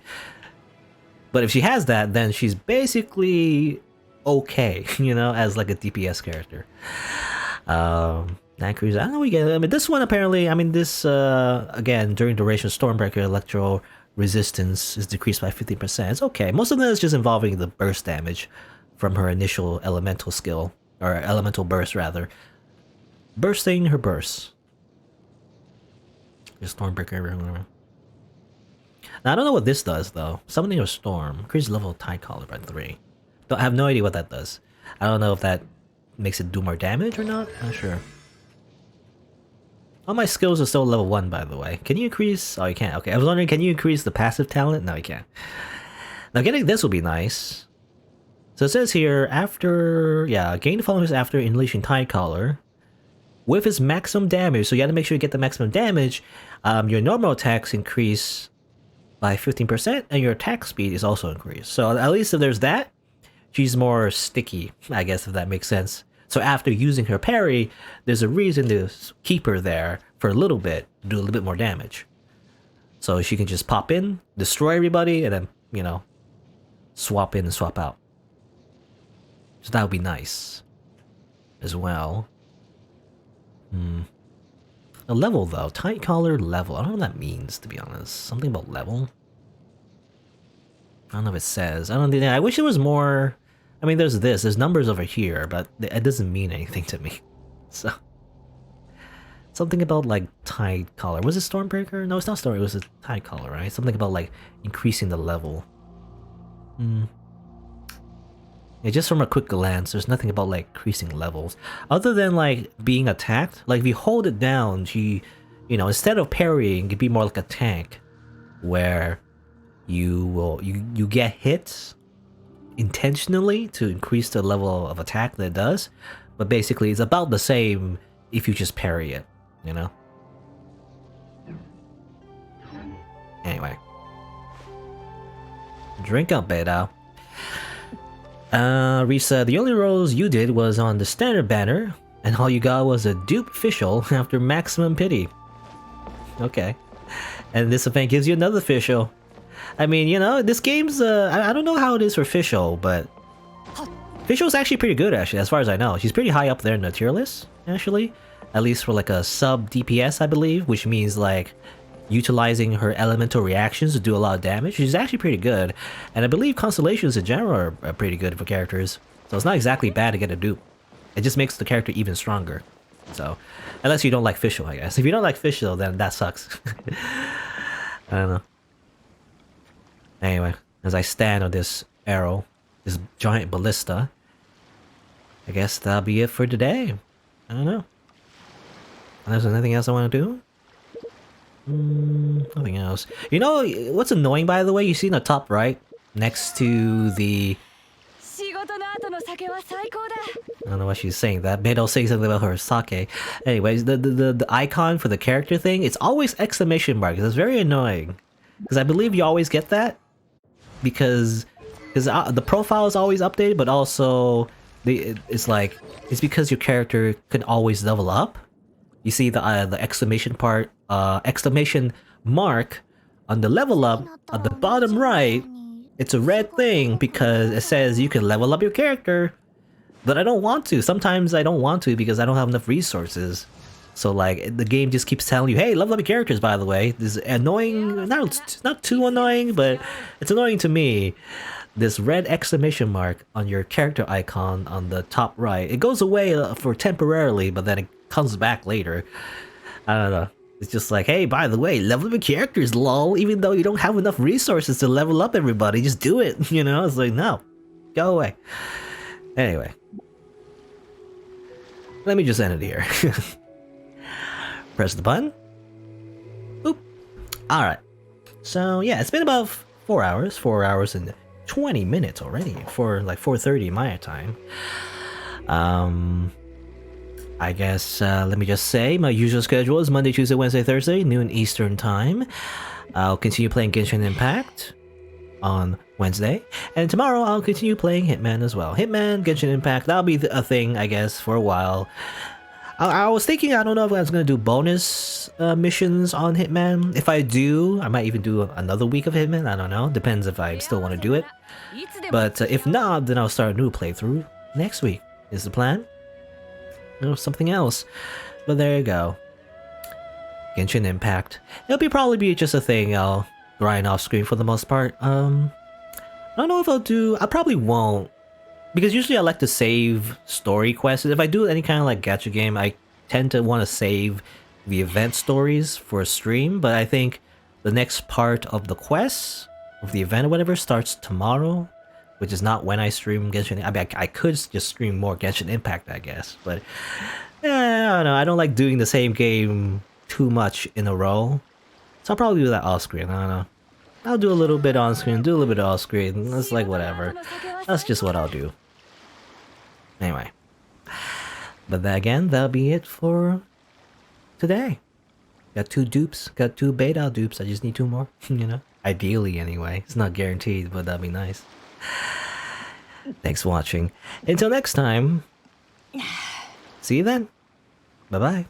But if she has that, then she's basically okay, you know, as like a DPS character. Night Cruiser, I don't know, we get it. I mean, this one apparently, I mean, this, again, during duration, Stormbreaker electro resistance is decreased by 50%. It's okay. Most of them is just involving the burst damage from her initial elemental skill, or elemental burst rather. Bursting her burst. Stormbreaker. Now, I don't know what this does though. Summoning a storm. Increase level of Tide Collar by 3. I have no idea what that does. I don't know if that makes it do more damage or not. Not sure. All my skills are still level 1, by the way. Can you increase? Oh, you can't. Okay, I was wondering, can you increase the passive talent? No, you can't. Now, getting this will be nice. So it says here, after... Yeah, gain followers after unleashing Tide Collar. With its maximum damage, so you gotta make sure you get the maximum damage, your normal attacks increase by 15%, and your attack speed is also increased. So at least if there's that, she's more sticky, I guess, if that makes sense. So after using her parry, there's a reason to keep her there for a little bit, do a little bit more damage. So she can just pop in, destroy everybody, and then, you know, swap in and swap out. So that would be nice as well. A level though, Tide Collar level. I don't know what that means, to be honest. Something about level. I don't know if it says. I don't think. I wish there was more. I mean, there's numbers over here, but it doesn't mean anything to me. So something about like Tide Collar. Was it Stormbreaker? No, it's not Stormbreaker. It was a Tide Collar, right? Something about like increasing the level. Yeah, just from a quick glance, there's nothing about like increasing levels, other than like being attacked. Like if you hold it down, she, you know, instead of parrying, it'd be more like a tank, where you get hits intentionally to increase the level of attack that it does, but basically it's about the same if you just parry it, you know. Anyway, drink up, beta. Risa, the only rolls you did was on the standard banner, and all you got was a dupe official after maximum pity. Okay. And this event gives you another official. I mean, you know, this game's, I don't know how it is for official, but official's actually pretty good, actually, as far as I know. She's pretty high up there in the tier list, actually. At least for like a sub DPS, I believe, which means like utilizing her elemental reactions to do a lot of damage. She's actually pretty good, and I believe constellations in general are pretty good for characters, so it's not exactly bad to get a dupe. It just makes the character even stronger. So unless you don't like Fischl, I guess. If you don't like Fischl, then that sucks. I don't know. Anyway, as I stand on this arrow, this giant ballista, I guess that'll be it for today. I don't know. Unless there's anything else I want to do? Nothing else. You know what's annoying, by the way? You see in the top right, next to the... I don't know why she's saying that. Maybe I'll say something about her sake. Anyways, the icon for the character thing, it's always exclamation mark. It's very annoying. Because I believe you always get that. Because the profile is always updated, but also it's like, it's because your character can always level up. You see the exclamation part, exclamation mark on the level up at the bottom right. It's a red thing because it says you can level up your character, but I don't want to. Sometimes I don't want to because I don't have enough resources. So like the game just keeps telling you, hey, level up your characters, by the way. This is annoying, not too annoying, but it's annoying to me this red exclamation mark on your character icon on the top right. It goes away for temporarily, but then it comes back later. I don't know. It's just like, hey, by the way, level up your characters, lol. Even though you don't have enough resources to level up everybody, just do it. You know, it's like, no, go away. Anyway, let me just end it here. Press the button. Boop. All right. So yeah, it's been about 4 hours. 4 hours and 20 minutes already for like 4:30 my time. I guess let me just say my usual schedule is Monday, Tuesday, Wednesday, Thursday, noon Eastern time. I'll continue playing Genshin Impact on Wednesday, and tomorrow I'll continue playing Hitman as well. Hitman, Genshin Impact, that'll be a thing, I guess, for a while. I was thinking, I don't know if I was going to do bonus missions on Hitman. If I do, I might even do another week of Hitman. I don't know. Depends if I still want to do it. But if not, then I'll start a new playthrough next week, is the plan. Or something else. But there you go. Genshin Impact. Probably be just a thing I'll grind off screen for the most part. I don't know if I'll do... I probably won't. Because usually I like to save story quests. If I do any kind of like gacha game, I tend to want to save the event stories for a stream. But I think the next part of the quests, of the event or whatever, starts tomorrow. Which is not when I stream Genshin. I mean, I could just stream more Genshin Impact, I guess. But I don't know. I don't like doing the same game too much in a row. So I'll probably do that off screen. I don't know. I'll do a little bit on screen, do a little bit off screen. That's like whatever. That's just what I'll do. Anyway. But that, again, that'll be it for today. Got 2 dupes. Got 2 beta dupes. I just need 2 more. You know? Ideally, anyway. It's not guaranteed, but that'd be nice. Thanks for watching. Until next time. See you then. Bye-bye.